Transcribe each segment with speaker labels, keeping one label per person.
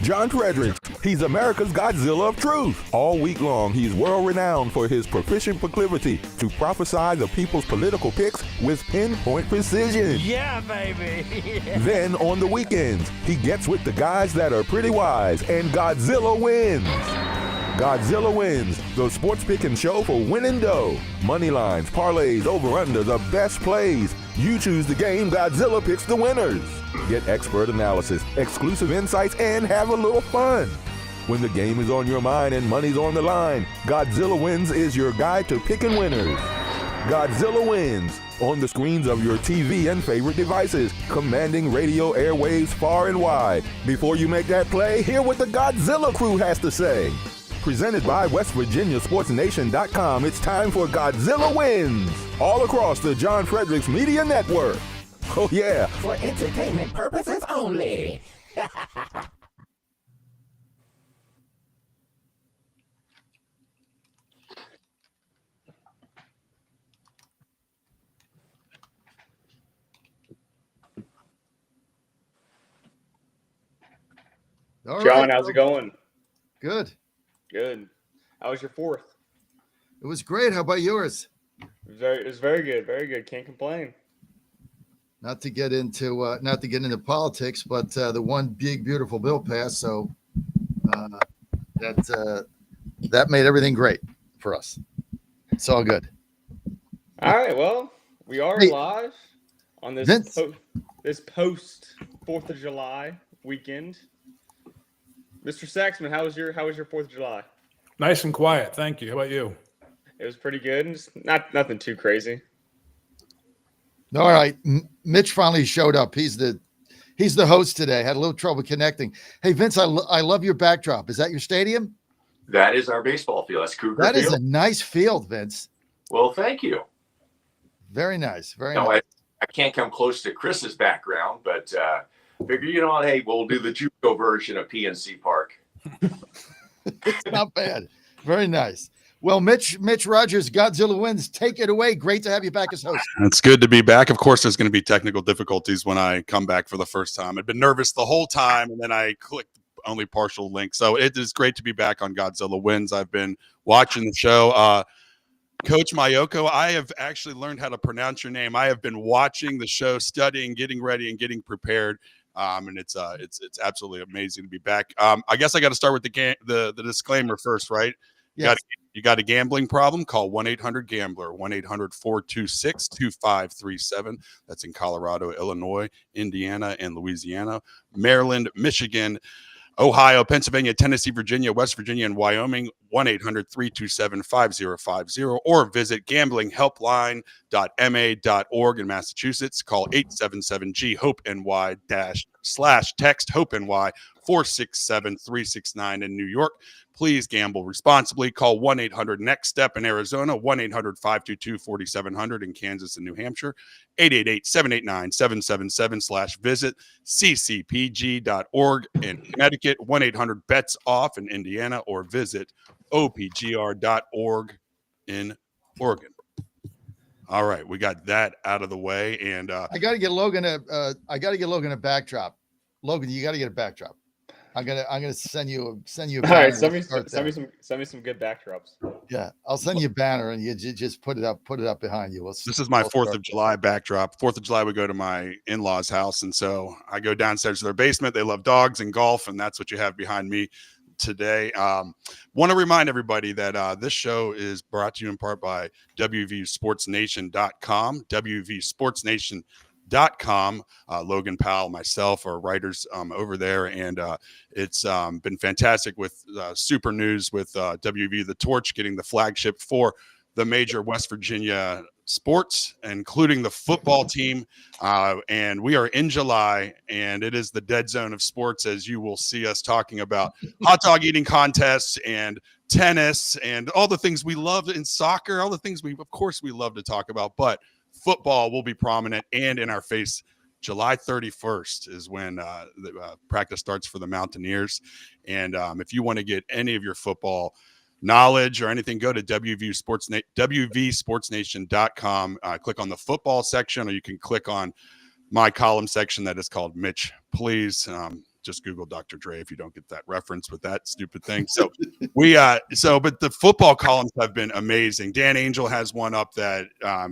Speaker 1: John Fredericks. He's America's Godzilla of truth. All week long, he's world-renowned for his proficient proclivity to prophesy the people's political picks with pinpoint precision.
Speaker 2: Yeah, baby.
Speaker 1: Then, on the weekends, he gets with the guys that are pretty wise, and Godzilla wins. Godzilla Wins, the sports picking show for winning dough. Money lines, parlays, over-unders, the best plays. You choose the game, Godzilla picks the winners. Get expert analysis, exclusive insights, and have a little fun. When the game is on your mind and money's on the line, Godzilla Wins is your guide to picking winners. Godzilla Wins, on the screens of your TV and favorite devices, commanding radio airwaves far and wide. Before you make that play, hear what the Godzilla crew has to say. Presented by WestVirginiaSportsNation.com, it's time for Godzilla Wins, all across the John Fredericks Media Network. Oh yeah,
Speaker 3: For entertainment purposes only.
Speaker 4: All
Speaker 5: John,
Speaker 4: right.
Speaker 5: how's it going?
Speaker 4: Good.
Speaker 5: Good. How was your fourth?
Speaker 4: It was great. How about yours?
Speaker 5: It was very good. Very good. Can't complain.
Speaker 4: Not to get into politics, but the one big beautiful bill passed, so that made everything great for us. It's all good.
Speaker 5: All right. Well, we are
Speaker 4: Hey,
Speaker 5: live on this
Speaker 4: Vince.
Speaker 5: this post 4th of July weekend. Mr. Saxman, how was your 4th of July?
Speaker 6: Nice and quiet. Thank you. How about you?
Speaker 5: It was pretty good. Just nothing too crazy.
Speaker 4: All right, Mitch finally showed up. He's the host today. Had a little trouble connecting. Hey, Vince, I love your backdrop. Is that your stadium?
Speaker 7: That is our baseball field. That's Cougar
Speaker 4: That
Speaker 7: Field.
Speaker 4: is a nice field, Vince.
Speaker 7: Well, thank you.
Speaker 4: Very nice. Very
Speaker 7: No,
Speaker 4: nice.
Speaker 7: I can't come close to Chris's background, but figure, hey, we'll do the JUCO version of PNC Park.
Speaker 4: It's not bad. Very nice. Well, Mitch Rogers, Godzilla Wins. Take it away. Great to have you back as host.
Speaker 8: It's good to be back. Of course, there's going to be technical difficulties when I come back for the first time. I've been nervous the whole time, and then I clicked only partial link. So it is great to be back on Godzilla Wins. I've been watching the show. Coach Mayoko, I have actually learned how to pronounce your name. I have been watching the show, studying, getting ready, and getting prepared. And it's absolutely amazing to be back. I guess I got to start with the disclaimer first, right?
Speaker 4: Yes.
Speaker 8: You got a gambling problem? Call 1-800-GAMBLER, 1-800-426-2537. That's in Colorado, Illinois, Indiana, and Louisiana, Maryland, Michigan, Ohio, Pennsylvania, Tennessee, Virginia, West Virginia, and Wyoming, 1-800-327-5050, or visit gamblinghelpline.ma.org in Massachusetts. Call 877-GHOPE-NY-/text HOPE-NY 467-369 in New York. Please gamble responsibly. Call 1-800-NEXT-STEP in Arizona, 1-800-522-4700 in Kansas and New Hampshire, 888-789-777/visit ccpg.org in Connecticut, 1-800-BETS-OFF in Indiana, or visit opgr.org in Oregon. All right, we got that out of the way, and
Speaker 4: I got to get Logan a backdrop. Logan, you got to get a backdrop. I'm gonna send you a
Speaker 5: All
Speaker 4: banner.
Speaker 5: right. Send me
Speaker 4: Start
Speaker 5: some good backdrops.
Speaker 4: Yeah, I'll send you a banner and you just put it up behind you.
Speaker 8: this is my 4th of July backdrop. 4th of July, we go to my in-laws' house, and so I go downstairs to their basement. They love dogs and golf, and that's what you have behind me today. Want to remind everybody that this show is brought to you in part by WVSportsNation.com. WVSportsNation.com. Logan Powell, myself are writers over there, and it's been fantastic with super news with WV The Torch getting the flagship for the major West Virginia sports, including the football team. And we are in July, and it is the dead zone of sports, as you will see us talking about hot dog eating contests and tennis and all the things we love in soccer, all the things we love to talk about, but football will be prominent and in our face. July 31st is when the practice starts for the Mountaineers. And if you want to get any of your football knowledge or anything, go to WVSportsNation.com. Click on the football section, or you can click on my column section that is called Mitch Please. just Google Dr. Dre if you don't get that reference with that stupid thing. So but the football columns have been amazing. Dan Angel has one up that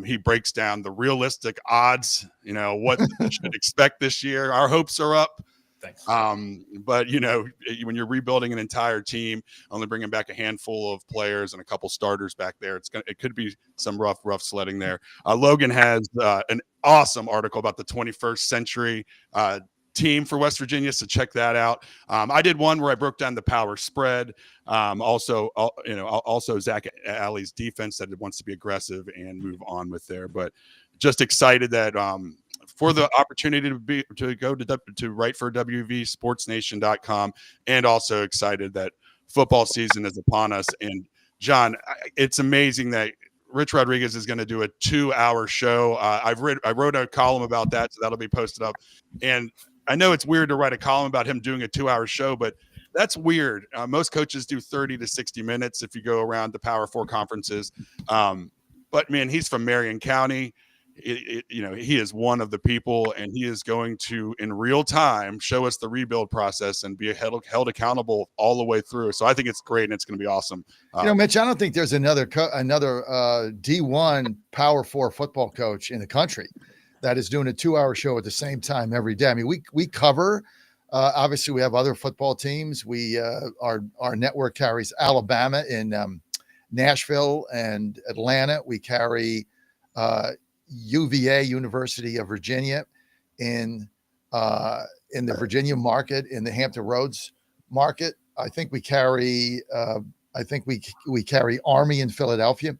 Speaker 8: he breaks down the realistic odds, what you should expect this year. Our hopes are up.
Speaker 6: Thanks.
Speaker 8: But when you're rebuilding an entire team, only bringing back a handful of players and a couple starters back there, it could be some rough sledding there. Logan has an awesome article about the 21st century team for West Virginia, so check that out. I did one where I broke down the power spread. Also Zach Alley's defense that wants to be aggressive and move on with there. But just excited that for the opportunity to go to write for WVSportsNation.com, and also excited that football season is upon us. And John, it's amazing that Rich Rodriguez is going to do a 2-hour show. I wrote a column about that, so that'll be posted up. And I know it's weird to write a column about him doing a 2-hour show, but that's weird. Most coaches do 30 to 60 minutes if you go around the Power 4 conferences. But man, he's from Marion County. He is one of the people, and he is going to, in real time, show us the rebuild process and be held accountable all the way through. So I think it's great, and it's going to be awesome.
Speaker 4: Mitch, I don't think there's another D1 Power 4 football coach in the country that is doing a 2-hour show at the same time every day. I mean, we cover. Obviously, we have other football teams. Our network carries Alabama in Nashville and Atlanta. We carry UVA, University of Virginia, in the Virginia market, in the Hampton Roads market. I think we carry we carry Army in Philadelphia.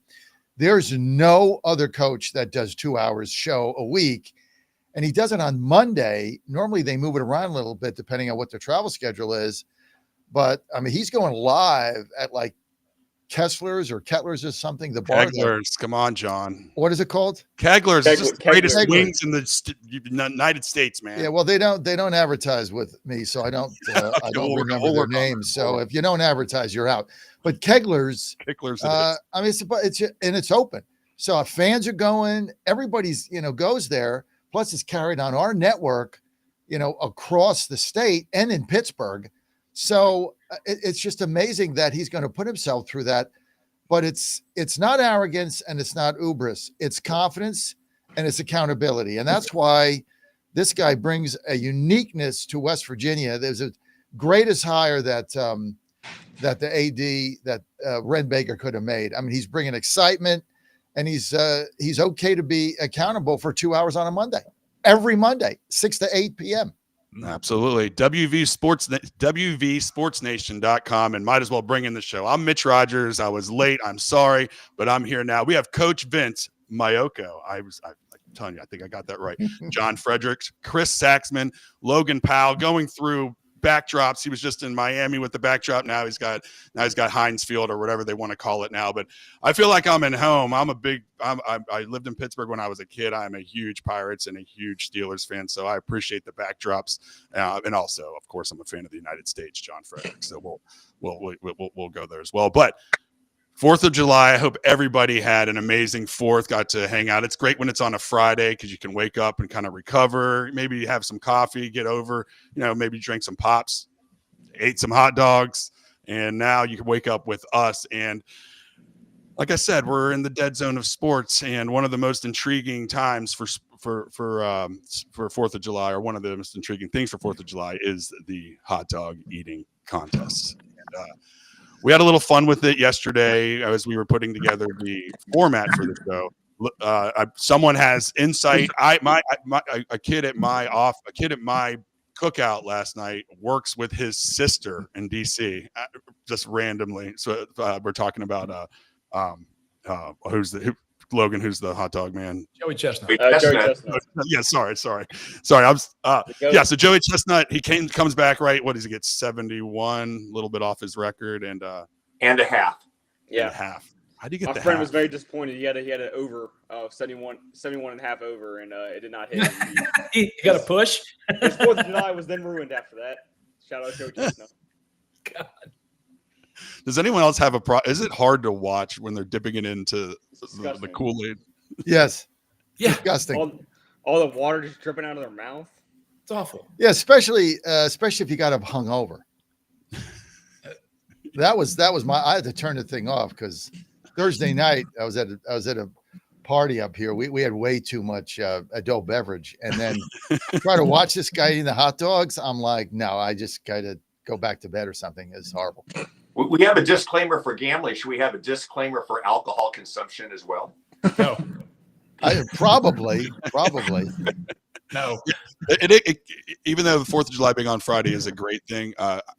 Speaker 4: There's no other coach that does 2 hours show a week, and he does it on Monday. Normally they move it around a little bit depending on what their travel schedule is, but I mean, he's going live at like Kessler's or Kettler's or something. The bar.
Speaker 8: Kegler's. Come on, John.
Speaker 4: What is it called?
Speaker 8: Kegler's. It's just the greatest
Speaker 4: Kegler's.
Speaker 8: wings in the United States, man.
Speaker 4: Yeah, well, they don't advertise with me, so I don't remember their names. So if you don't advertise, you're out. But Kegler's. I mean, it's open, so fans are going. Everybody's goes there. Plus, it's carried on our network, across the state and in Pittsburgh. So it's just amazing that he's going to put himself through that. But it's not arrogance and it's not hubris. It's confidence and it's accountability. And that's why this guy brings a uniqueness to West Virginia. There's a greatest hire that the AD that Ren Baker could have made. I mean, he's bringing excitement, and he's okay to be accountable for 2 hours on a Monday, every Monday, 6 to 8 p.m.
Speaker 8: Absolutely. WVSportsNation.com, and might as well bring in the show. I'm Mitch Rogers. I was late. I'm sorry, but I'm here now. We have Coach Vince Mayoko. I'm telling you, I think I got that right. John Fredericks, Chris Saxman, Logan Powell, going through backdrops. He was just in Miami with the backdrop. Now he's got Heinz Field or whatever they want to call it now. But I feel like I'm in home. I lived in Pittsburgh when I was a kid. I'm a huge Pirates and a huge Steelers fan, so I appreciate the backdrops. And also, of course, I'm a fan of the United States, John Fredericks. So we'll go there as well. But 4th of July, I hope everybody had an amazing 4th, got to hang out. It's great when it's on a Friday because you can wake up and kind of recover, maybe have some coffee, get over, maybe drink some pops, ate some hot dogs, and now you can wake up with us. And like I said, we're in the dead zone of sports, and one of the most intriguing times for 4th of July, or one of the most intriguing things for 4th of July, is the hot dog eating contest. And, we had a little fun with it yesterday as we were putting together the format for the show. Someone has insight. A kid at my cookout last night works with his sister in DC, just randomly. So we're talking about who's the hot dog man?
Speaker 6: Joey Chestnut.
Speaker 5: Joey Chestnut.
Speaker 8: Yeah, sorry. So Joey Chestnut, comes back, right? What does he get? 71, a little bit off his record, and a half.
Speaker 5: Yeah,
Speaker 8: and a half. How do you get
Speaker 5: my
Speaker 8: the
Speaker 5: friend
Speaker 8: half?
Speaker 5: was very disappointed. He had an over 71 and a half over, and it did not hit him.
Speaker 6: You got a push?
Speaker 5: His 4th of July was then ruined after that. Shout out Joey Chestnut.
Speaker 6: God.
Speaker 8: Does anyone else have is it hard to watch when they're dipping it into the Kool-Aid?
Speaker 4: Yes.
Speaker 6: Yeah.
Speaker 4: Disgusting.
Speaker 5: All the water just dripping out of their mouth.
Speaker 6: It's awful.
Speaker 4: Yeah, especially if you got up hungover. That was I had to turn the thing off because Thursday night I was at a party up here. We had way too much adult beverage, and then try to watch this guy eating the hot dogs. I'm like, no, I just gotta go back to bed or something. It's horrible.
Speaker 7: We have a disclaimer for gambling. Should we have a disclaimer for alcohol consumption as well?
Speaker 6: No,
Speaker 4: Probably.
Speaker 6: no.
Speaker 8: Even though the 4th of July being on Friday is a great thing,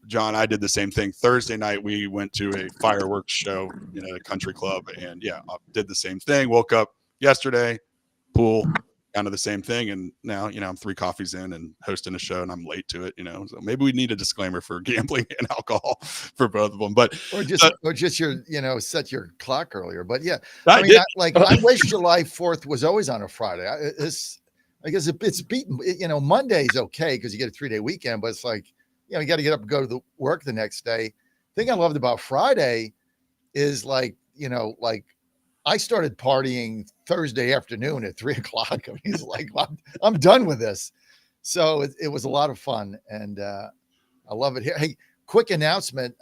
Speaker 8: John, I did the same thing. Thursday night, we went to a fireworks show in a country club, and yeah, I did the same thing. Woke up yesterday, pool, kind of the same thing, and now I'm 3 coffees in and hosting a show, and I'm late to it. So maybe we need a disclaimer for gambling and alcohol for both of them. But
Speaker 4: or just your set your clock earlier. But yeah,
Speaker 8: I
Speaker 4: wish July 4th was always on a Friday. I guess it's beaten. Monday's okay because you get a 3-day weekend, but it's like, you got to get up and go to the work the next day. The thing I loved about Friday is like I started partying Thursday afternoon at 3:00. I mean, it's like, I'm done with this. So it was a lot of fun, and I love it here. Hey, quick announcement.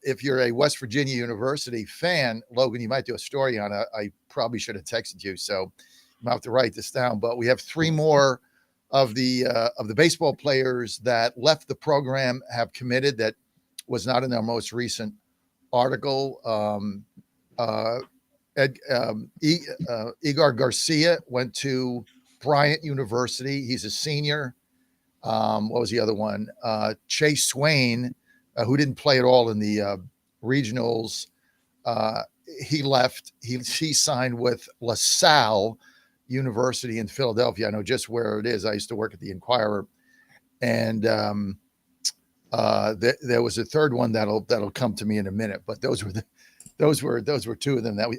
Speaker 4: If you're a West Virginia University fan, Logan, you might do a story on it. I probably should have texted you. So I'm gonna have to write this down, but we have 3 more of the baseball players that left the program have committed. That was not in our most recent article. Igor Garcia went to Bryant University. He's a senior. What was the other one? Chase Swain, who didn't play at all in the regionals. He left. He signed with LaSalle University in Philadelphia. I know just where it is. I used to work at the Inquirer, and there was a third one that'll come to me in a minute. But those were 2 of them that we.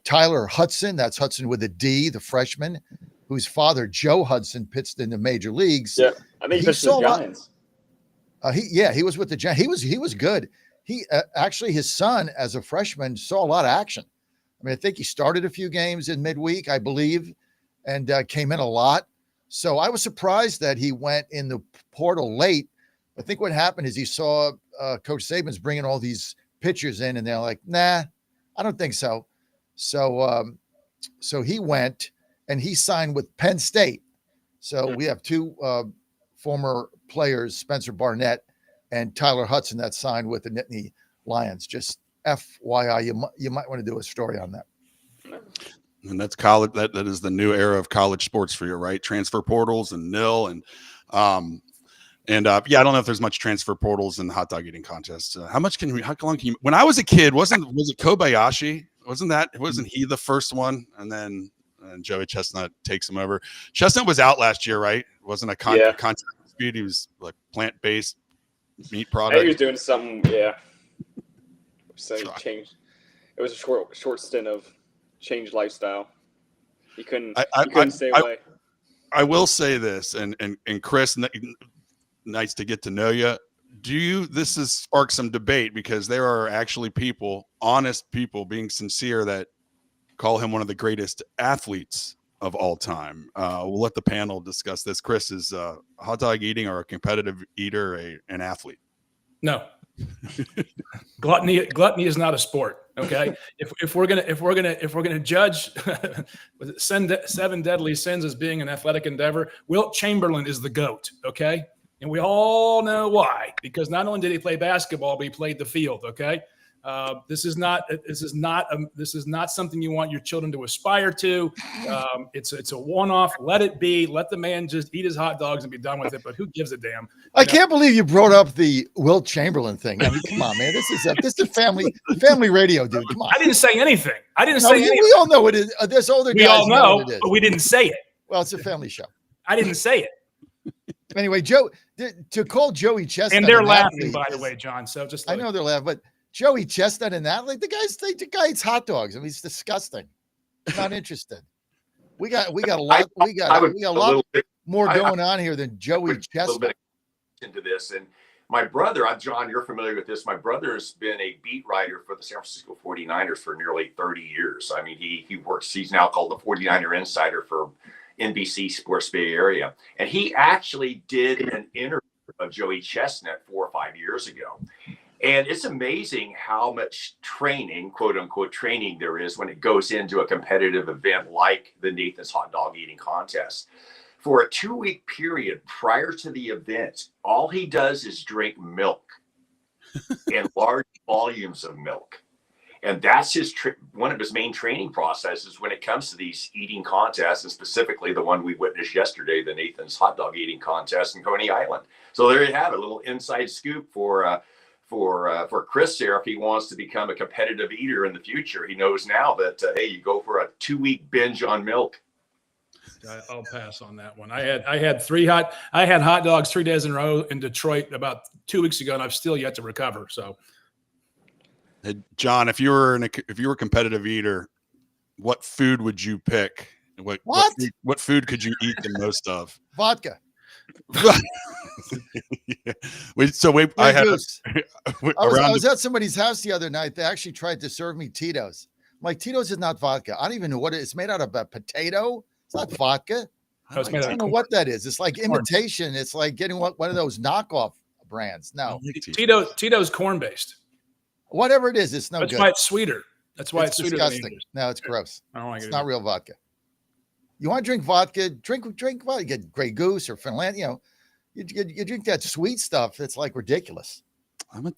Speaker 4: Tyler Hudson. That's Hudson with a D, the freshman, whose father Joe Hudson pitched in the major leagues.
Speaker 5: Yeah, I think he pitched with the Giants.
Speaker 4: He was with the Giants. He was good. He actually, his son as a freshman saw a lot of action. I mean, I think he started a few games in midweek, I believe, and came in a lot. So I was surprised that he went in the portal late. I think what happened is he saw Coach Saban's bringing all these pitchers in, and they're like, nah, I don't think so. So he went, and he signed with Penn State. So we have 2 former players, Spencer Barnett and Tyler Hudson, that signed with the Nittany Lions. Just FYI, you might want to do a story on that.
Speaker 8: And that's college. That is the new era of college sports for you, right? Transfer portals and nil, and I don't know if there's much transfer portals in the hot dog eating contest. How long can you? When I was a kid, was it Kobayashi? Wasn't he the first one? And then Joey Chestnut takes him over. Chestnut was out last year, right? It wasn't a contact dispute. He was like plant-based meat product.
Speaker 5: He was doing something, yeah. So he changed. It was a short stint of changed lifestyle. He couldn't stay away.
Speaker 8: I will say this, and Chris, nice to get to know you. This has sparked some debate because there are actually people, honest people, being sincere, that call him one of the greatest athletes of all time. We'll let the panel discuss this. Chris, is hot dog eating or a competitive eater an athlete?
Speaker 6: No. Gluttony is not a sport. Okay. If we're gonna judge seven deadly sins as being an athletic endeavor, Wilt Chamberlain is the GOAT. Okay. And we all know why, because not only did he play basketball, but he played the field. Okay. This is not something you want your children to aspire to. It's a one-off. Let it be. Let the man just eat his hot dogs and be done with it. But who gives a damn?
Speaker 4: I can't believe you brought up the Wilt Chamberlain thing. I mean, come on, man. This is family radio, dude. Come on.
Speaker 6: I didn't say anything. Anything.
Speaker 4: We all know it is. There's older guys.
Speaker 6: We all know,
Speaker 4: what it is.
Speaker 6: But we didn't say it.
Speaker 4: Well, it's a family show.
Speaker 6: I didn't say it.
Speaker 4: Anyway, Joe, to call Joey Chestnut,
Speaker 6: and they're laughing, by the way, John. So just
Speaker 4: I know they're laughing, but Joey Chestnut and that, like the guy eats hot dogs. I mean, it's disgusting. I'm not interested. We got a lot more going on here than Joey Chestnut.
Speaker 7: Into this, and my brother, John, you're familiar with this. My brother's been a beat writer for the San Francisco 49ers for nearly 30 years. I mean, he works. He's now called the 49er Insider for NBC Sports Bay Area. And he actually did an interview of Joey Chestnut 4 or 5 years ago. And it's amazing how much training, quote unquote training, there is when it goes into a competitive event like the Nathan's Hot Dog Eating Contest. For a 2-week period prior to the event, all he does is drink milk and large volumes of milk. And that's one of his main training processes when it comes to these eating contests, and specifically the one we witnessed yesterday, the Nathan's Hot Dog Eating Contest in Coney Island. So there you have it, a little inside scoop for Chris there. If he wants to become a competitive eater in the future, he knows now that hey, you go for a 2-week binge on milk.
Speaker 6: I'll pass on that one. I had hot dogs 3 days in a row in Detroit about 2 weeks ago, and I've still yet to recover. So.
Speaker 8: Hey, John, if you were a competitive eater, what food would you pick? What food could you eat the most of?
Speaker 4: Vodka.
Speaker 8: Yeah. I
Speaker 4: was at somebody's house the other night. They actually tried to serve me Tito's. I'm like, Tito's is not vodka. I don't even know what it is. It's made out of a potato. It's not vodka. I don't know what that is. It's like imitation. It's like getting one of those knockoff brands. No,
Speaker 6: Tito's corn based.
Speaker 4: Whatever it is, it's no good.
Speaker 6: That's why it's sweeter. That's why it's sweeter.
Speaker 4: Disgusting. No, it's gross.
Speaker 6: I don't like it.
Speaker 4: It's not real vodka. You want to drink vodka? Drink vodka. You get Grey Goose or Finland. You know, you drink that sweet stuff. It's like ridiculous.
Speaker 8: I like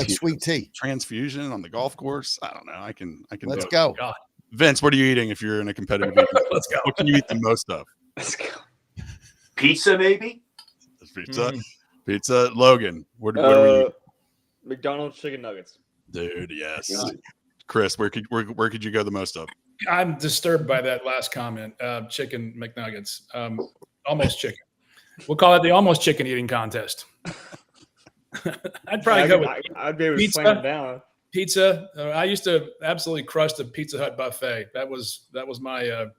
Speaker 4: sweet tea.
Speaker 8: Transfusion on the golf course. I don't know. I can.
Speaker 4: Let's go.
Speaker 6: God.
Speaker 8: Vince, what are you eating if you're in a competitive event?
Speaker 6: Let's go.
Speaker 8: What can you eat the most of?
Speaker 5: Let's go.
Speaker 7: Pizza, maybe?
Speaker 8: Pizza. Logan, what are we?
Speaker 5: McDonald's chicken nuggets.
Speaker 8: Dude, yes. God. Chris, where could you go the most of?
Speaker 6: I'm disturbed by that last comment. Chicken McNuggets. Almost chicken. We'll call it the almost chicken eating contest. I'd probably go with
Speaker 5: I'd be able to
Speaker 6: pizza.
Speaker 5: slam down.
Speaker 6: Pizza. I used to absolutely crush the Pizza Hut buffet. That was my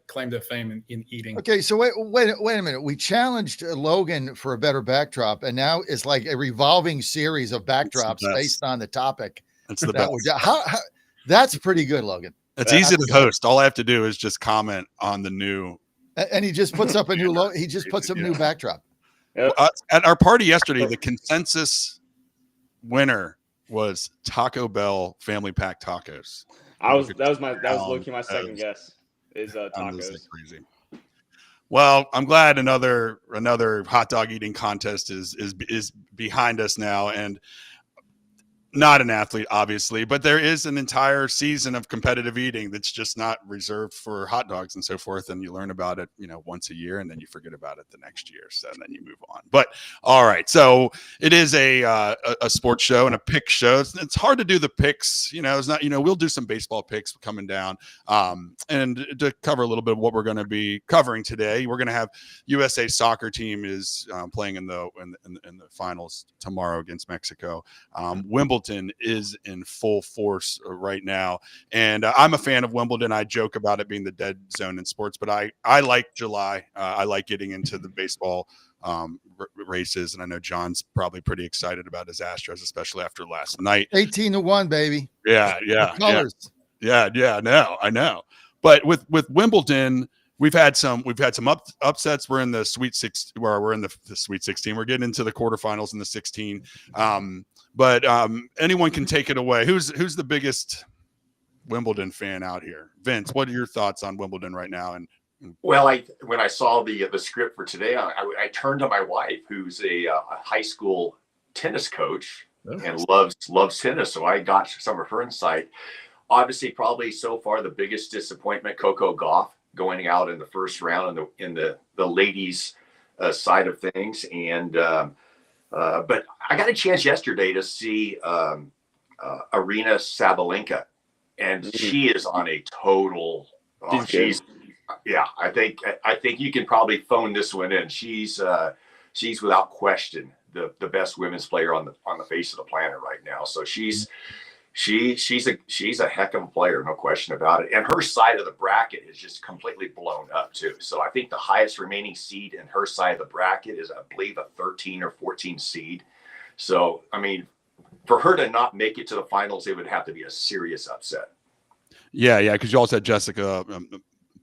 Speaker 6: claim to fame in eating.
Speaker 4: Okay, so wait a minute. We challenged Logan for a better backdrop, and now it's like a revolving series of backdrops based on the topic.
Speaker 8: That's the best.
Speaker 4: That's pretty good, Logan.
Speaker 8: It's easy to host. All I have to do is just comment on the new.
Speaker 4: And he just puts up a new he just puts up a new backdrop.
Speaker 5: Yep.
Speaker 8: At our party yesterday, the consensus winner was Taco Bell Family Pack tacos.
Speaker 5: That was low-key my second guess. Is tacos.
Speaker 8: Crazy. Well, I'm glad another hot dog eating contest is behind us now, and not an athlete, obviously, but there is an entire season of competitive eating that's just not reserved for hot dogs and so forth. And you learn about it, once a year, and then you forget about it the next year. So then you move on. But all right, so it is a sports show and a pick show. It's hard to do the picks. It's not. We'll do some baseball picks coming down, and to cover a little bit of what we're going to be covering today. We're going to have USA soccer team is playing in the finals tomorrow against Mexico. Wimbledon is in full force right now, and I'm a fan of Wimbledon. I joke about it being the dead zone in sports, but I like July. I like getting into the baseball races, and I know John's probably pretty excited about his Astros, especially after last night.
Speaker 4: 18-1, baby.
Speaker 8: Yeah. No, I know. But with Wimbledon, we've had some upsets. We're in the Sweet 16. We're in the Sweet 16. We're getting into the quarterfinals in the 16. But anyone can take it away. Who's the biggest Wimbledon fan out here? Vince, what are your thoughts on Wimbledon right now? And
Speaker 7: well, when I saw the script for today, I turned to my wife, who's a high school tennis coach and loves tennis. So I got some of her insight. Obviously, probably so far the biggest disappointment, Coco Gauff going out in the first round in the ladies' side of things, and but I got a chance yesterday to see Arina Sabalenka, and she is on a total. I think you can probably phone this one in. She's without question the best women's player on the face of the planet right now. So she's a heck of a player, no question about it. And her side of the bracket is just completely blown up too. So I think the highest remaining seed in her side of the bracket is, I believe, a 13 or 14 seed. So, I mean, for her to not make it to the finals, it would have to be a serious upset.
Speaker 8: Yeah, because you also had Jessica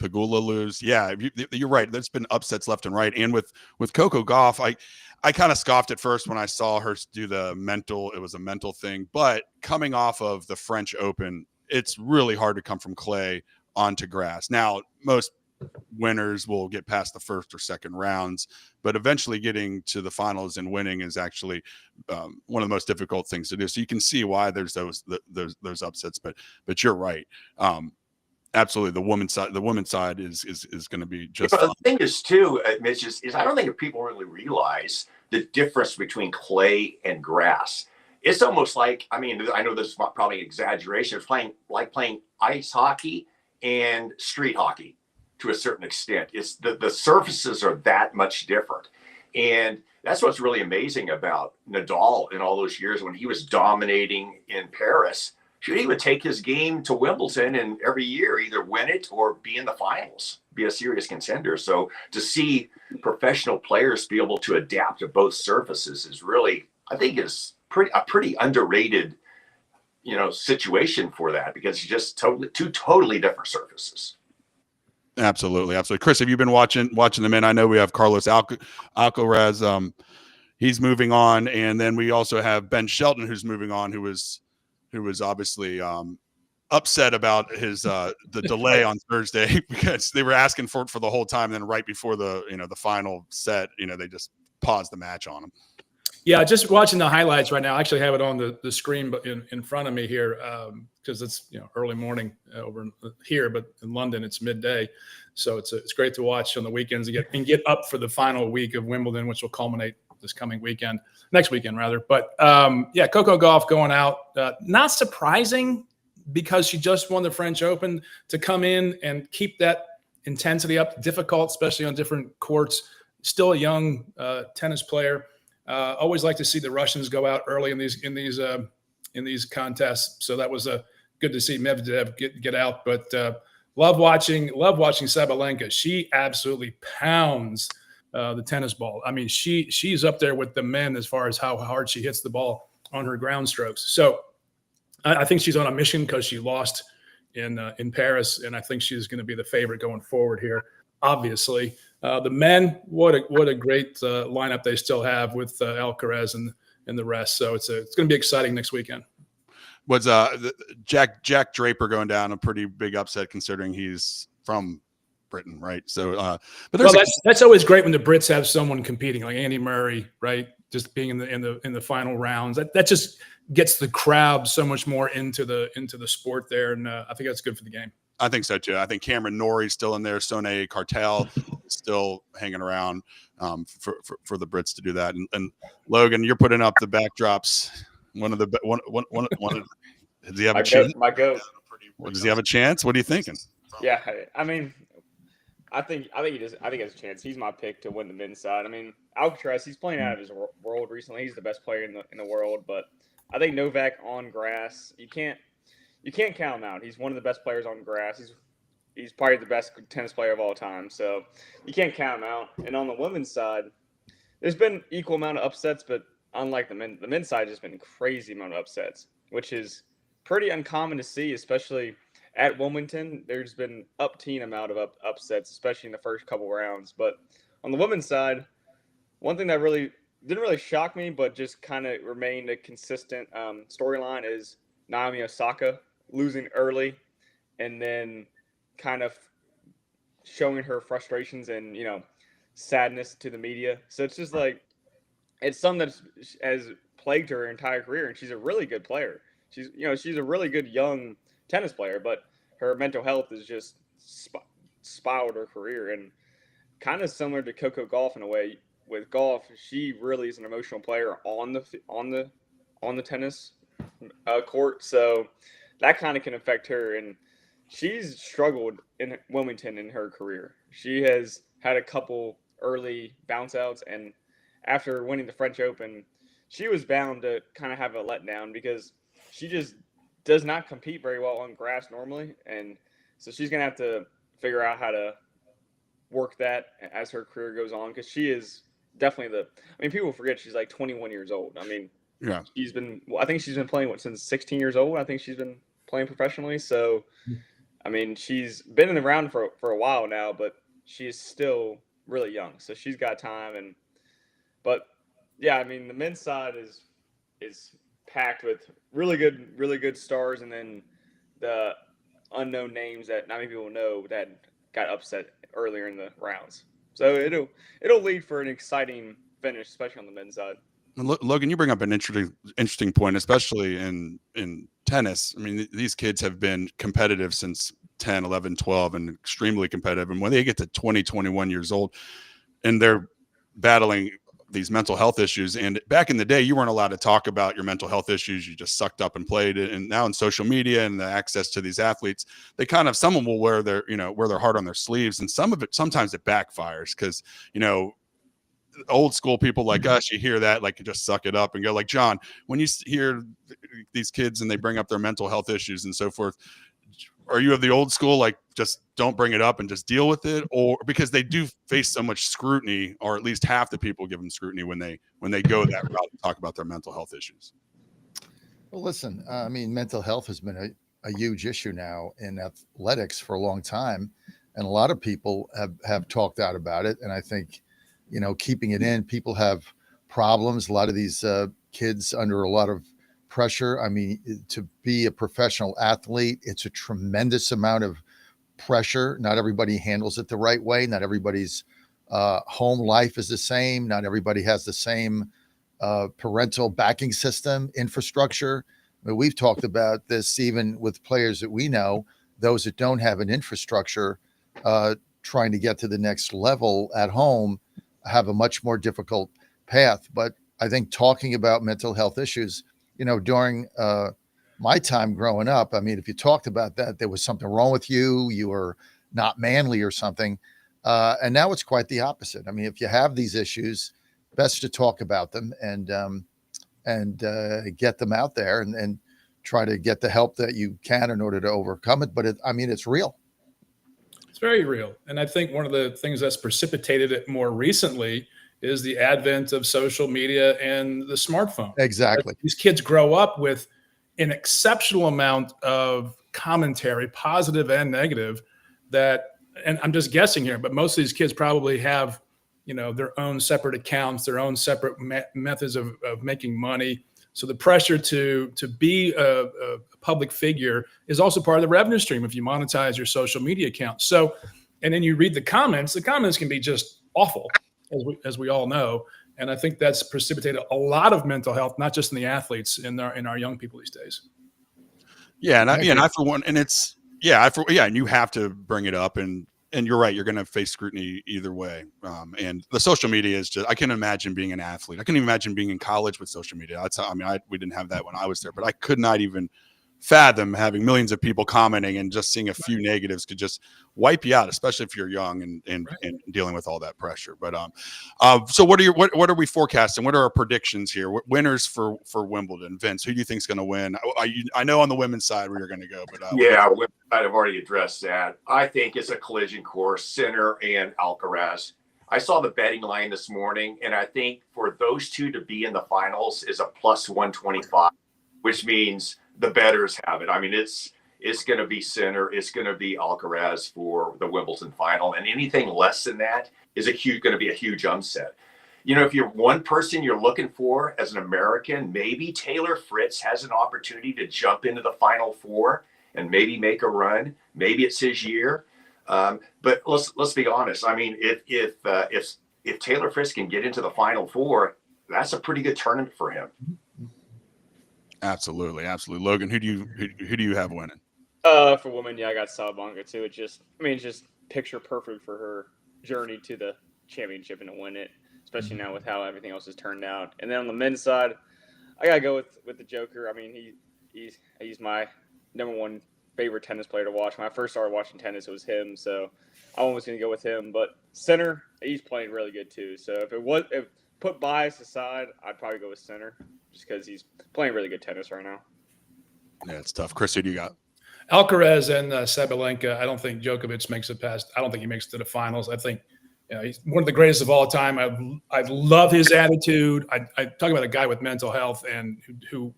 Speaker 8: Pegula lose. Yeah, you're right. There's been upsets left and right. And with Coco Gauff, I kind of scoffed at first when I saw her do the mental. It was a mental thing. But coming off of the French Open, it's really hard to come from clay onto grass. Now, most winners will get past the first or second rounds, but eventually getting to the finals and winning is actually one of the most difficult things to do. So you can see why there's those upsets. But you're right. Absolutely, the women's side is going to be just.
Speaker 7: The thing is too, Mitch, is I don't think if people really realize the difference between clay and grass. It's almost like, I mean, I know this is probably an exaggeration. It's playing ice hockey and street hockey to a certain extent. It's the surfaces are that much different, and that's what's really amazing about Nadal in all those years when he was dominating in Paris. He would take his game to Wimbledon and every year either win it or be in the finals, be a serious contender. So to see professional players be able to adapt to both surfaces is really, I think, is a pretty underrated, situation for that, because it's just two totally different surfaces.
Speaker 8: Absolutely. Chris, have you been watching the men? I know we have Carlos Alcaraz. He's moving on, and then we also have Ben Shelton, who's moving on, who was obviously upset about his the delay on Thursday because they were asking for it for the whole time. And then right before the final set, they just paused the match on him.
Speaker 6: Yeah, just watching the highlights right now. I actually have it on the screen, but in front of me here, because it's early morning over here, but in London it's midday, so it's great to watch on the weekends and get up for the final week of Wimbledon, which will culminate next weekend rather. But Coco Gauff going out, not surprising because she just won the French Open, to come in and keep that intensity up, difficult, especially on different courts. Still a young tennis player. Always like to see the Russians go out early in these contests. So that was good to see Medvedev get out. But love watching Sabalenka. She absolutely pounds the tennis ball. I mean, she's up there with the men as far as how hard she hits the ball on her ground strokes. So I think she's on a mission because she lost in Paris, and I think she's going to be the favorite going forward here. Obviously, the men, what a great lineup they still have with Alcaraz and the rest. So it's going to be exciting next weekend.
Speaker 8: Was Jack Draper going down, a pretty big upset considering he's from Britain, right? So, but
Speaker 6: that's always great when the Brits have someone competing, like Andy Murray, right? Just being in the final rounds. That just gets the crowd so much more into the sport there, and I think that's good for the game.
Speaker 8: I think so too. I think Cameron Norrie's still in there. Sonia Cartel still hanging around for the Brits to do that. And Logan, you're putting up the backdrops. One. Does he have a chance?
Speaker 5: My goat.
Speaker 8: Does he have a chance? What are you thinking?
Speaker 5: Yeah, I mean, I think he does. I think he has a chance. He's my pick to win the men's side. I mean, Alcaraz, he's playing out of his world recently. He's the best player in the world, but I think Novak on grass, you can't count him out. He's one of the best players on grass. He's probably the best tennis player of all time. So you can't count him out. And on the women's side, there's been equal amount of upsets, but unlike the men's side, there's been a crazy amount of upsets, which is pretty uncommon to see, especially at Wilmington. There's been up-teen amount of upsets, especially in the first couple rounds. But on the women's side, one thing that really didn't really shock me, but just kind of remained a consistent storyline is Naomi Osaka losing early and then kind of showing her frustrations and, sadness to the media. So it's just like, it's something that has plagued her entire career, and she's a really good player. She's a really good young tennis player, but her mental health is just spiraled her career, and kind of similar to Coco Gauff in a way. With Gauff, she really is an emotional player on the tennis court, so that kind of can affect her, and she's struggled in Wilmington in her career. She has had a couple early bounce outs, and after winning the French Open, she was bound to kind of have a letdown because she just does not compete very well on grass normally, and so she's going to have to figure out how to work that as her career goes on, because she is definitely people forget she's like 21 years old. I mean,
Speaker 8: yeah,
Speaker 6: I think she's been playing since 16 years old. I think she's been playing professionally. So
Speaker 5: I mean, she's been in the round for a while now, but she's still really young, so she's got time. But yeah, I mean, the men's side is packed with really good stars, and then the unknown names that not many people know that got upset earlier in the rounds. So it'll lead for an exciting finish, especially on the men's side.
Speaker 8: Logan, you bring up an interesting point, especially in tennis. I mean, these kids have been competitive since 10, 11, 12 and extremely competitive. And when they get to 20, 21 years old and they're battling these mental health issues, and back in the day, you weren't allowed to talk about your mental health issues. You just sucked up and played it. And now in social media and the access to these athletes, they kind of, someone will wear their heart on their sleeves. And sometimes it backfires because, old school people like us, you hear that, like, you just suck it up and go. Like, John, when you hear these kids and they bring up their mental health issues and so forth, are you of the old school, like, just don't bring it up and just deal with it? Or because they do face so much scrutiny, or at least half the people give them scrutiny when they go that route and talk about their mental health issues?
Speaker 4: Well, listen, I mean, mental health has been a huge issue now in athletics for a long time. And a lot of people have talked out about it. And I think, keeping it in, people have problems. A lot of these kids under a lot of pressure. I mean, to be a professional athlete, it's a tremendous amount of pressure. Not everybody handles it the right way. Not everybody's home life is the same. Not everybody has the same parental backing system, infrastructure. I mean, we've talked about this even with players that we know, those that don't have an infrastructure trying to get to the next level at home have a much more difficult path. But I think talking about mental health issues, during my time growing up, I mean, if you talked about that, there was something wrong with you, you were not manly or something. And now it's quite the opposite. I mean, if you have these issues, best to talk about them and get them out there and try to get the help that you can in order to overcome it. But it's real.
Speaker 6: It's very real. And I think one of the things that's precipitated it more recently is the advent of social media and the smartphone.
Speaker 4: Exactly.
Speaker 6: These kids grow up with an exceptional amount of commentary, positive and negative, and I'm just guessing here, but most of these kids probably have, their own separate accounts, their own separate methods of making money. So the pressure to be a public figure is also part of the revenue stream if you monetize your social media account. So, and then you read the comments can be just awful, as we all know. And I think that's precipitated a lot of mental health, not just in the athletes, in our young people these days. Yeah,
Speaker 8: and I for one, and it's and you have to bring it up, and you're right, you're going to face scrutiny either way. And the social media is just, I can imagine being an athlete. I can even imagine being in college with social media. We didn't have that when I was there, but I could not even fathom having millions of people commenting, and just seeing a few negatives could just wipe you out, especially if you're young and dealing with all that pressure. But so what are we forecasting? What are our predictions here? Winners for Wimbledon? Vince, who do you think is going to win? I know on the women's side where you're going to go, but
Speaker 7: women's side, I've already addressed that. I think it's a collision course, Sinner and Alcaraz. I saw the betting line this morning, and I think for those two to be in the finals is a plus 125, which means the bettors have it. I mean, it's going to be Sinner, it's going to be Alcaraz for the Wimbledon final, and anything less than that is going to be a huge upset. If you're one person you're looking for as an American, maybe Taylor Fritz has an opportunity to jump into the Final Four and maybe make a run. Maybe it's his year. But let's be honest. I mean, if Taylor Fritz can get into the Final Four, that's a pretty good tournament for him.
Speaker 8: Absolutely. Logan, who do you have winning?
Speaker 5: For women, I got Sabalenka too. It's just picture perfect for her journey to the championship and to win it, especially now with how everything else has turned out. And then on the men's side, I gotta go with the Joker. I mean, he's my number one favorite tennis player to watch. When I first started watching tennis, it was him, so I was gonna go with him. But Sinner, he's playing really good too. So if put bias aside, I'd probably go with Sinner, just because he's playing really good tennis right now.
Speaker 8: Yeah, it's tough. Chris, who do you got?
Speaker 6: Alcaraz and Sabalenka. I don't think Djokovic makes it past. I don't think he makes it to the finals. I think he's one of the greatest of all time. I love his attitude. I talk about a guy with mental health and who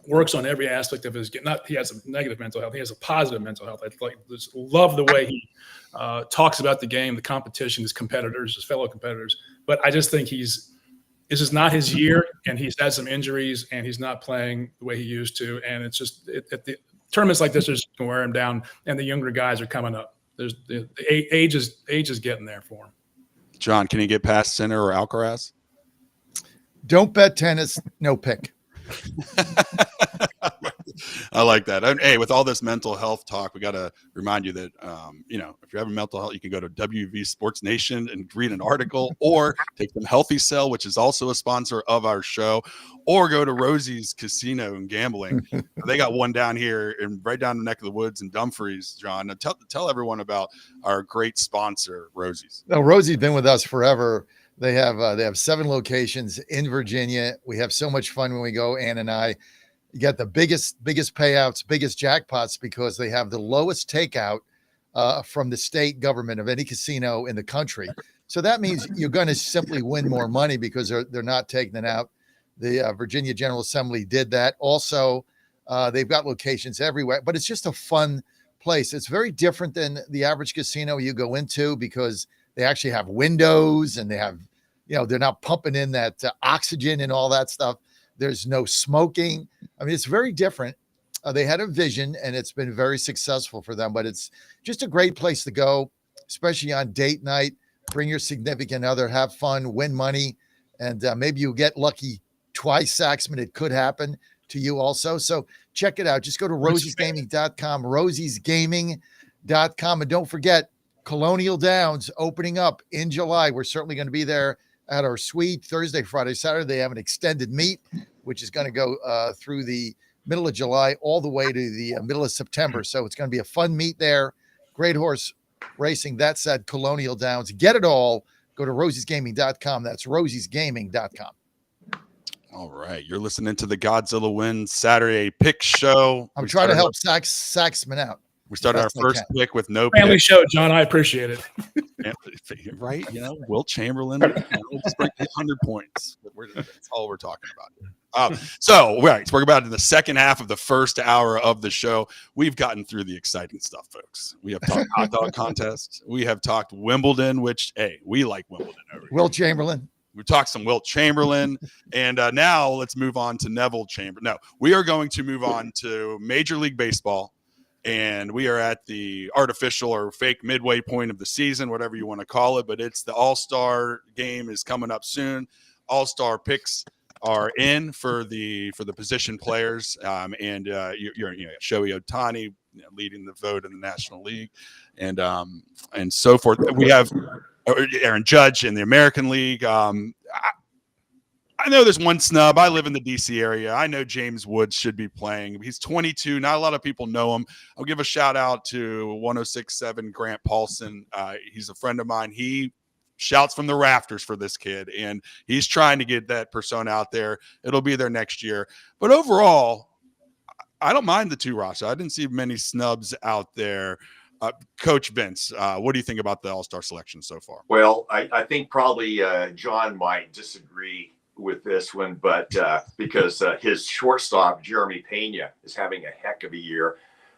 Speaker 6: works on every aspect of his game. Not he has a negative mental health; he has a positive mental health. I just love the way he talks about the game, the competition, his competitors, his fellow competitors. But I just think this is not his year, and he's had some injuries, and he's not playing the way he used to. And it's just at the tournaments like this, just going to wear him down, and the younger guys are coming up. There's the age is getting there for him.
Speaker 8: John, can he get past Sinner or Alcaraz?
Speaker 4: Don't bet tennis, no pick.
Speaker 8: I like that. And, hey, with all this mental health talk, we got to remind you that, if you're having mental health, you can go to WV Sports Nation and read an article, or take them Healthy Cell, which is also a sponsor of our show, or go to Rosie's Casino and Gambling. They got one down here and right down the neck of the woods in Dumfries, John. Now tell everyone about our great sponsor, Rosie's.
Speaker 4: No, Rosie's been with us forever. They have 7 locations in Virginia. We have so much fun when we go, Ann and I. You get the biggest payouts, biggest jackpots, because they have the lowest takeout from the state government of any casino in the country. So that means you're going to simply win more money because they're not taking it out. The Virginia General Assembly did that. Also, they've got locations everywhere, but it's just a fun place. It's very different than the average casino you go into, because they actually have windows, and they have, they're not pumping in that oxygen and all that stuff. There's no smoking. I mean, it's very different. They had a vision, and it's been very successful for them, but it's just a great place to go, especially on date night. Bring your significant other, have fun, win money, and maybe you get lucky twice, Saxman. It could happen to you also. So check it out. Just go to rosiesgaming.com, rosiesgaming.com. And don't forget, Colonial Downs opening up in July. We're certainly going to be there at our suite Thursday, Friday, Saturday. They have an extended meet, which is going to go through the middle of July all the way to the middle of September. So it's going to be a fun meet there. Great horse racing. That said, Colonial Downs. Get it all. Go to rosiesgaming.com. That's rosiesgaming.com.
Speaker 8: All right. You're listening to the Godzilla Win Saturday pick show.
Speaker 4: I'm trying to help Saxman out.
Speaker 8: We started our first pick with no
Speaker 6: family
Speaker 8: pick.
Speaker 6: show, John. I appreciate it.
Speaker 8: Right? Wilt Chamberlain, just break 100 points. That's all we're talking about. So we're about in the second half of the first hour of the show. We've gotten through the exciting stuff, folks. We have talked hot dog contest. We have talked Wimbledon, which, hey, we like Wimbledon over here.
Speaker 4: Wilt Chamberlain.
Speaker 8: We've talked some Wilt Chamberlain, and now let's move on to Neville Chamberlain. No, we are going to move on to Major League Baseball. And we are at the artificial or fake midway point of the season, whatever you want to call it. But it's the All-Star game is coming up soon. All-Star picks are in for the position players. And you're Shohei Ohtani leading the vote in the National League, and so forth. We have Aaron Judge in the American League. I know there's one snub. I live in the DC area. I know James Woods should be playing. He's 22. Not a lot of people know him. I'll give a shout out to 106.7 Grant Paulson. He's a friend of mine. He shouts from the rafters for this kid, and he's trying to get that persona out there. It'll be there next year. But overall, I don't mind the two rosters. I didn't see many snubs out there. Coach Vince, what do you think about the All-Star selection so far?
Speaker 7: Well, I think probably John might disagree with this one, but because his shortstop Jeremy Pena is having a heck of a year.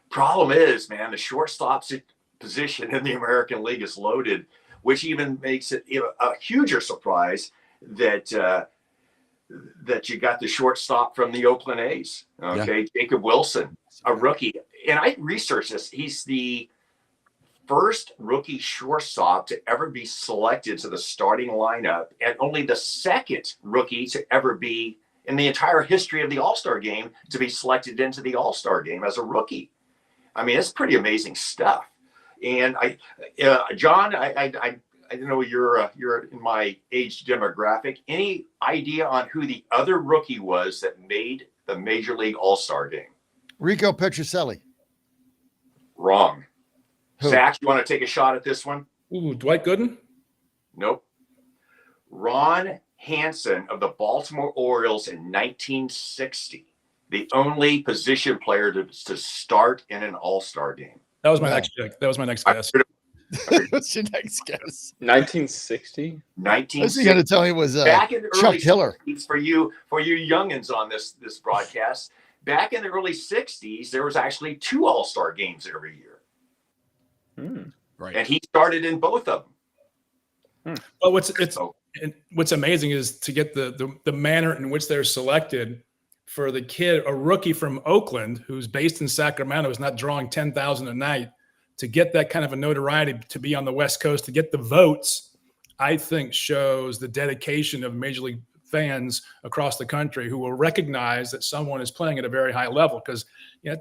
Speaker 7: Problem is, man, the shortstop position in the American League is loaded, which even makes it a huger surprise that you got the shortstop from the Oakland A's. Okay, yeah. Jacob Wilson, a rookie, and I researched this. He's the first rookie shortstop to ever be selected to the starting lineup, and only the second rookie to ever be in the entire history of the All-Star game to be selected into the All-Star game as a rookie. I mean, it's pretty amazing stuff. And John, I know you're in my age demographic. Any idea on who the other rookie was that made the Major League All-Star game?
Speaker 4: Rico Petrocelli.
Speaker 7: Wrong.
Speaker 4: Who?
Speaker 7: Zach, you want to take a shot at this one?
Speaker 6: Ooh, Dwight Gooden?
Speaker 7: Nope. Ron Hansen of the Baltimore Orioles in 1960, the only position player to start in an All-Star game.
Speaker 6: That was my next pick. That was my next guess.
Speaker 4: What's your next guess?
Speaker 5: 1960.
Speaker 7: 1960.
Speaker 4: What's he going to tell me was
Speaker 7: back in the
Speaker 4: Chuck
Speaker 7: early
Speaker 4: Hiller.
Speaker 7: 60s for you youngins on this broadcast. back in the early 60s, there was actually 2 All-Star games every year.
Speaker 8: Right.
Speaker 7: And he started in both of them.
Speaker 6: But what's amazing is to get the manner in which they're selected for the kid, a rookie from Oakland who's based in Sacramento, is not drawing 10,000 a night, to get that kind of a notoriety, to be on the West Coast, to get the votes, I think shows the dedication of Major League fans across the country who will recognize that someone is playing at a very high level. Because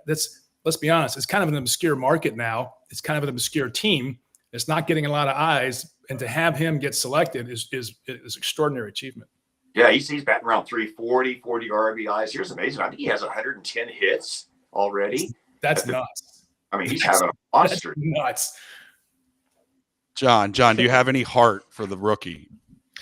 Speaker 6: let's be honest, it's kind of an obscure market now. It's kind of an obscure team. It's not getting a lot of eyes, and to have him get selected is extraordinary achievement.
Speaker 7: Yeah, he's batting around 340, 40 RBIs. Here's amazing. I think he has 110 hits already.
Speaker 6: That's nuts.
Speaker 7: I mean, he's having a monster.
Speaker 6: Nuts.
Speaker 8: John, do you have any heart for the rookie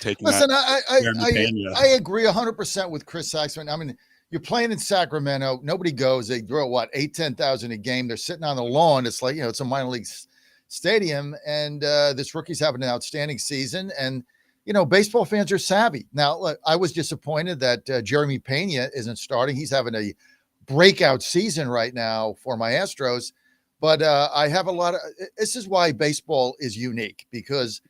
Speaker 8: taking?
Speaker 4: Listen,
Speaker 8: that
Speaker 4: I agree 100% with Chris Saxman. I mean, you're playing in Sacramento. Nobody goes. They throw what, 10,000 a game. They're sitting on the lawn. It's like, it's a minor league stadium, and this rookie's having an outstanding season. And baseball fans are savvy. Now, look, I was disappointed that Jeremy Pena isn't starting. He's having a breakout season right now for my Astros. But I have this is why baseball is unique, because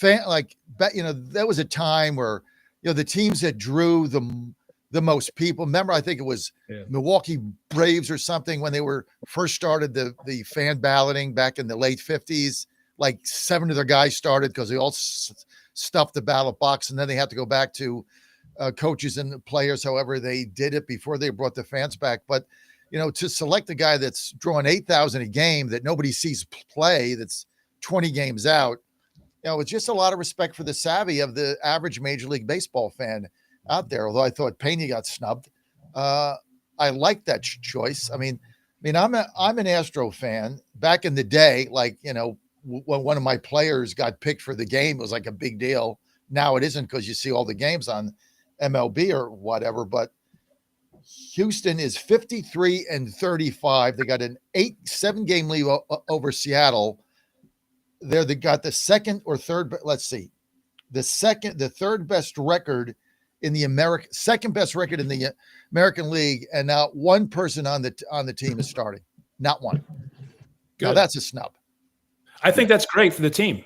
Speaker 4: there was a time where, the teams that drew the most people. Remember, I think it was Milwaukee Braves or something when they were first started the fan balloting back in the late 50s. Like 7 of their guys started because they all stuffed the ballot box, and then they had to go back to coaches and players, however they did it before they brought the fans back. But to select a guy that's drawing 8,000 a game that nobody sees play, that's 20 games out, it's just a lot of respect for the savvy of the average Major League Baseball fan out there. Although I thought Pena got snubbed, I like that choice. I mean, I'm an Astro fan. Back in the day, like when one of my players got picked for the game, it was like a big deal. Now it isn't, because you see all the games on MLB or whatever. But Houston is 53-35. They got an 7-game lead over Seattle. They got the second or third. Let's see, the third best record in the second best record in the American League, and now one person on the team is starting. Not one. Good. Now that's a snub.
Speaker 6: I think that's great for the team,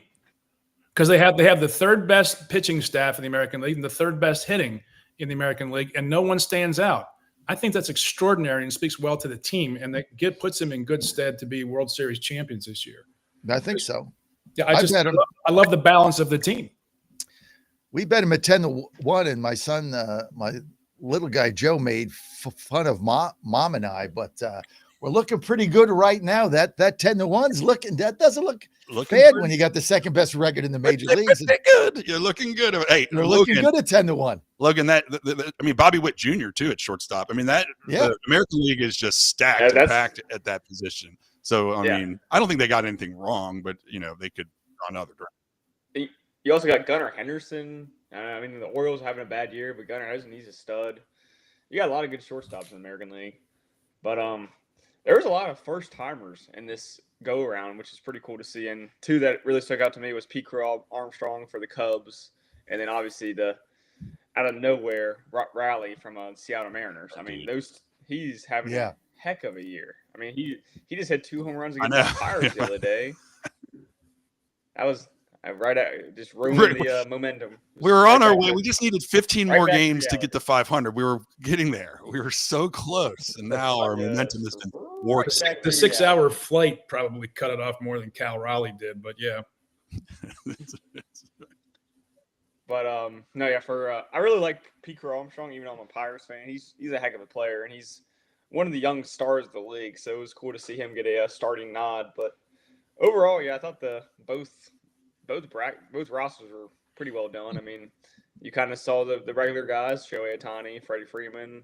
Speaker 6: because they have the third best pitching staff in the American League and the third best hitting in the American League, and no one stands out. I think that's extraordinary and speaks well to the team, and that puts them in good stead to be World Series champions this year.
Speaker 4: I think so.
Speaker 6: Yeah, I love the balance of the team.
Speaker 4: We bet him at 10-1, and my son, my little guy Joe, made fun of mom and I, but we're looking pretty good right now. That 10-1's that doesn't look bad when you got the second best record in the major leagues.
Speaker 8: Good. You're looking good. Hey,
Speaker 4: you're looking good at 10-1.
Speaker 8: Logan, Bobby Witt Jr. too at shortstop. I mean, the American League is just stacked and packed at that position. So I mean, I don't think they got anything wrong, but they could go another direction.
Speaker 5: You also got Gunnar Henderson. I mean, the Orioles are having a bad year, but Gunnar Henderson, he's a stud. You got a lot of good shortstops in the American League. But there was a lot of first-timers in this go-around, which is pretty cool to see. And 2 that really stuck out to me was Pete Crow Armstrong for the Cubs, and then obviously the out-of-nowhere rally from Seattle Mariners. I mean, he's having a heck of a year. I mean, he just had 2 home runs against the Pirates the other day. That was – just ruined the momentum.
Speaker 8: We were on our way. We just needed 15 more games to get to 500. We were getting there. We were so close, and now our momentum has been warped.
Speaker 6: The 6-hour flight probably cut it off more than Cal Raleigh did, but yeah.
Speaker 5: But I really like Pete Crow Armstrong, even though I'm a Pirates fan. He's a heck of a player, and he's one of the young stars of the league. So it was cool to see him get a starting nod. But overall, I thought both rosters were pretty well done. I mean, you kind of saw the regular guys, Shohei Ohtani, Freddie Freeman,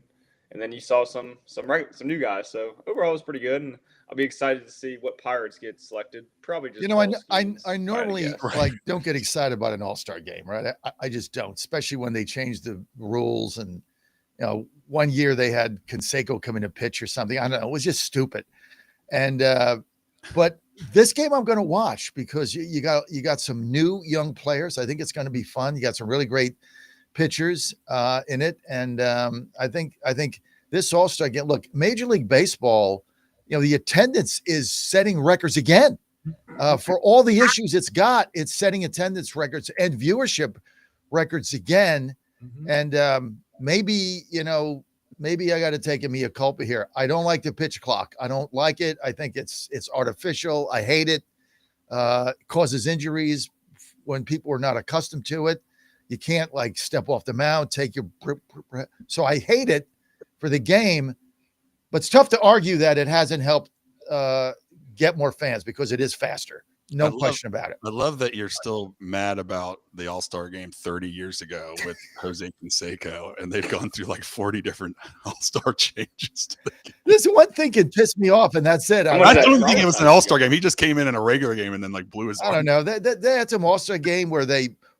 Speaker 5: and then you saw some new guys. So overall, it was pretty good, and I'll be excited to see what Pirates get selected. Probably just
Speaker 4: I normally don't get excited about an All-Star game, right? I just don't, especially when they change the rules. And one year they had Canseco come in to pitch or something. I don't know. It was just stupid. And but this game I'm going to watch, because you got some new young players. I think it's going to be fun. You got some really great pitchers in it, and I think this All-Star game. Look, Major League Baseball, the attendance is setting records again. For all the issues it's got, it's setting attendance records and viewership records again. And maybe I got to take a mea culpa here. I don't like the pitch clock. I don't like it. I think it's artificial. I hate it. It causes injuries when people are not accustomed to it. You can't like step off the mound, take your. So I hate it for the game, but it's tough to argue that it hasn't helped get more fans because it is faster. No question about it.
Speaker 8: I love that you're still mad about the All-Star game 30 years ago with Jose Canseco, and they've gone through like 40 different All-Star changes.
Speaker 4: This one thing can piss me off, and that's it.
Speaker 8: I don't think it was an All-Star game. He just came in a regular game and then like blew his.
Speaker 4: I don't know. They had some All-Star game where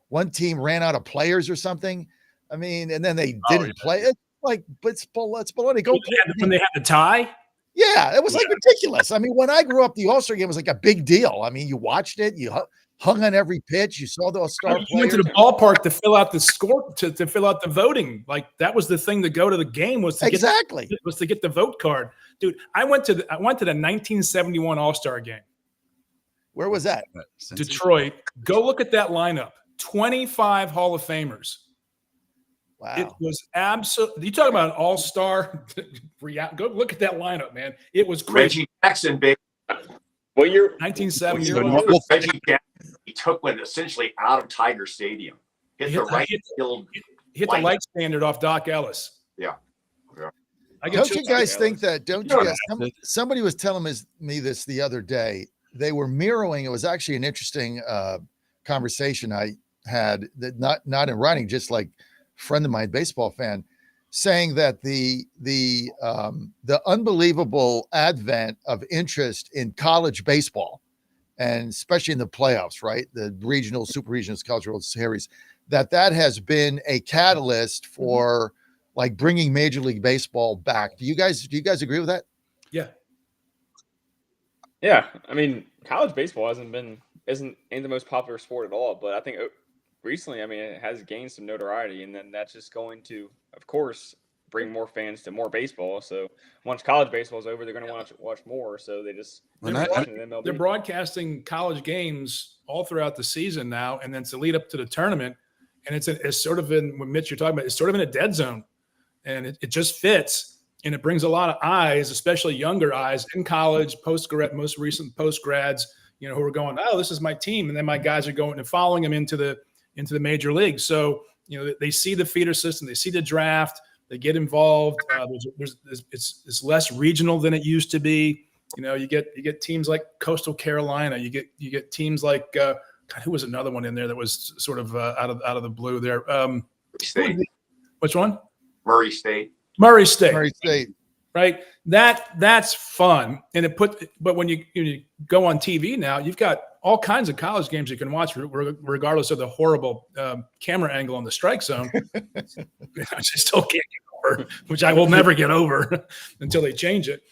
Speaker 4: one team ran out of players or something. I mean, and then they didn't play it. Like, but it's baloney. Go
Speaker 6: when they had the tie.
Speaker 4: Yeah, it was like ridiculous. I mean, when I grew up, the All-Star game was like a big deal. I mean, you watched it, you hung on every pitch, you saw those star players.
Speaker 6: You went to the ballpark to fill out the score, to fill out the voting. Like that was the thing to go to the game was to get the vote card. Dude, I went to the 1971 All-Star game.
Speaker 4: Where was that?
Speaker 6: Detroit. Go look at that lineup. 25 Hall of Famers.
Speaker 4: Wow.
Speaker 6: It was absolutely. You talk about an all-star. Go look at that lineup, man. It was crazy.
Speaker 7: Reggie Jackson, big.
Speaker 5: What year?
Speaker 6: 1970.
Speaker 7: Reggie Jackson, he took one essentially out of Tiger Stadium. Hit the right field.
Speaker 6: Hit the light standard off Doc Ellis.
Speaker 7: Yeah.
Speaker 4: Don't you guys think that? Don't you guys? Somebody was telling me this the other day. They were mirroring. It was actually an interesting conversation I had. That not in writing, just like. Friend of mine, baseball fan, saying that the unbelievable advent of interest in college baseball, and especially in the playoffs, right? The regional, super regionals, college world series, that has been a catalyst for like bringing Major League Baseball back. Do you guys agree with that?
Speaker 6: Yeah.
Speaker 5: Yeah. I mean, college baseball ain't the most popular sport at all, but I think recently, I mean, it has gained some notoriety, and then that's just going to, of course, bring more fans to more baseball. So once college baseball is over, they're going to watch more. So
Speaker 6: they're broadcasting college games all throughout the season now, and then to lead up to the tournament, and it's sort of in what Mitch you're talking about. It's sort of in a dead zone, and it just fits, and it brings a lot of eyes, especially younger eyes in college, most recent post grads, who are going, oh, this is my team, and then my guys are going and following them into the major league. So, they see the feeder system, they see the draft, they get involved. It's less regional than it used to be. You get teams like Coastal Carolina. You get teams like who was another one in there that was sort of out of the blue there.
Speaker 7: State.
Speaker 6: Which one?
Speaker 7: Murray State.
Speaker 6: Murray State. Right. That's fun. And but when you go on TV now, you've got all kinds of college games you can watch regardless of the horrible camera angle on the strike zone. I still can't get over, which I will never get over until they change it.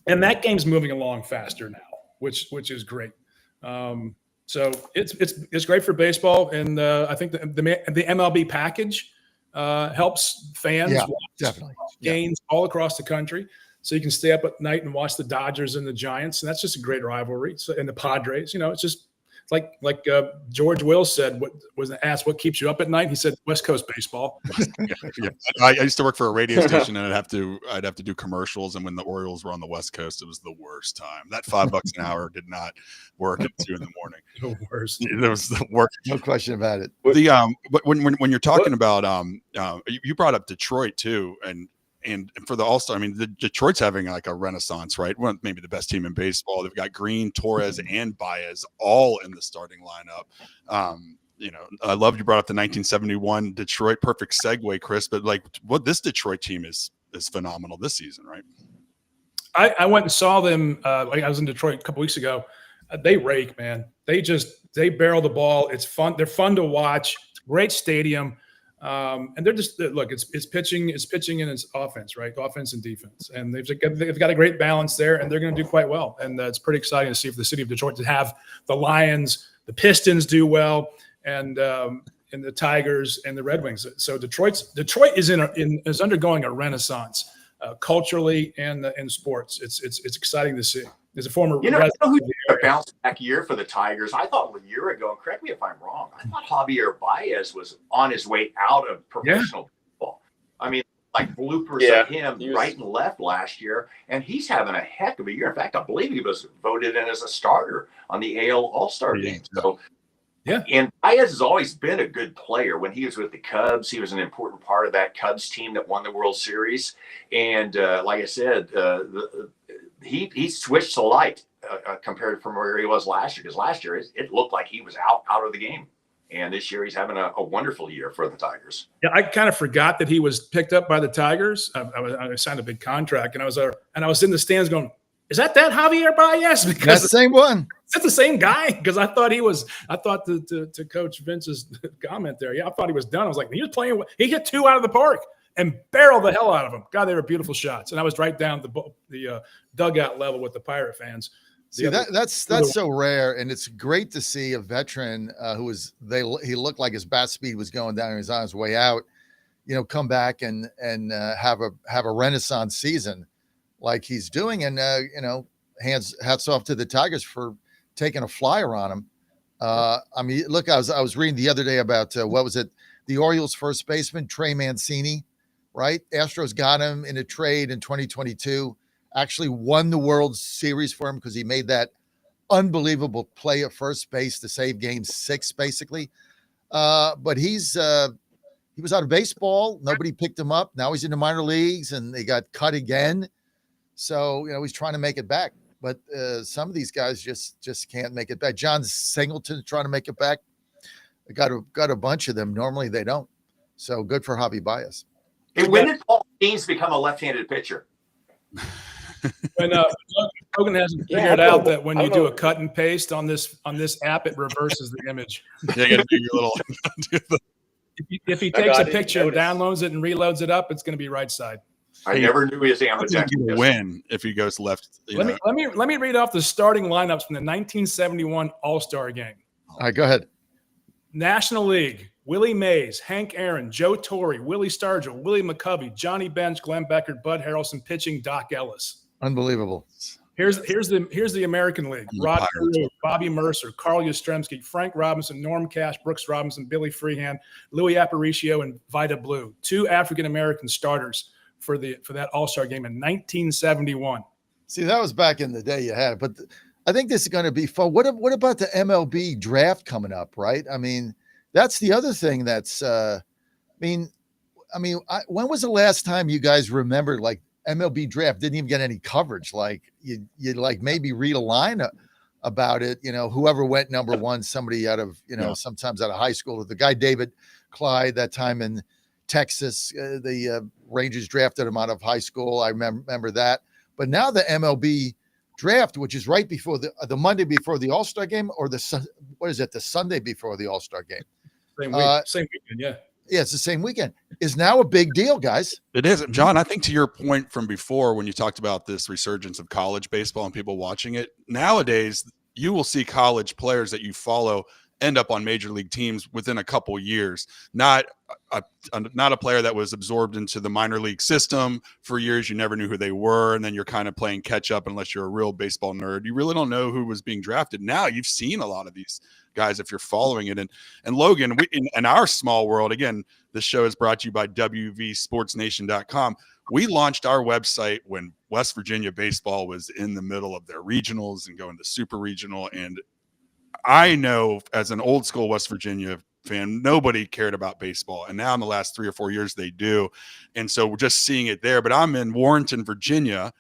Speaker 6: And that game's moving along faster now, which is great. So it's great for baseball. And I think the MLB package helps fans watch games all across the country. So you can stay up at night and watch the Dodgers and the Giants. And that's just a great rivalry. So, and the Padres, it's just like George Will said, was asked what keeps you up at night? He said, West Coast baseball.
Speaker 8: Yeah. I used to work for a radio station, and I'd have to do commercials. And when the Orioles were on the West Coast, it was the worst time. That $5 an hour did not work at 2 a.m.
Speaker 6: The worst.
Speaker 8: It was the worst.
Speaker 4: No question about it.
Speaker 8: But when you're talking about you brought up Detroit too, and for the All-Star, I mean, Detroit's having like a renaissance, right? Well, maybe the best team in baseball. They've got Green, Torres, and Baez all in the starting lineup. I love you brought up the 1971 Detroit. Perfect segue, Chris. But like, what this Detroit team is phenomenal this season, right?
Speaker 6: I went and saw them. I was in Detroit a couple weeks ago. They rake, man. They barrel the ball. It's fun. They're fun to watch. Great stadium. And they're just it's pitching and it's offense, right? Offense and defense, and they've got a great balance there, and they're going to do quite well. And it's pretty exciting to see for the city of Detroit to have the Lions, the Pistons do well, and the Tigers and the Red Wings. So Detroit is is undergoing a renaissance. culturally and in sports. It's exciting to see. As a former
Speaker 7: You know
Speaker 6: resident
Speaker 7: who
Speaker 6: of the
Speaker 7: a
Speaker 6: area.
Speaker 7: bounce back year for the Tigers? I thought a year ago, and correct me if I'm wrong, I thought Javier Baez was on his way out of professional football. I mean, like bloopers of him right and left last year, and he's having a heck of a year. In fact, I believe he was voted in as a starter on the AL All-Star game. So, and Baez has always been a good player. When he was with the Cubs, he was an important part of that Cubs team that won the World Series. And like I said, he switched to light compared from where he was last year. Because last year it looked like he was out of the game, and this year he's having a wonderful year for the Tigers.
Speaker 6: Yeah, I kind of forgot that he was picked up by the Tigers. I signed a big contract, and I was in the stands going, "Is that Javier Baez?" Because
Speaker 4: that's the same one.
Speaker 6: Is that the same guy? Because I thought to Coach Vince's comment there. Yeah, I thought he was done. I was like, he was playing. He hit 2 out of the park and barreled the hell out of them. God, they were beautiful shots. And I was right down the dugout level with the Pirate fans.
Speaker 4: See, that's so rare, and it's great to see a veteran he looked like his bat speed was going down and he was on his way out, come back and have a renaissance season like he's doing. And hats off to the Tigers for taking a flyer on him. I mean, look, I was reading the other day about what was it? The Orioles first baseman Trey Mancini, right? Astros got him in a trade in 2022. Actually won the World Series for him because he made that unbelievable play at first base to save Game 6, basically. But he was out of baseball. Nobody picked him up. Now he's in the minor leagues, and they got cut again. So he's trying to make it back. But some of these guys just can't make it back. John Singleton trying to make it back. I got a bunch of them. Normally they don't. So good for Javi Baez.
Speaker 7: Hey, when did Paul Skeens become a left-handed pitcher?
Speaker 6: When Hogan hasn't figured out that when you do a cut and paste on this app, it reverses the image.
Speaker 8: Yeah, you got to do your little.
Speaker 6: If he takes a picture, downloads it, and reloads it up, it's going to be right side.
Speaker 7: I never knew he was ambidextrous.
Speaker 8: Win if he goes left.
Speaker 6: Let me read off the starting lineups from the 1971 All-Star game.
Speaker 4: All right, go ahead.
Speaker 6: National League: Willie Mays, Hank Aaron, Joe Torre, Willie Stargell, Willie McCovey, Johnny Bench, Glenn Becker, Bud Harrelson. Pitching: Doc Ellis.
Speaker 4: Unbelievable.
Speaker 6: Here's the American League: Rod Carew, Bobby Mercer, Carl Yastrzemski, Frank Robinson, Norm Cash, Brooks Robinson, Billy Freehand, Louis Aparicio, and Vida Blue. 2 African American starters for that All-Star game in 1971.
Speaker 4: See, that was back in the day you had it, but I think this is going to be fun. What about the MLB draft coming up, right? I mean, that's the other thing that's when was the last time you guys remembered like MLB draft didn't even get any coverage? Like you like maybe read a line about it, whoever went number 1, somebody out of, sometimes out of high school. The guy David Clyde that time in Texas, the Rangers drafted him out of high school. I remember that. But now the MLB draft, which is right before the Monday before the All-Star game, or the Sunday before the All-Star game.
Speaker 6: Same weekend, yeah.
Speaker 4: Yeah, it's the same weekend. Is now a big deal, guys.
Speaker 8: It is. John, I think to your point from before when you talked about this resurgence of college baseball and people watching it, nowadays you will see college players that you follow end up on major league teams within a couple years. Not a player that was absorbed into the minor league system for years. You never knew who they were, and then you're kind of playing catch up unless you're a real baseball nerd. You really don't know who was being drafted. Now you've seen a lot of these guys if you're following it. And Logan, in our small world, again, this show is brought to you by WVSportsNation.com. We launched our website when West Virginia baseball was in the middle of their regionals and going to super regional. And I know as an old school West Virginia fan, nobody cared about baseball. And now in the last 3 or 4 years, they do. And so we're just seeing it there. But I'm in Warrenton, Virginia,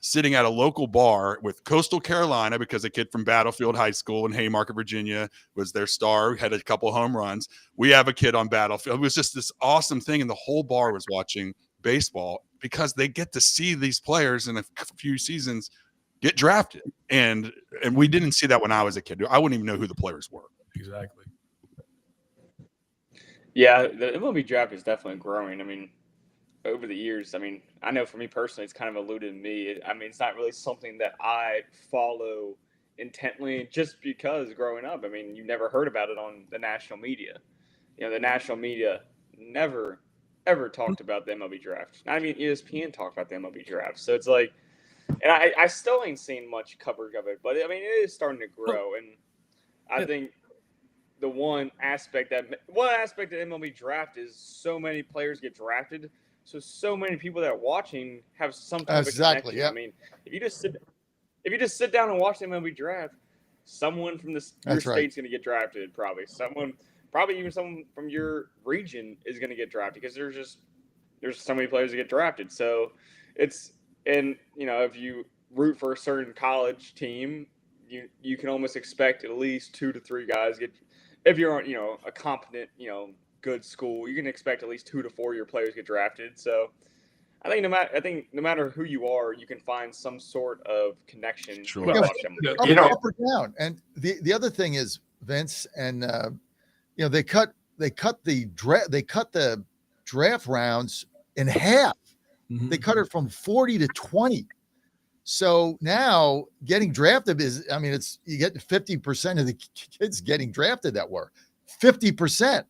Speaker 8: sitting at a local bar with Coastal Carolina because a kid from Battlefield High School in Haymarket, Virginia was their star, had a couple home runs. We have a kid on Battlefield. It was just this awesome thing. And the whole bar was watching baseball because they get to see these players in a few seasons get drafted. And we didn't see that when I was a kid. I wouldn't even know who the players were.
Speaker 6: Exactly.
Speaker 5: Yeah, the MLB draft is definitely growing. I mean, over the years, I know for me personally, it's kind of eluded me. It's not really something that I follow intently just because growing up, you never heard about it on the national media. The national media never ever talked about the MLB draft. I mean, ESPN talked about the MLB draft. So it's like, and I still ain't seen much coverage of it, but I mean, it is starting to grow. And I think the one aspect of the MLB draft is so many players get drafted. So many people that are watching have some type of connection.
Speaker 4: Yeah.
Speaker 5: I mean, if you just sit down and watch the MLB draft, someone from your state's going to get drafted. Probably even someone from your region is going to get drafted because there's so many players that get drafted. So if you root for a certain college team, you can almost expect at least 2 to 3 guys get. If you're on a competent good school, you can expect at least 2 to 4 of your players get drafted. So I think no matter who you are, you can find some sort of connection.
Speaker 8: Sure.
Speaker 5: Well,
Speaker 4: up or down. And the other thing is, Vince, and they cut the draft rounds in half.
Speaker 6: Mm-hmm.
Speaker 4: They cut it from 40 to 20. So now getting drafted you get 50% of the kids getting drafted that were 50%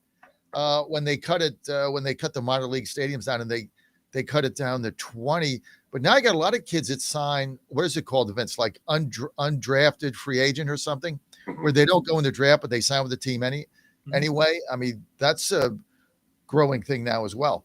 Speaker 4: when they cut the minor league stadiums down, and they cut it down to 20. But now I got a lot of kids that sign, what is it called, events like undrafted free agent or something, where they don't go in the draft, but they sign with the team anyway. I mean, that's a growing thing now as well.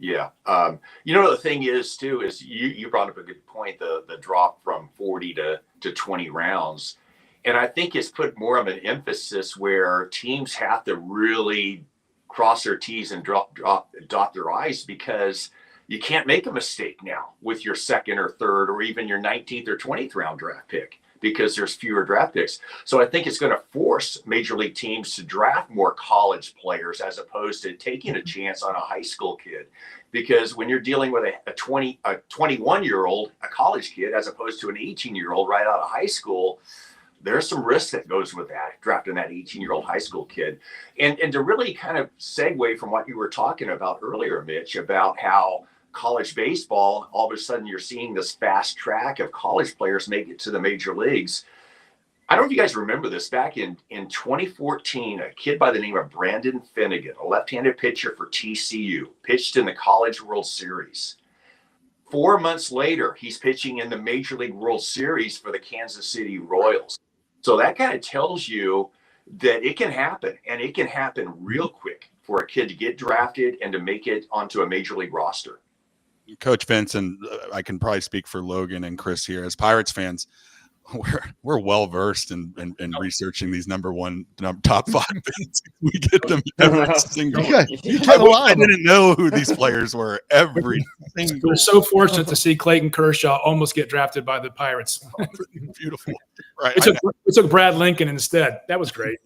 Speaker 7: Yeah. The thing is too, is you brought up a good point, the drop from 40 to 20 rounds. And I think it's put more of an emphasis where teams have to really cross their T's and dot their I's, because you can't make a mistake now with your second or third or even your 19th or 20th round draft pick, because there's fewer draft picks. So I think it's going to force major league teams to draft more college players as opposed to taking a chance on a high school kid. Because when you're dealing with a 21-year-old, a college kid, as opposed to an 18-year-old right out of high school, there's some risk that goes with that, drafting that 18-year-old high school kid. And to really kind of segue from what you were talking about earlier, Mitch, about how college baseball, all of a sudden you're seeing this fast track of college players make it to the major leagues. I don't know if you guys remember this. Back in 2014, a kid by the name of Brandon Finnegan, a left-handed pitcher for TCU, pitched in the College World Series. 4 months later, he's pitching in the Major League World Series for the Kansas City Royals. So that kind of tells you that it can happen, and it can happen real quick for a kid to get drafted and to make it onto a major league roster.
Speaker 8: Coach Vince, and I can probably speak for Logan and Chris here, as Pirates fans, we're well versed in researching these top 5 picks. We get them every single. I didn't know who these players were. Every single.
Speaker 6: We're so fortunate to see Clayton Kershaw almost get drafted by the Pirates.
Speaker 8: Beautiful, right?
Speaker 6: We took Brad Lincoln instead. That was great.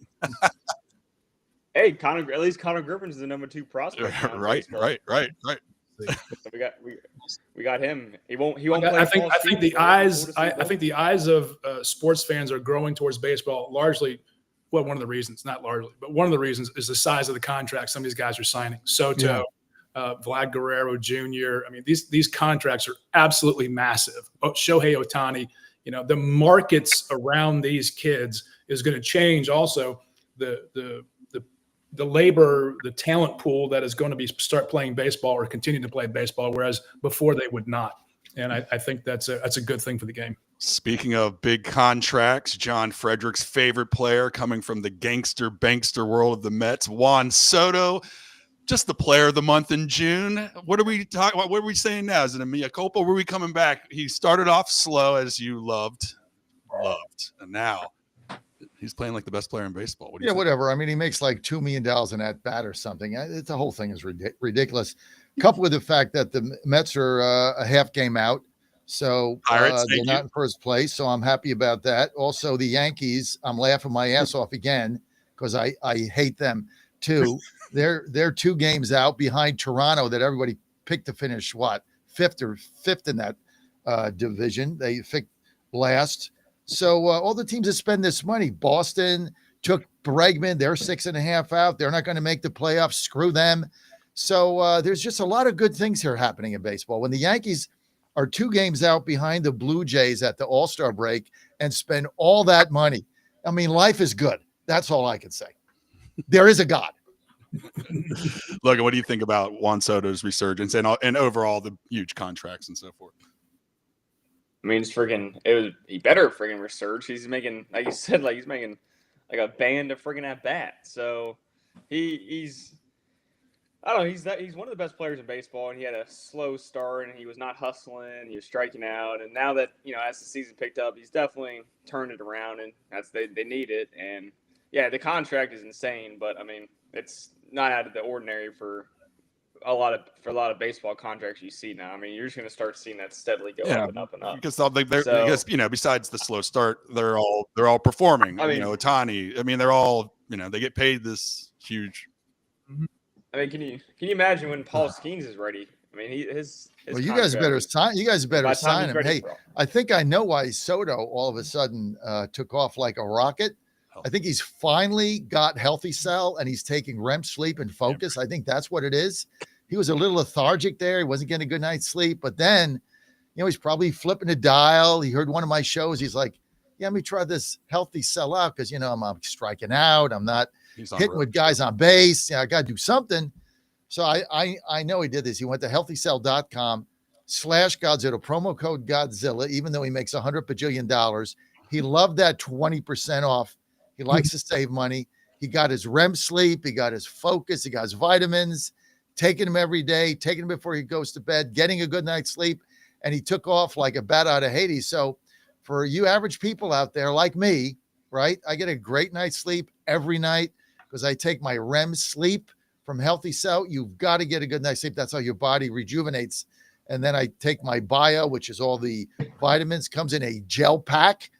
Speaker 5: Hey, at least Connor Griffin's the number 2 prospect.
Speaker 8: Right.
Speaker 5: So we got him. He won't play.
Speaker 6: I think the eyes of sports fans are growing towards baseball largely. Well, one of the reasons, not largely, but one of the reasons is the size of the contract some of these guys are signing. Soto, Vlad Guerrero Jr. I mean, these contracts are absolutely massive. Shohei Ohtani. The markets around these kids is going to change. Also, the labor, the talent pool that is going to start playing baseball or continue to play baseball, whereas before they would not. And I think that's a good thing for the game.
Speaker 8: Speaking of big contracts, John Frederick's favorite player coming from the gangster bankster world of the Mets, Juan Soto, just the player of the month in June. What are we talking about? What are we saying now? Is it a mea culpa? Were we coming back? He started off slow, as you loved, and now he's playing like the best player in baseball. What do you think?
Speaker 4: Whatever. I mean, he makes like $2 million in at bat or something. The whole thing is ridiculous. Coupled with the fact that the Mets are a half game out, so they're not in first place. So I'm happy about that. Also, the Yankees, I'm laughing my ass off again because I hate them too. They're 2 games out behind Toronto that everybody picked to finish fifth in that division. They picked last. So all the teams that spend this money, Boston took Bregman. They're 6.5 out. They're not going to make the playoffs. Screw them. So there's just a lot of good things here happening in baseball. When the Yankees are 2 games out behind the Blue Jays at the All-Star break and spend all that money, I mean, life is good. That's all I can say. There is a God.
Speaker 8: Logan, what do you think about Juan Soto's resurgence and overall the huge contracts and so forth?
Speaker 5: I mean, he better friggin' resurge. He's making, like you said, he's making like a band of friggin' at bat. So he's I don't know. He's one of the best players in baseball, and he had a slow start, and he was not hustling. He was striking out, and now that as the season picked up, he's definitely turned it around, and they need it. And yeah, the contract is insane, but I mean, it's not out of the ordinary for a lot of baseball contracts you see now. I mean, you're just going to start seeing that steadily go up and up and up.
Speaker 8: Because besides the slow start, they're all performing. I mean, Ohtani. I mean, they're all they get paid this huge.
Speaker 5: I mean, can you imagine when Paul Skeens is ready? I mean, his
Speaker 4: well, you guys better sign. You guys better sign him. Hey, I think I know why Soto all of a sudden took off like a rocket. I think he's finally got healthy cell and he's taking REM sleep and focus. I think that's what it is. He was a little lethargic there. He wasn't getting a good night's sleep, but then, he's probably flipping a dial. He heard one of my shows. He's like, yeah, let me try this healthy cell out. Cause I'm striking out. I'm not hitting with guys on base. Yeah, I got to do something. So I know he did this. He went to healthycell.com/Godzilla, promo code Godzilla, even though he makes $100 bajillion. He loved that 20% off. He likes to save money. He got his REM sleep. He got his focus. He got his vitamins, taking them every day, taking them before he goes to bed, getting a good night's sleep. And he took off like a bat out of Hades. So for you average people out there like me, right, I get a great night's sleep every night because I take my REM sleep from Healthy Cell. You've got to get a good night's sleep. That's how your body rejuvenates. And then I take my bio, which is all the vitamins, comes in a gel pack.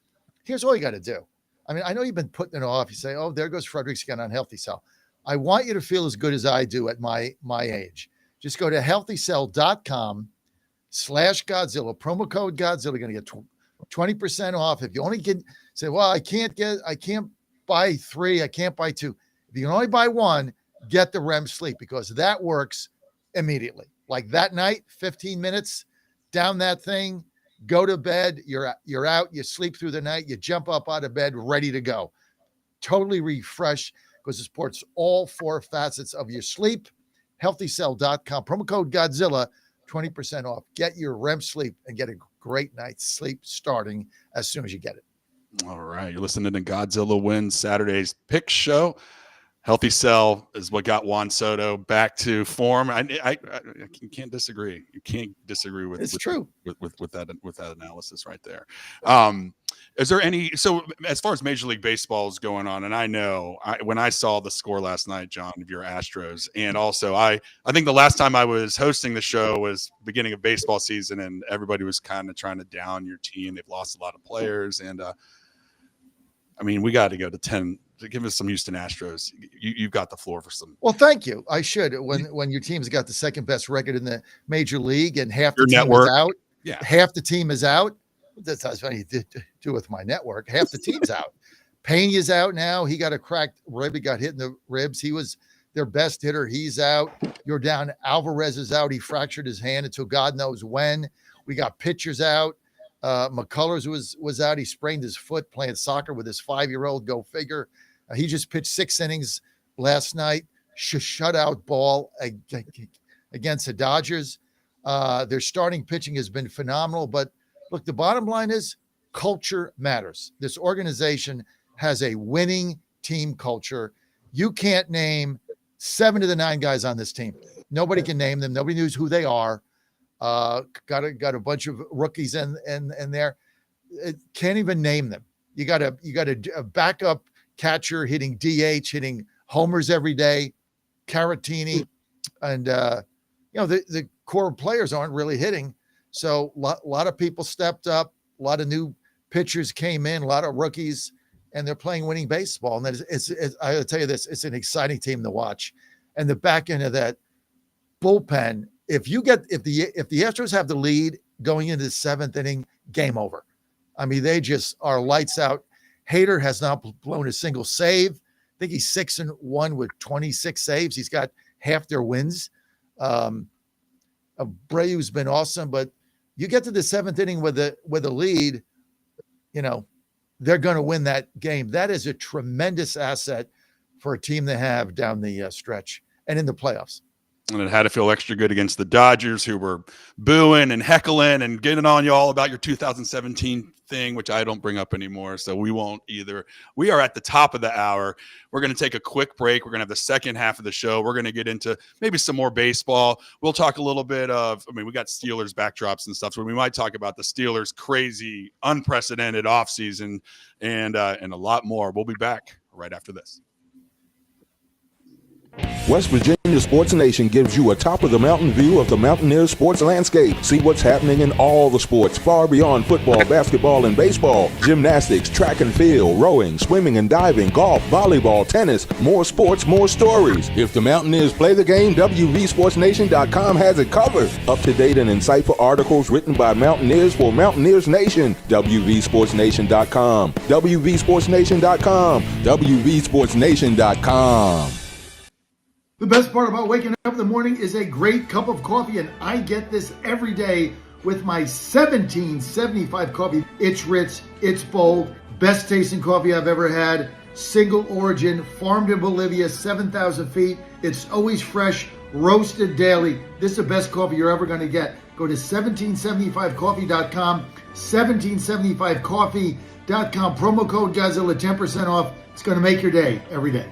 Speaker 4: Here's all you got to do. I mean, I know you've been putting it off. You say, oh, there goes Frederick's again on Healthy Cell. I want you to feel as good as I do at my age. Just go to healthycell.com/Godzilla, promo code Godzilla. You're going to get 20% off. If you only can say, well, I can't buy 3. I can't buy 2. If you can only buy 1, get the REM sleep because that works immediately. Like that night, 15 minutes down that thing, go to bed. You're out. You sleep through the night. You jump up out of bed, ready to go. Totally refreshed because it supports all 4 facets of your sleep. Healthycell.com. Promo code Godzilla, 20% off. Get your REM sleep and get a great night's sleep starting as soon as you get it.
Speaker 8: All right. You're listening to Godzilla Win Saturday's pick show. Healthy Cell is what got Juan Soto back to form. I can't disagree. You can't disagree with that analysis right there. Is there any? So as far as Major League Baseball is going on, and I know when I saw the score last night, John, of your Astros, and also I think the last time I was hosting the show was beginning of baseball season, and everybody was kind of trying to down your team. They've lost a lot of players, and I mean, we got to go to 10. Give us some Houston Astros. You've got the floor for some.
Speaker 4: Well, thank you. I should. When your team's got the second best record in the major league and half the team is out. Yeah. Half the team is out. That's funny to do with my network. Half the team's out. Pena's out now. He got a cracked rib. He got hit in the ribs. He was their best hitter. He's out. You're down. Alvarez is out. He fractured his hand until God knows when. We got pitchers out. McCullers was out. He sprained his foot playing soccer with his 5-year-old. Go figure. He just pitched 6 innings last night. Shutout ball against the Dodgers. Their starting pitching has been phenomenal. But look, the bottom line is culture matters. This organization has a winning team culture. You can't name 7 of the 9 guys on this team. Nobody can name them. Nobody knows who they are. Got a bunch of rookies in there. Can't even name them. You got a backup catcher hitting DH, hitting homers every day, Caratini, and the core players aren't really hitting. So a lot of people stepped up, a lot of new pitchers came in, a lot of rookies, and they're playing winning baseball. And it's I'll tell you this, it's an exciting team to watch. And the back end of that bullpen, if the Astros have the lead going into the 7th inning, game over. I mean, they just are lights out. Hader has not blown a single save. I think he's 6-1 with 26 saves. He's got half their wins. Abreu's been awesome, but you get to the 7th inning with a lead, they're going to win that game. That is a tremendous asset for a team to have down the stretch and in the playoffs.
Speaker 8: And it had to feel extra good against the Dodgers, who were booing and heckling and getting on you all about your 2017 thing, which I don't bring up anymore, so we won't either. We are at the top of the hour. We're going to take a quick break. We're going to have the second half of the show. We're going to get into maybe some more baseball. We'll talk a little bit of, we got Steelers backdrops and stuff, so we might talk about the Steelers' crazy, unprecedented offseason and a lot more. We'll be back right after this.
Speaker 1: West Virginia Sports Nation gives you a top-of-the-mountain view of the Mountaineers sports landscape. See what's happening in all the sports, far beyond football, basketball, and baseball. Gymnastics, track and field, rowing, swimming and diving, golf, volleyball, tennis. More sports, more stories. If the Mountaineers play the game, WVSportsNation.com has it covered. Up-to-date and insightful articles written by Mountaineers for Mountaineers Nation. WVSportsNation.com. WVSportsNation.com. WVSportsNation.com.
Speaker 4: The best part about waking up in the morning is a great cup of coffee, and I get this every day with my 1775 coffee. It's rich, it's bold, best tasting coffee I've ever had. Single origin, farmed in Bolivia, 7,000 feet. It's always fresh, roasted daily. This is the best coffee you're ever going to get. Go to 1775coffee.com, 1775coffee.com. Promo code Godzilla, 10% off. It's going to make your day every day.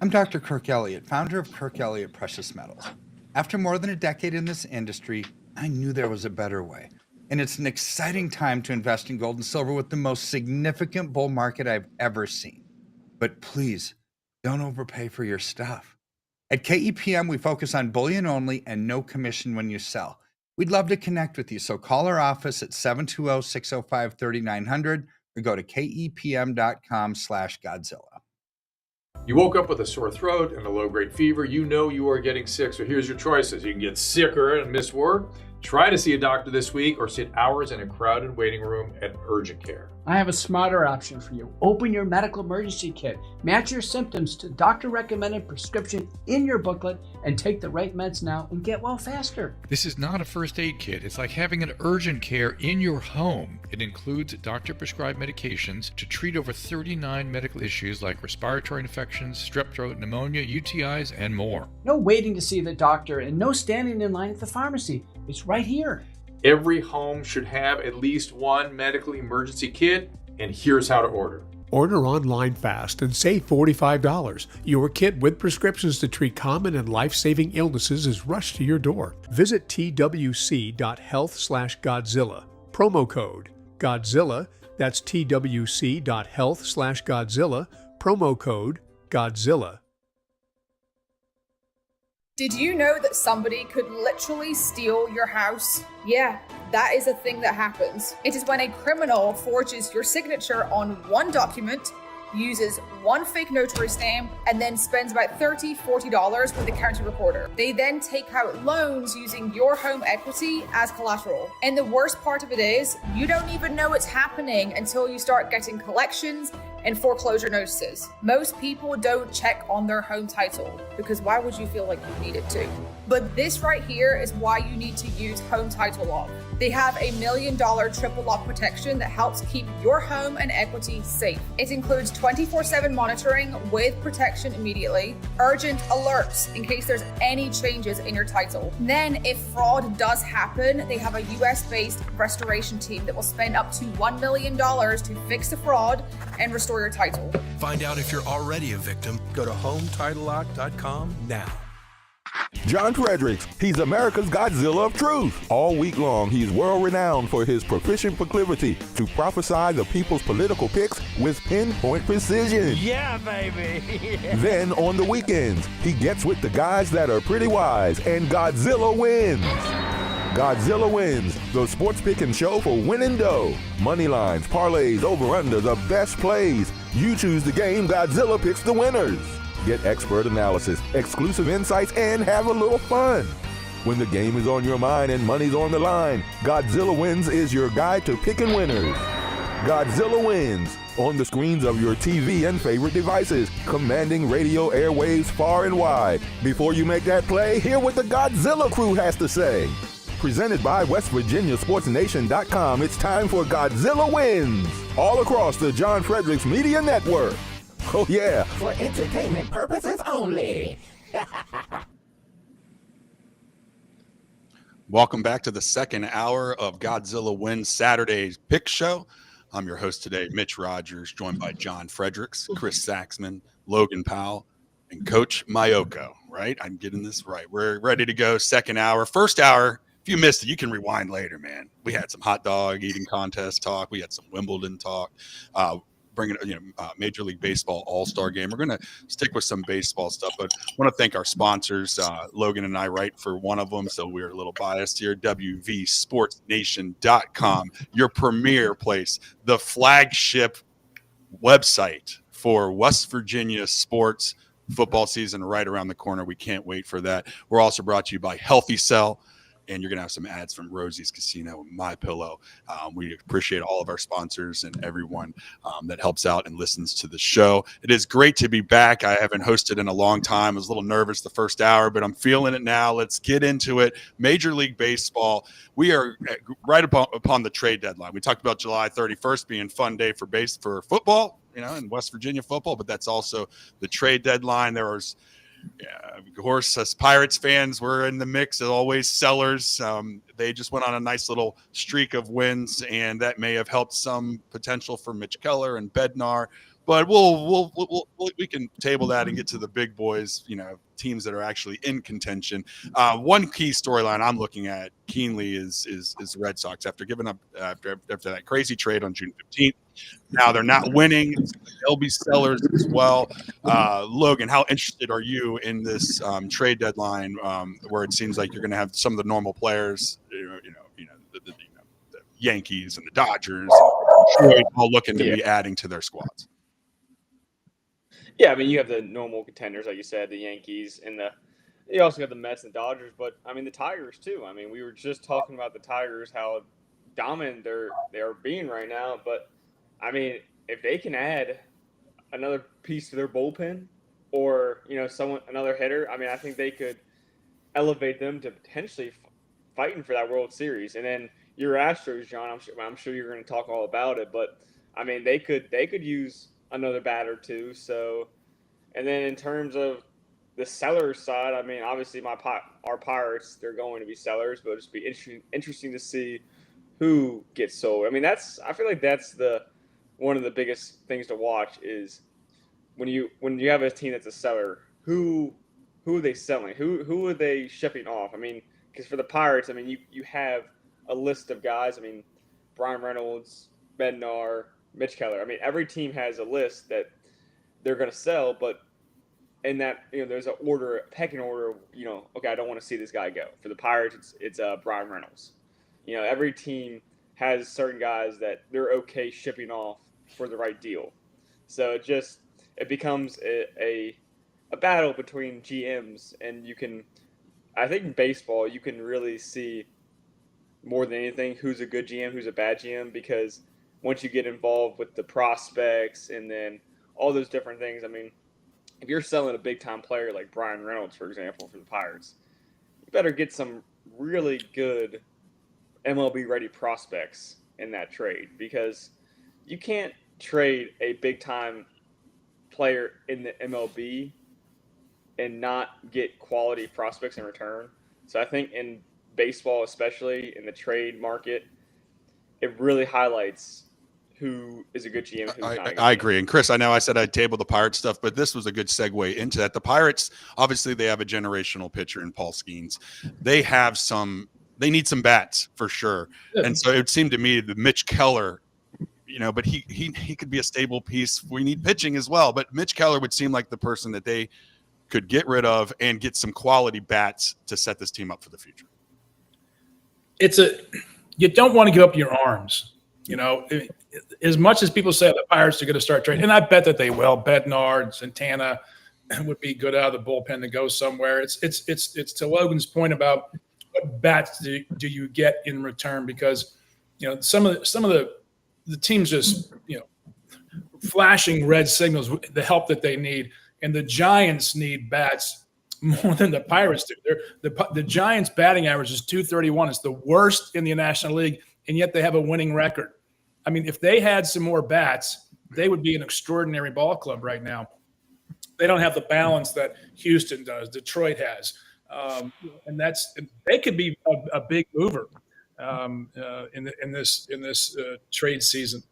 Speaker 2: I'm Dr. Kirk Elliott, founder of Kirk Elliott Precious Metals. After more than a decade in this industry, I knew there was a better way. And it's an exciting time to invest in gold and silver with the most significant bull market I've ever seen. But please, don't overpay for your stuff. At KEPM, we focus on bullion only and no commission when you sell. We'd love to connect with you, so call our office at 720-605-3900 or go to kepm.com/Godzilla.
Speaker 9: You woke up with a sore throat and a low-grade fever. You know you are getting sick, so here's your choices. You can get sicker and miss work, try to see a doctor this week, or sit hours in a crowded waiting room at urgent care.
Speaker 10: I have a smarter option for you. Open your medical emergency kit. Match your symptoms to doctor-recommended prescription in your booklet and take the right meds now and get well faster.
Speaker 11: This is not a first aid kit. It's like having an urgent care in your home. It includes doctor-prescribed medications to treat over 39 medical issues like respiratory infections, strep throat, pneumonia, UTIs, and more.
Speaker 10: No waiting to see the doctor and no standing in line at the pharmacy. It's right here.
Speaker 9: Every home should have at least one medical emergency kit, and here's how to order.
Speaker 12: Order online fast and save $45. Your kit with prescriptions to treat common and life-saving illnesses is rushed to your door. Visit twc.health/Godzilla. Promo code Godzilla. That's twc.health/Godzilla. Promo code Godzilla.
Speaker 13: Did you know that somebody could literally steal your house? Yeah, that is a thing that happens. It is when a criminal forges your signature on one document, uses one fake notary stamp, and then spends about $30, $40 with the county recorder. They then take out loans using your home equity as collateral. And the worst part of it is, you don't even know it's happening until you start getting collections and foreclosure notices. Most people don't check on their home title because why would you feel like you needed to? But this right here is why you need to use Home Title Lock. They have $1 million triple lock protection that helps keep your home and equity safe. It includes 24/7 monitoring with protection immediately, urgent alerts in case there's any changes in your title. Then if fraud does happen, they have a US-based restoration team that will spend up to $1 million to fix the fraud and restore your title.
Speaker 14: Find out if you're already a victim. Go to HomeTitleLock.com now.
Speaker 1: John Fredericks, he's America's Godzilla of Truth. All week long, he's world-renowned for his proficient proclivity to prophesy the people's political picks with pinpoint precision.
Speaker 15: Yeah, baby!
Speaker 1: Then, on the weekends, he gets with the guys that are pretty wise, and Godzilla wins. Godzilla Wins, the sports picking show for winning dough. Money lines, parlays, over-under, the best plays. You choose the game, Godzilla picks the winners. Get expert analysis, exclusive insights, and have a little fun. When the game is on your mind and money's on the line, Godzilla Wins is your guide to picking winners. Godzilla Wins, on the screens of your TV and favorite devices, commanding radio airwaves far and wide. Before you make that play, hear what the Godzilla crew has to say. Presented by WestVirginiaSportsNation.com, it's time for Godzilla Wins, all across the John Fredericks Media Network. Oh yeah.
Speaker 3: For entertainment purposes only.
Speaker 8: Welcome back to the second hour of Godzilla Wins Saturday's Pick Show. I'm your host today, Mitch Rogers, joined by John Fredericks, Chris Saxman, Logan Powell, and Coach Mayoko, right? I'm getting this right. We're ready to go. Second hour. First hour, if you missed it, you can rewind later, man. We had some hot dog eating contest talk. We had some Wimbledon talk. Bringing Major League Baseball All-Star Game. We're going to stick with some baseball stuff, but I want to thank our sponsors. Logan and I write for one of them, so we're a little biased here. WVSportsNation.com, your premier place, the flagship website for West Virginia sports. Football season right around the corner. We can't wait for that. We're also brought to you by Healthy Cell. And you're going to have some ads from Rosie's Casino and My Pillow. We appreciate all of our sponsors and everyone that helps out and listens to the show. It is great to be back. I haven't hosted in a long time. I was a little nervous the first hour, but I'm feeling it now. Let's get into it. Major League Baseball. We are right upon the trade deadline. We talked about July 31st being a fun day for football, in West Virginia football, but that's also the trade deadline. There was of course, us Pirates fans were in the mix, as always, sellers. They just went on a nice little streak of wins, and that may have helped some potential for Mitch Keller and Bednar. But we can table that and get to the big boys, teams that are actually in contention. One key storyline I'm looking at keenly is the Red Sox after giving up after that crazy trade on June 15th. Now they're not winning. They'll be sellers as well. Logan, how interested are you in this trade deadline where it seems like you're going to have some of the normal players, the Yankees and the Dodgers, all looking to be adding to their squads?
Speaker 5: Yeah, I mean, you have the normal contenders, like you said, the Yankees, and you also got the Mets and Dodgers, but, I mean, the Tigers, too. I mean, we were just talking about the Tigers, how dominant they are being right now, but, I mean, if they can add another piece to their bullpen or, another hitter, I mean, I think they could elevate them to potentially fighting for that World Series. And then your Astros, John, I'm sure you're going to talk all about it, but, I mean, they could use another bat or two. So, and then in terms of the sellers side, I mean, obviously our Pirates, they're going to be sellers, but it'll just be interesting to see who gets sold. I mean, I feel like that's one of the biggest things to watch is when you have a team that's a seller, who are they selling? Who are they shipping off? I mean, because for the Pirates, I mean, you have a list of guys. I mean, Brian Reynolds, Bednar, Mitch Keller. I mean, every team has a list that they're going to sell, but in that, there's a pecking order. Okay, I don't want to see this guy go. For the Pirates, it's Brian Reynolds. Every team has certain guys that they're okay shipping off for the right deal. So it becomes a battle between GMs, and I think in baseball you can really see more than anything who's a good GM, who's a bad GM, because once you get involved with the prospects and then all those different things, I mean, if you're selling a big-time player like Brian Reynolds, for example, for the Pirates, you better get some really good MLB-ready prospects in that trade, because you can't trade a big-time player in the MLB and not get quality prospects in return. So I think in baseball, especially in the trade market, it really highlights who is a good GM. Who's not a good
Speaker 8: I
Speaker 5: GM.
Speaker 8: agree. And Chris, I know I said I'd table the Pirates stuff, but this was a good segue into that. The Pirates, obviously they have a generational pitcher in Paul Skeens. They need some bats for sure. And so it seemed to me that Mitch Keller, but he could be a stable piece. We need pitching as well, but Mitch Keller would seem like the person that they could get rid of and get some quality bats to set this team up for the future.
Speaker 6: You don't want to give up your arms. As much as people say the Pirates are going to start trading, and I bet that they will. Bednar, Santana would be good out of the bullpen to go somewhere. It's to Logan's point about what bats do you get in return, because some of the teams just flashing red signals, the help that they need, and the Giants need bats more than the Pirates do. The Giants' batting average is 231. It's the worst in the National League, and yet they have a winning record. I mean, if they had some more bats, they would be an extraordinary ball club right now. They don't have the balance that Houston does, Detroit has, and they could be a big mover in this trade season.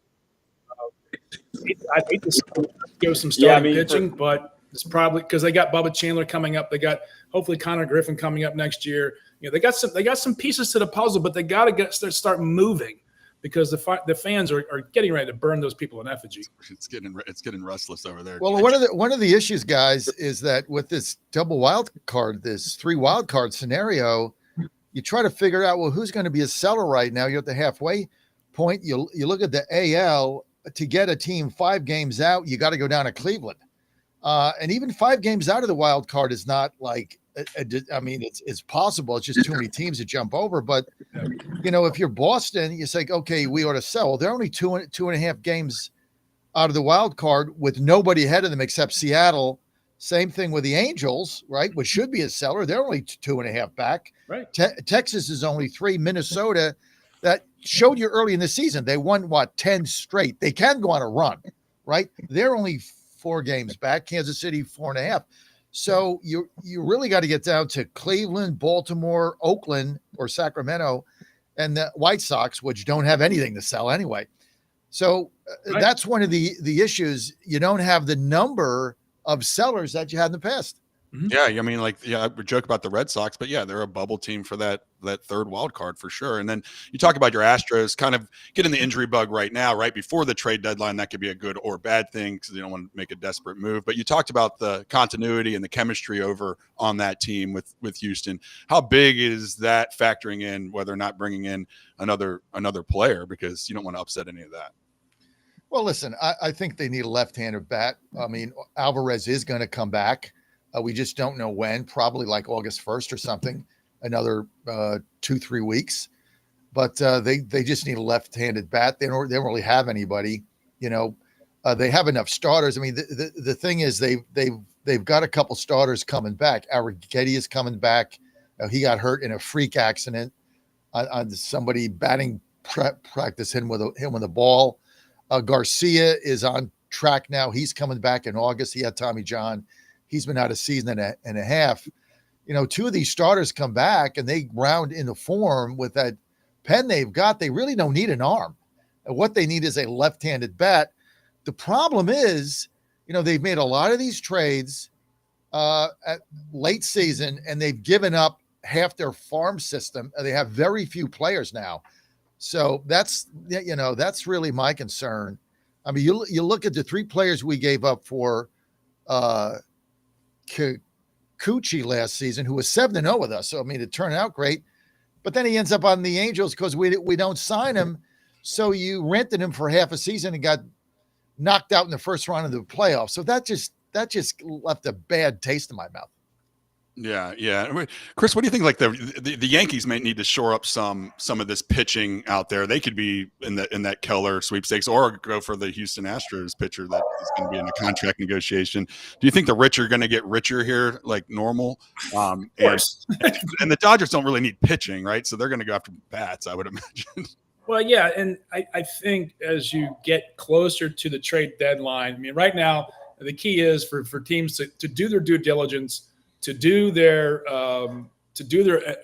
Speaker 6: I'd hate to go some starting pitching, but it's probably because they got Bubba Chandler coming up. They got hopefully Connor Griffin coming up next year. They got some pieces to the puzzle, but they got to start moving because the fans are getting ready to burn those people in effigy.
Speaker 8: It's getting restless over there.
Speaker 4: Well, one of the issues, guys, is that with this double wild card, this 3 wild card scenario, you try to figure out, well, who's going to be a seller right now? You're at the halfway point. You look at the AL. To get a team 5 games out, you got to go down to Cleveland. And even 5 games out of the wild card is not like, I mean, it's possible. It's just too many teams to jump over. But, if you're Boston, you say, okay, we ought to sell. Well, they're only 2.5 games out of the wild card with nobody ahead of them except Seattle. Same thing with the Angels, right? Which should be a seller. They're only 2.5 back.
Speaker 6: Right.
Speaker 4: Texas is only 3. Minnesota, that showed you early in the season, they won 10 straight. They can go on a run, right? They're only 4 games back. Kansas City 4.5. So you really got to get down to Cleveland, Baltimore, Oakland, or Sacramento, and the White Sox, which don't have anything to sell anyway. So that's one of the issues. You don't have the number of sellers that you had in the past.
Speaker 8: Yeah, I mean, I joke about the Red Sox, but yeah, they're a bubble team for that 3rd wild card for sure. And then you talk about your Astros kind of getting the injury bug right now, right before the trade deadline. That could be a good or bad thing because they don't want to make a desperate move. But you talked about the continuity and the chemistry over on that team with Houston. How big is that factoring in whether or not bringing in another player because you don't want to upset any of that?
Speaker 4: Well, listen, I think they need a left-handed bat. I mean, Alvarez is going to come back. We just don't know when, probably like August 1st or something, another 2-3 weeks. But they just need a left-handed bat. They don't really have anybody. They have enough starters. I mean, the thing is they've got a couple starters coming back. Arrighetti is coming back. He got hurt in a freak accident on somebody batting practice him with a ball. Garcia is on track now. He's coming back in August. He had Tommy John. He's been out a season and a half. 2 of these starters come back and they round into form with that pen they've got. They really don't need an arm. And what they need is a left-handed bat. The problem is, they've made a lot of these trades at late season and they've given up half their farm system. They have very few players now. So that's really my concern. I mean, you look at the 3 players we gave up for Kikuchi last season, who was 7-0 with us. So, I mean, it turned out great. But then he ends up on the Angels because we don't sign him. So you rented him for half a season and got knocked out in the first round of the playoffs. So that just left a bad taste in my mouth.
Speaker 8: Yeah. Chris, what do you think? Like the Yankees might need to shore up some of this pitching out there. They could be in that Keller sweepstakes, or go for the Houston Astros pitcher that is going to be in a contract negotiation. Do you think the rich are going to get richer here, like normal?
Speaker 6: Of course.
Speaker 8: And the Dodgers don't really need pitching, right? So they're going to go after bats, I would imagine.
Speaker 6: Well, yeah, and I think as you get closer to the trade deadline, I mean, right now the key is for teams to do their due diligence, to do their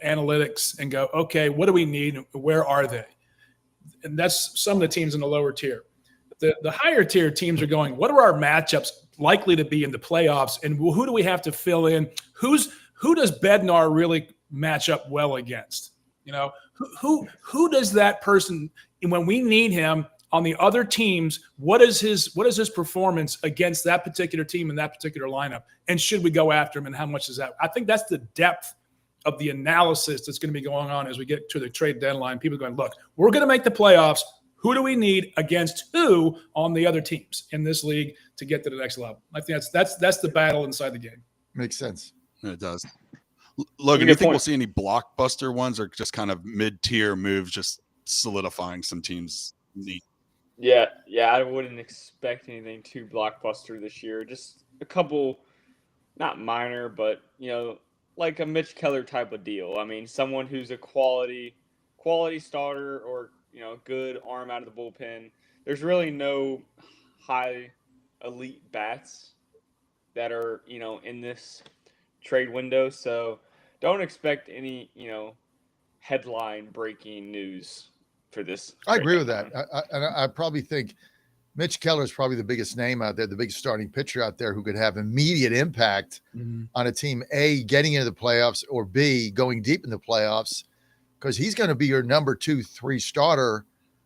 Speaker 6: analytics and go, okay, what do we need? Where are they? And that's some of the teams in the lower tier. The higher tier teams are going, what are our matchups likely to be in the playoffs? And who do we have to fill in? Who does Bednar really match up well against? Who does that person, when we need him on the other teams, what is his performance against that particular team and that particular lineup? And should we go after him, and how much is that? I think that's the depth of the analysis that's going to be going on as we get to the trade deadline. People are going, look, we're going to make the playoffs. Who do we need against who on the other teams in this league to get to the next level? I think that's the battle inside the game.
Speaker 4: Makes sense.
Speaker 8: It does. Logan, do you think we'll see any blockbuster ones, or just kind of mid-tier moves, just solidifying some teams' need?
Speaker 5: Yeah, I wouldn't expect anything too blockbuster this year. Just a couple not minor, but like a Mitch Keller type of deal. I mean, someone who's a quality starter or good arm out of the bullpen. There's really no high elite bats that are in this trade window, so don't expect any headline breaking news for this.
Speaker 4: I agree with that. I probably think Mitch Keller is probably the biggest name out there, the biggest starting pitcher out there who could have immediate impact on a team, A, getting into the playoffs, or B, going deep in the playoffs, because he's going to be your number 2, 3 starter.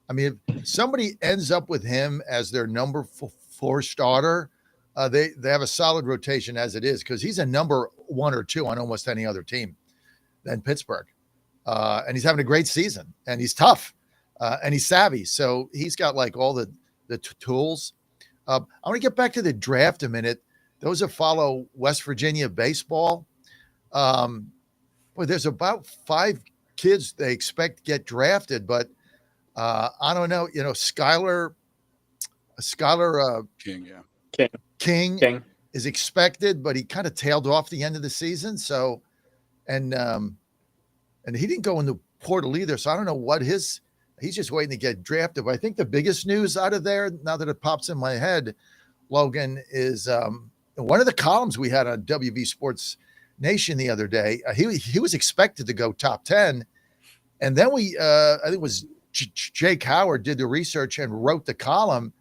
Speaker 4: I mean, if somebody ends up with him as their number 4 starter, they have a solid rotation as it is, because he's a number 1 or 2 on almost any other team than Pittsburgh. And he's having a great season, and he's tough, and he's savvy. So he's got like all the tools. I want to get back to the draft a minute. Those that follow West Virginia baseball, there's about 5 kids they expect to get drafted, but I don't know. Skylar King is expected, but he kind of tailed off the end of the season. So, and he didn't go in the portal either. So I don't know what he's just waiting to get drafted. But I think the biggest news out of there, now that it pops in my head, Logan, is one of the columns we had on WV Sports Nation the other day. He was expected to go top 10. And then I think it was Jake Howard did the research and wrote the column.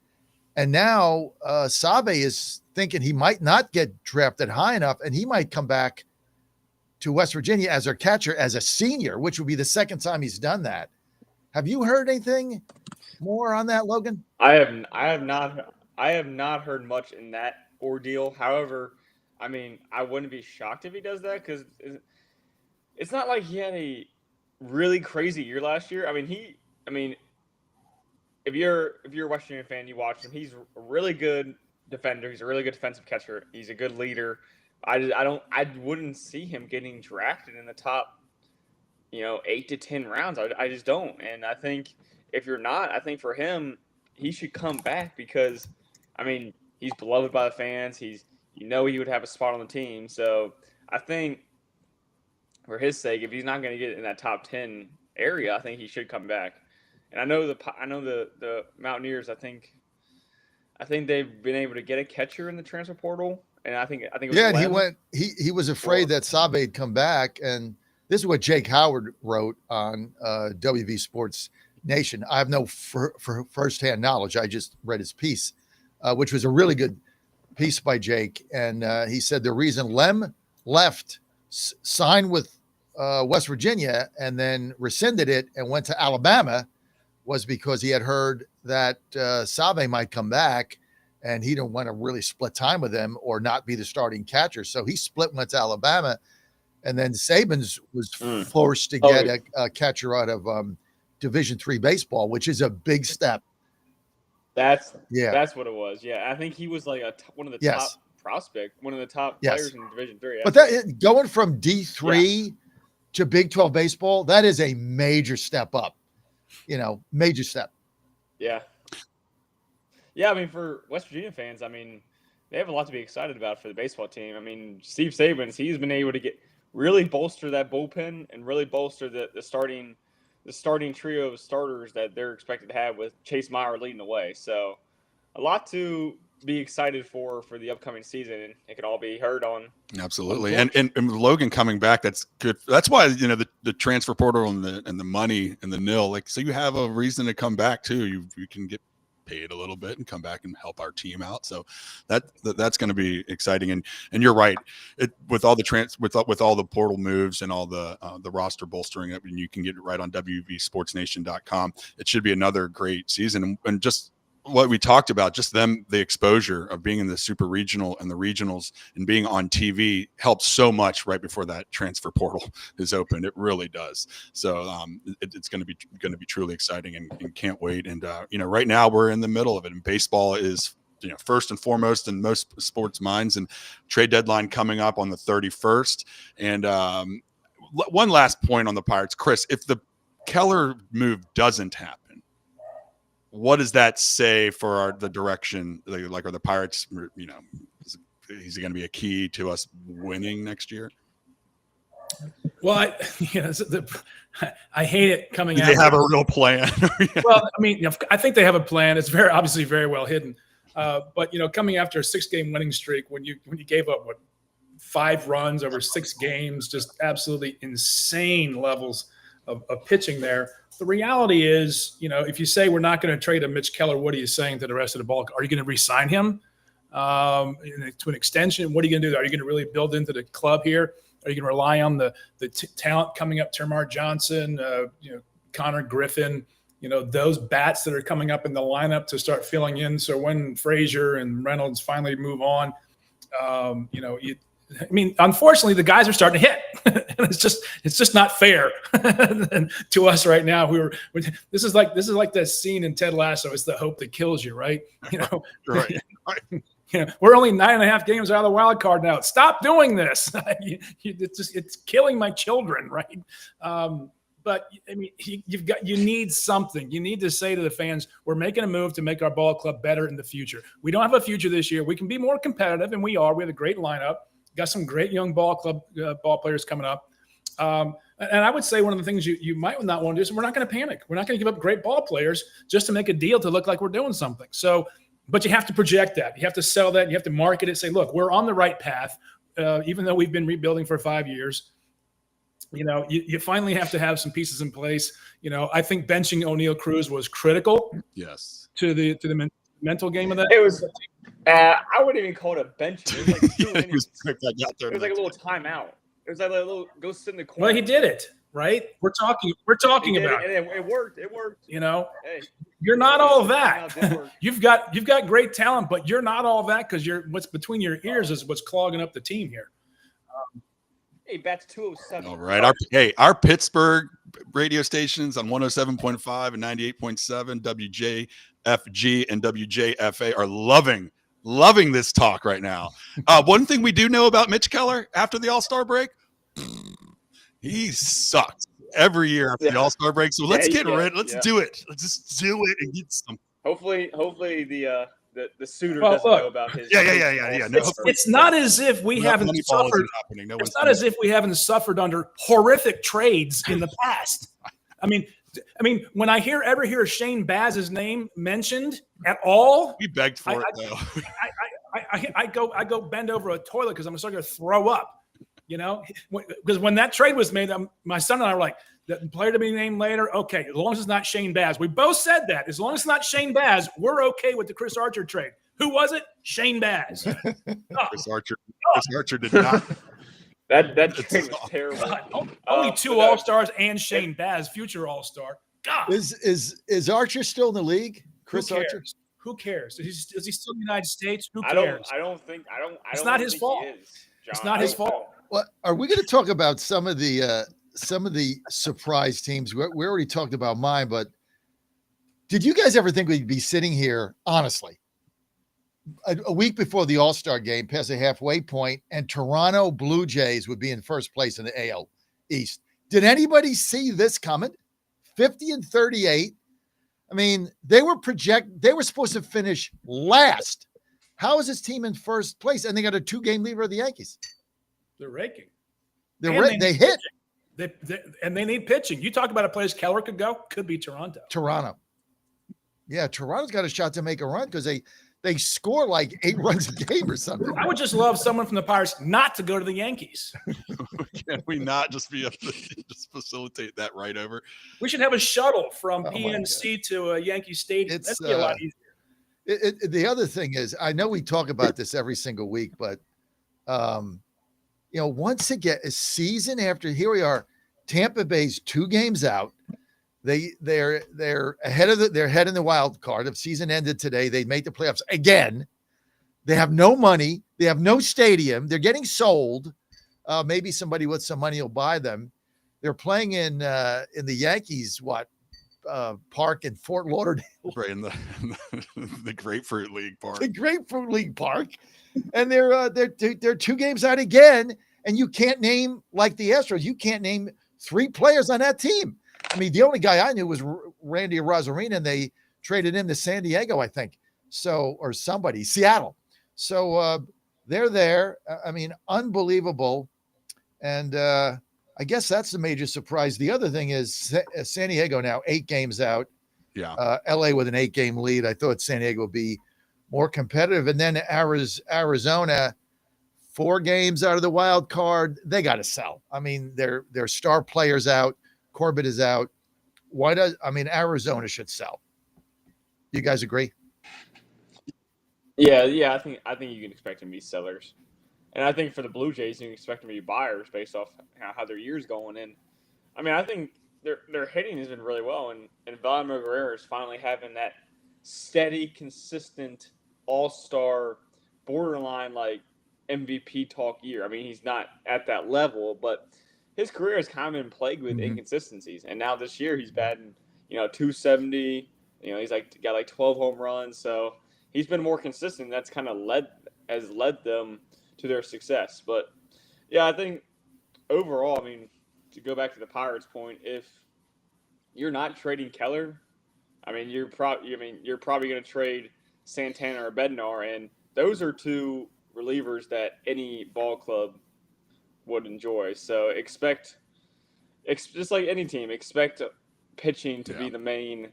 Speaker 4: And now Sabe is thinking he might not get drafted high enough, and he might come back to West Virginia as their catcher as a senior, which would be the second time he's done that. Have you heard anything more on that, Logan?
Speaker 5: I have not heard much in that ordeal. However, I mean, I wouldn't be shocked if he does that, because it's not like he had a really crazy year last year. I mean, if you're a West Virginia fan, you watch him. He's a really good defender. He's a really good defensive catcher. He's a good leader. I wouldn't see him getting drafted in the top, 8 to 10 rounds. I just don't. And I think if you're not, I think for him, he should come back, because, I mean, he's beloved by the fans. He would have a spot on the team. So I think for his sake, if he's not going to get in that top 10 area, I think he should come back. And I know the Mountaineers. I think they've been able to get a catcher in the transfer portal, and I think it was
Speaker 4: and he went. He was afraid that Sabe'd come back, and this is what Jake Howard wrote on WV Sports Nation. I have no firsthand knowledge. I just read his piece, which was a really good piece by Jake, and he said the reason Lem left, signed with West Virginia, and then rescinded it and went to Alabama was because he had heard that Sabe might come back, and he didn't want to really split time with him or not be the starting catcher. So he split, went to Alabama, and then Saban's was forced to get a catcher out of Division III baseball, which is a big step.
Speaker 5: That's what it was. Yeah, I think he was like one of the top prospect, one of the top players in Division III.
Speaker 4: But going from D3 to Big 12 baseball, that is a major step up. Major step.
Speaker 5: Yeah. Yeah, I mean, for West Virginia fans, I mean, they have a lot to be excited about for the baseball team. I mean, Steve Sabins, he's been able to really bolster that bullpen and really bolster the starting trio of starters that they're expected to have, with Chase Meyer leading the way. So a lot to be excited for the upcoming season, and it could all be heard on.
Speaker 8: Absolutely. And Logan coming back, that's good. That's why, the transfer portal and the money and the nil, so you have a reason to come back too. You can get paid a little bit and come back and help our team out. So that's going to be exciting. And you're right. With all the with all the portal moves and all the roster bolstering up, and you can get it right on WVSportsNation.com. It should be another great season. And just what we talked about, just the exposure of being in the super regional and the regionals and being on TV helps so much right before that transfer portal is open. It really does. So it's going to be truly exciting, and can't wait. And right now we're in the middle of it, and baseball is first and foremost in most sports minds, and trade deadline coming up on the 31st. And one last point on the Pirates, Chris, if the Keller move doesn't happen, what does that say for the direction? Are the Pirates, he's going to be a key to us winning next year?
Speaker 6: Well, I hate it coming out.
Speaker 8: Do they have a real plan?
Speaker 6: Well, I mean, I think they have a plan. It's obviously very well hidden. But coming after a 6-game winning streak, when you gave up 5 runs over 6 games, just absolutely insane levels of pitching there. The reality is, if you say we're not going to trade a Mitch Keller, what are you saying to the rest of the ball? Are you going to re-sign him to an extension? What are you going to do? Are you going to really build into the club here? Are you going to rely on the talent coming up, Termarr Johnson, Connor Griffin, those bats that are coming up in the lineup to start filling in? So when Frazier and Reynolds finally move on, unfortunately, the guys are starting to hit. It's just not fair to us right now. This is like that scene in Ted Lasso. It's the hope that kills you, right?
Speaker 8: Right.
Speaker 6: We're only 9.5 games out of the wild card now. Stop doing this. It's killing my children, right? But you need something. You need to say to the fans, we're making a move to make our ball club better in the future. We don't have a future this year. We can be more competitive, and we are. We have a great lineup. Got some great young ball players coming up. And I would say one of the things you might not want to do is we're not going to panic. We're not going to give up great ball players just to make a deal to look like we're doing something. So, but you have to project that. You have to sell that. You have to market it. Say, look, we're on the right path, even though we've been rebuilding for 5 years. You finally have to have some pieces in place. I think benching O'Neal Cruz was critical.
Speaker 8: Yes.
Speaker 6: To the mental game of that.
Speaker 5: It was. I wouldn't even call it a benching. It was like 2 innings. It was like a little timeout. It was like a little go sit in the corner.
Speaker 6: Well, he did it, right? We're talking about
Speaker 5: it. It worked. It worked.
Speaker 6: Hey, you're not all that. You've got great talent, but you're not all that because what's between your ears is what's clogging up the team here.
Speaker 5: Hey, bats 207.
Speaker 8: All right. Our Pittsburgh radio stations on 107.5 and 98.7, WJFG and WJFA are loving this talk right now. One thing we do know about Mitch Keller after the All-Star break, he sucks every year after the All-Star break. So let's get rid. Let's do it. Let's just do it and get some.
Speaker 5: Hopefully the suitor doesn't know about his.
Speaker 8: Yeah. No,
Speaker 6: it's not as if we haven't suffered. It's not as if we haven't suffered under horrific trades in the past. I mean, when I ever hear Shane Baz's name mentioned at all,
Speaker 8: we begged for it though.
Speaker 6: I go bend over a toilet because I'm starting to throw up. Because when that trade was made, my son and I were like, the player to be named later. Okay, as long as it's not Shane Baz. We both said that. As long as it's not Shane Baz, we're okay with the Chris Archer trade. Who was it? Shane Baz.
Speaker 8: Chris Archer did not.
Speaker 5: That trade was terrible.
Speaker 6: Only 2 All-Stars and Shane Baz, future All-Star. God.
Speaker 4: Is Archer still in the league? Chris Archer?
Speaker 6: Who cares? Is he still in the United States? Who cares?
Speaker 5: I don't think.
Speaker 6: It's not his fault. It's not his fault.
Speaker 4: Well, are we going to talk about some of the surprise teams? We already talked about mine, but did you guys ever think we'd be sitting here, honestly, a week before the All-Star game, past the halfway point, and Toronto Blue Jays would be in first place in the AL East? Did anybody see this coming? 50-38. I mean, they were supposed to finish last. How is this team in first place? And they got a 2-game lead over the Yankees.
Speaker 6: They're raking.
Speaker 4: They hit.
Speaker 6: And they need pitching. You talk about a place Keller could go, could be Toronto. Yeah,
Speaker 4: Toronto's got a shot to make a run because they score like 8 runs a game or something.
Speaker 6: I would just love someone from the Pirates not to go to the Yankees.
Speaker 8: Can we not just be able to just facilitate that right over?
Speaker 6: We should have a shuttle from PNC to Yankee Stadium. That'd be a lot easier.
Speaker 4: The other thing is, I know we talk about this every single week, but once again, a season after, here we are, Tampa Bay's 2 games out. They're ahead in the wild card. If season ended today, they'd make the playoffs again. They have no money. They have no stadium. They're getting sold. Maybe somebody with some money will buy them. They're playing in the Yankees park in Fort Lauderdale,
Speaker 8: right in the Grapefruit League park.
Speaker 4: The Grapefruit League park, and they're 2 games out again. And you can't name, like the Astros, you can't name 3 players on that team. I mean, the only guy I knew was Randy Arozarena, and they traded him to San Diego, I think. So, or somebody, Seattle. So they're there. I mean, unbelievable. And I guess that's the major surprise. The other thing is San Diego now 8 games out.
Speaker 8: Yeah.
Speaker 4: LA with an 8-game lead. I thought San Diego would be more competitive. And then Arizona, 4 games out of the wild card. They got to sell. I mean, their star players out. Corbett is out. Arizona should sell. You guys agree?
Speaker 5: Yeah. I think you can expect them to be sellers, and I think for the Blue Jays, you can expect them to be buyers based off how their year's going. And I mean, I think their hitting has been really well, and Vladimir Guerrero is finally having that steady, consistent all-star, borderline like MVP talk year. I mean, he's not at that level, but his career has kind of been plagued with inconsistencies. And now this year he's batting, 270. He's got 12 home runs. So he's been more consistent. That's kind of led them to their success. But yeah, I think overall, I mean, to go back to the Pirates' point, if you're not trading Keller, I mean, you're probably going to trade Santana or Bednar, and those are 2 relievers that any ball club would enjoy. So expect just like any team, expect pitching to be the main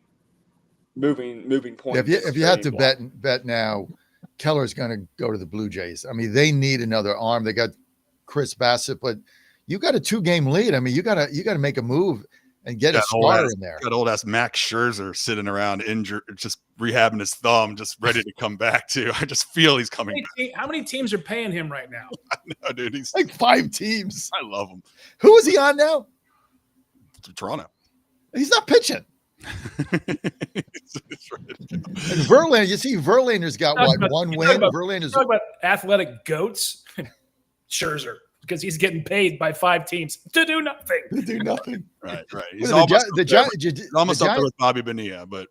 Speaker 5: moving point.
Speaker 4: If you had to bet now, Keller's going to go to the Blue Jays. I mean, they need another arm. They got Chris Bassett, but you got a 2-game lead. I mean, you got to make a move and get a starter in there.
Speaker 8: Got old ass Max Scherzer sitting around injured, just rehabbing his thumb, just ready to come back too. I just feel he's coming back.
Speaker 6: How many teams are paying him right now?
Speaker 8: I know, dude. He's
Speaker 4: like 5 teams.
Speaker 8: I love him.
Speaker 4: Who is he on now?
Speaker 8: Toronto.
Speaker 4: He's not pitching. Verlander, you see, Verlander's got one win. Verlander's
Speaker 6: talk about athletic goats. Scherzer, because he's getting paid by 5 teams to do nothing.
Speaker 8: Right.
Speaker 4: He's
Speaker 8: Almost
Speaker 4: up
Speaker 8: there with Bobby Bonilla, but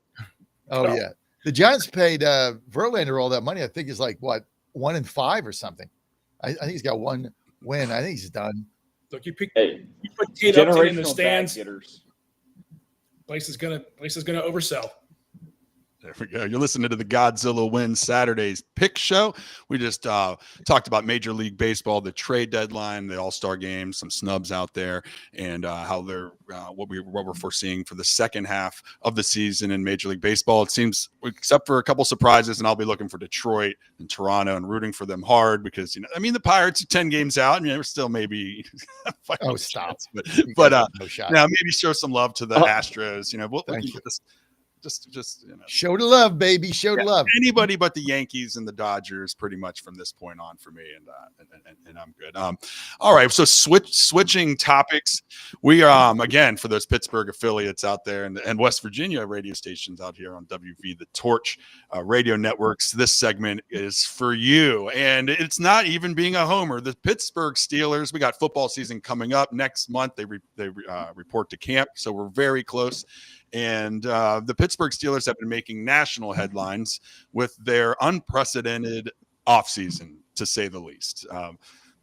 Speaker 4: yeah, the Giants paid Verlander all that money. I think he's like 1 in 5 or something. I think he's got 1 win. I think he's done.
Speaker 6: Look, you put Kate Upton in the stands. Place is gonna oversell.
Speaker 8: There we go. You're listening to the Godzilla Win Saturdays pick show. We just talked about Major League Baseball, the trade deadline, the All-Star game, some snubs out there, and how they're what we're foreseeing for the second half of the season in Major League Baseball. It seems, except for a couple surprises, and I'll be looking for Detroit and Toronto and rooting for them hard because the Pirates are 10 games out. I mean, they're still maybe
Speaker 4: stop,
Speaker 8: but now maybe show some love to the Astros. We'll keep this. Just
Speaker 4: show the love, baby. Show the love.
Speaker 8: Anybody but the Yankees and the Dodgers, pretty much from this point on for me, and I'm good. All right, so switching topics. We again for those Pittsburgh affiliates out there and West Virginia radio stations out here on WV the Torch radio networks. This segment is for you, and it's not even being a homer. The Pittsburgh Steelers. We got football season coming up next month. They report to camp, so we're very close. And the Pittsburgh Steelers have been making national headlines with their unprecedented offseason, to say the least.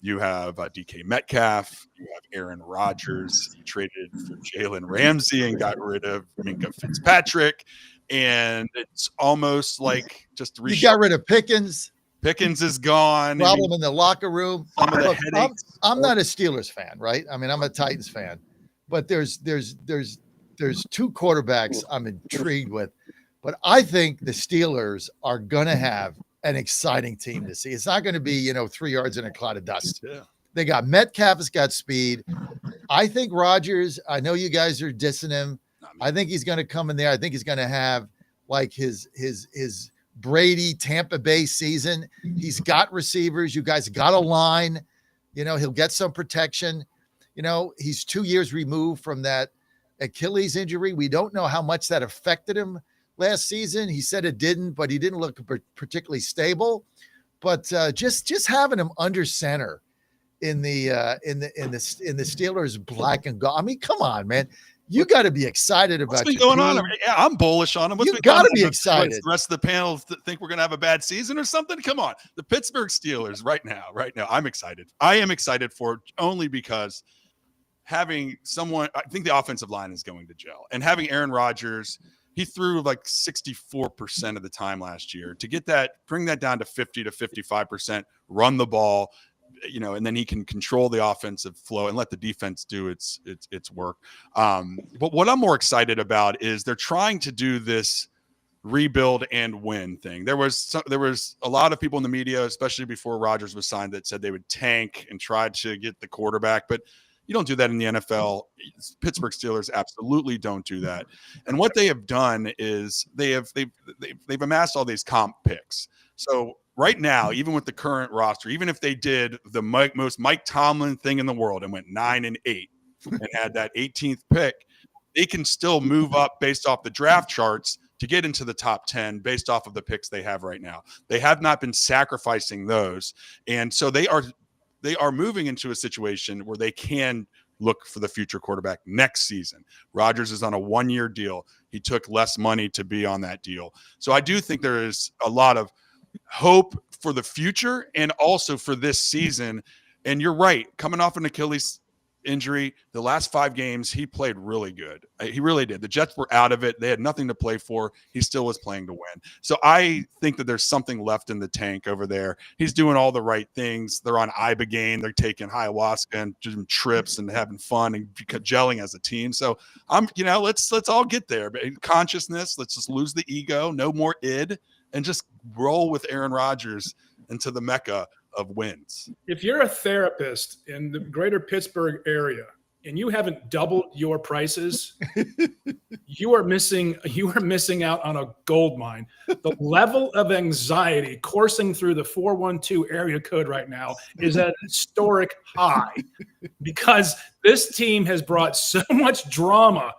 Speaker 8: You have DK Metcalf, you have Aaron Rodgers, you traded for Jalen Ramsey and got rid of Minka Fitzpatrick. And it's almost like just
Speaker 4: you got rid of Pickens.
Speaker 8: Pickens is gone.
Speaker 4: Problem in the locker room. Look, I'm not a Steelers fan, right? I mean, I'm a Titans fan, but there's 2 quarterbacks I'm intrigued with, but I think the Steelers are going to have an exciting team to see. It's not going to be, 3 yards in a cloud of dust.
Speaker 8: Yeah.
Speaker 4: They got Metcalf has got speed. I think Rodgers, I know you guys are dissing him. I think he's going to come in there. I think he's going to have like his Brady Tampa Bay season. He's got receivers. You guys got a line, he'll get some protection. He's 2 years removed from that Achilles injury. We don't know how much that affected him last season. He said it didn't, but he didn't look particularly stable. But just having him under center in the Steelers black and gold. I mean, come on, man. You got to be excited about
Speaker 8: what's been going on. Yeah, I'm bullish on him.
Speaker 4: You got to be excited.
Speaker 8: The rest of the panel think we're going to have a bad season or something. Come on, the Pittsburgh Steelers right now. I'm excited. I am excited for it only because having someone, I think the offensive line is going to gel, and having Aaron Rodgers He threw like 64% of the time last year. To bring that down to 50 to 55%, run the ball, and then he can control the offensive flow and let the defense do its work. But what I'm more excited about is they're trying to do this rebuild and win thing. There was a lot of people in the media, especially before Rodgers was signed, that said they would tank and try to get the quarterback, but you don't do that in the NFL. Pittsburgh Steelers absolutely don't do that. And what they have done is they've amassed all these comp picks. So right now, even with the current roster, even if they did the most Mike Tomlin thing in the world and went 9-8 and had that 18th pick, they can still move up based off the draft charts to get into the top 10 based off of the picks they have right now. They have not been sacrificing those. And so they are moving into a situation where they can look for the future quarterback next season. Rodgers is on a 1-year deal. He took less money to be on that deal. So I do think there is a lot of hope for the future and also for this season. And you're right, coming off an Achilles injury, the last 5 games, he played really good. He really did. The Jets were out of it. They had nothing to play for. He still was playing to win. So I think that there's something left in the tank over there. He's doing all the right things. They're on Ibogaine. They're taking ayahuasca and doing trips and having fun and gelling as a team. So let's all get there. But consciousness, let's just lose the ego, no more id, and just roll with Aaron Rodgers into the Mecca of wins.
Speaker 6: If you're a therapist in the greater Pittsburgh area and you haven't doubled your prices, you are missing out on a gold mine. The level of anxiety coursing through the 412 area code right now is at a historic high because this team has brought so much drama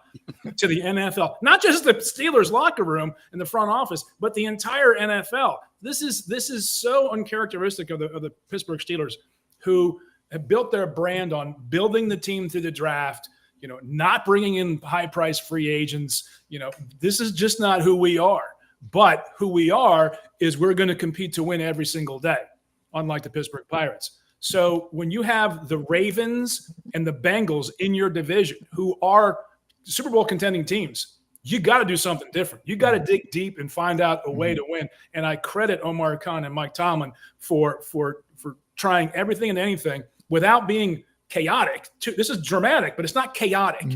Speaker 6: to the NFL, not just the Steelers locker room and the front office, but the entire NFL. This is so uncharacteristic of the Pittsburgh Steelers, who have built their brand on building the team through the draft, not bringing in high-priced free agents. This is just not who we are. But who we are is we're going to compete to win every single day, unlike the Pittsburgh Pirates. So when you have the Ravens and the Bengals in your division, who are Super Bowl contending teams, you got to do something different. You got to dig deep and find out a way to win. And I credit Omar Khan and Mike Tomlin for trying everything and anything without being chaotic. This is dramatic, but it's not chaotic.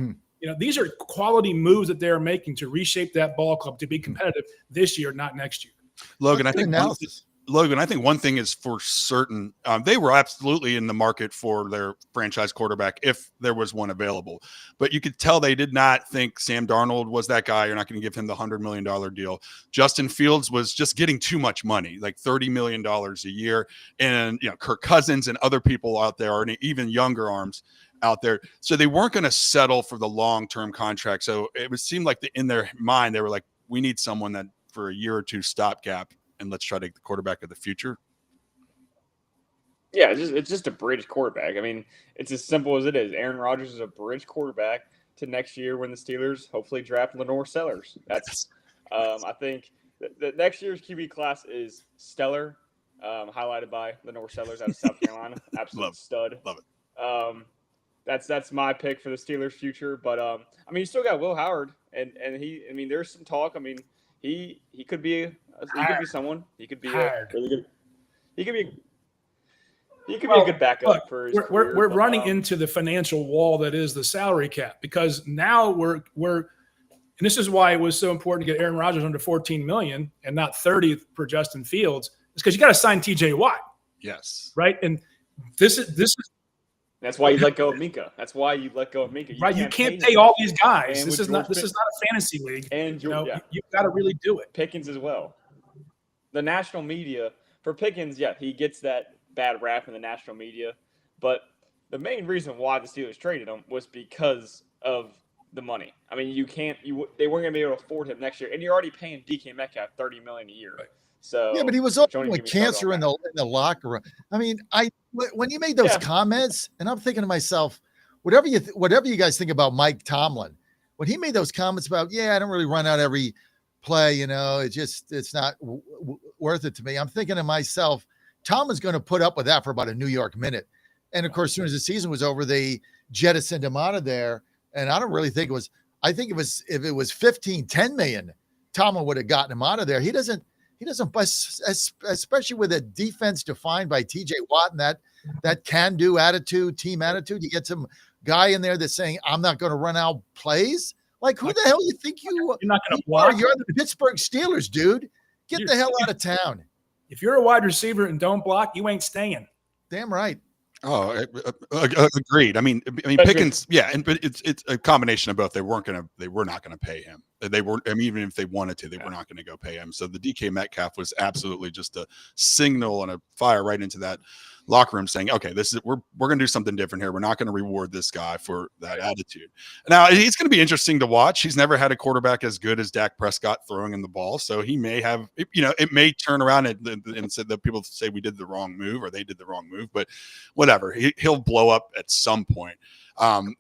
Speaker 6: These are quality moves that they're making to reshape that ball club to be competitive this year, not next year.
Speaker 8: Logan, I think one thing is for certain. They were absolutely in the market for their franchise quarterback if there was one available. But you could tell they did not think Sam Darnold was that guy. You're not going to give him the $100 million deal. Justin Fields was just getting too much money, like $30 million a year. And Kirk Cousins and other people out there, or even younger arms out there. So they weren't going to settle for the long-term contract. So it would seem like in their mind, they were like, we need someone that for a year or two stopgap, and let's try to get the quarterback of the future.
Speaker 5: Yeah, it's just a bridge quarterback. I mean, it's as simple as it is. Aaron Rodgers is a bridge quarterback to next year when the Steelers hopefully draft Lenore Sellers. That's I think the next year's QB class is stellar, highlighted by Lenore Sellers out of South Carolina. Absolute stud.
Speaker 8: Love it.
Speaker 5: That's my pick for the Steelers' future. But you still got Will Howard, and there's some talk. He could be someone. He could be a really good. He could be a good backup for his career.
Speaker 6: We're running into the financial wall that is the salary cap, because now we're and this is why it was so important to get Aaron Rodgers under $14 million and not 30 for Justin Fields. It's because you got to sign TJ Watt.
Speaker 8: Yes.
Speaker 6: Right. And this is.
Speaker 5: That's why you let go of Minka.
Speaker 6: You can't pay all these guys. This is not a fantasy league.
Speaker 5: And
Speaker 6: you've got to really do it.
Speaker 5: Pickens as well. The national media for Pickens, he gets that bad rap in the national media, but the main reason why the Steelers traded him was because of the money. They weren't going to be able to afford him next year, and you're already paying DK Metcalf $30 million a year. Right. So
Speaker 4: yeah, but he was also with cancer in the locker room. When you made those comments, and I'm thinking to myself, whatever you guys think about Mike Tomlin, when he made those comments about, I don't really run out every play, it's not worth it to me. I'm thinking to myself, Tomlin's going to put up with that for about a New York minute. And of course, as soon as the season was over, they jettisoned him out of there. And I don't really think it was I think if it was 15, 10 million, Tomlin would have gotten him out of there. He doesn't, especially with a defense defined by TJ Watt and that can-do attitude, team attitude. You get some guy in there that's saying, I'm not going to run out plays. Like, who the hell you think you
Speaker 6: You're not going to block.
Speaker 4: You're the Pittsburgh Steelers, dude. Get the hell out of town.
Speaker 6: If you're a wide receiver and don't block, you ain't staying.
Speaker 4: Damn right.
Speaker 8: Oh, agreed. I mean, Pickens, yeah, but it's a combination of both. They were not going to pay him. They were, I mean, even if they wanted to, they were not going to go pay him. So the DK Metcalf was absolutely just a signal and a fire right into that locker room, saying, "Okay, we're going to do something different here. We're not going to reward this guy for that attitude." Now it's going to be interesting to watch. He's never had a quarterback as good as Dak Prescott throwing in the ball, so he may have, it may turn around and say that people say we did the wrong move or they did the wrong move, but whatever, he'll blow up at some point. I'm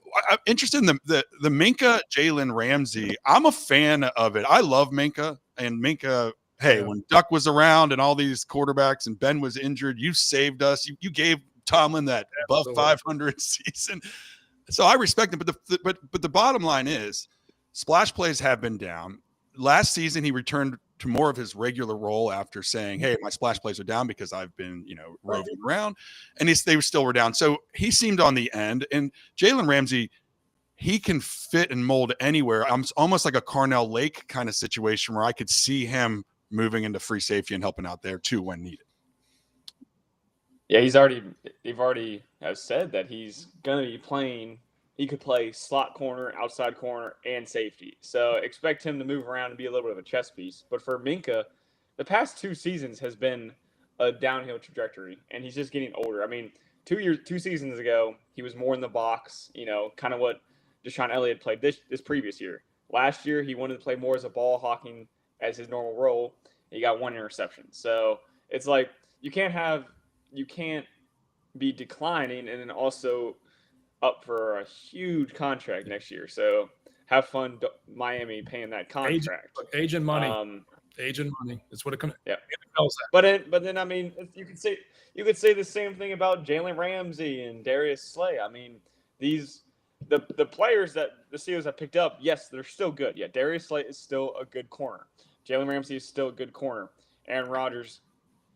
Speaker 8: interested in the Minkah Jalen Ramsey. I'm a fan of it. I love Minkah, and Minkah. Hey, when Duck was around and all these quarterbacks and Ben was injured, you saved us. You gave Tomlin that above 500 season. So I respect him. But the bottom line is splash plays have been down. Last season, he returned to more of his regular role after saying, hey, my splash plays are down because I've been, roving around. And they still were down. So he seemed on the end. And Jalen Ramsey, he can fit and mold anywhere. I'm almost like a Carnell Lake kind of situation where I could see him moving into free safety and helping out there too when needed.
Speaker 5: Yeah, they've already have said that he's going to be playing. He could play slot corner, outside corner, and safety. So expect him to move around and be a little bit of a chess piece. But for Minkah, the past 2 seasons has been a downhill trajectory, and he's just getting older. I mean, 2 seasons ago, he was more in the box, kind of what Deshaun Elliott played this previous year. Last year, he wanted to play more as a ball hawking as his normal role. He got 1 interception. So it's like you can't be declining and then also up for a huge contract next year. So have fun, Miami, paying that contract.
Speaker 6: Agent money. Agent money. That's what it comes.
Speaker 5: Yeah. But then I mean, you could say the same thing about Jalen Ramsey and Darius Slay. I mean, the players that the Steelers have picked up, yes, they're still good. Yeah, Darius Slay is still a good corner. Jalen Ramsey is still a good corner. Aaron Rodgers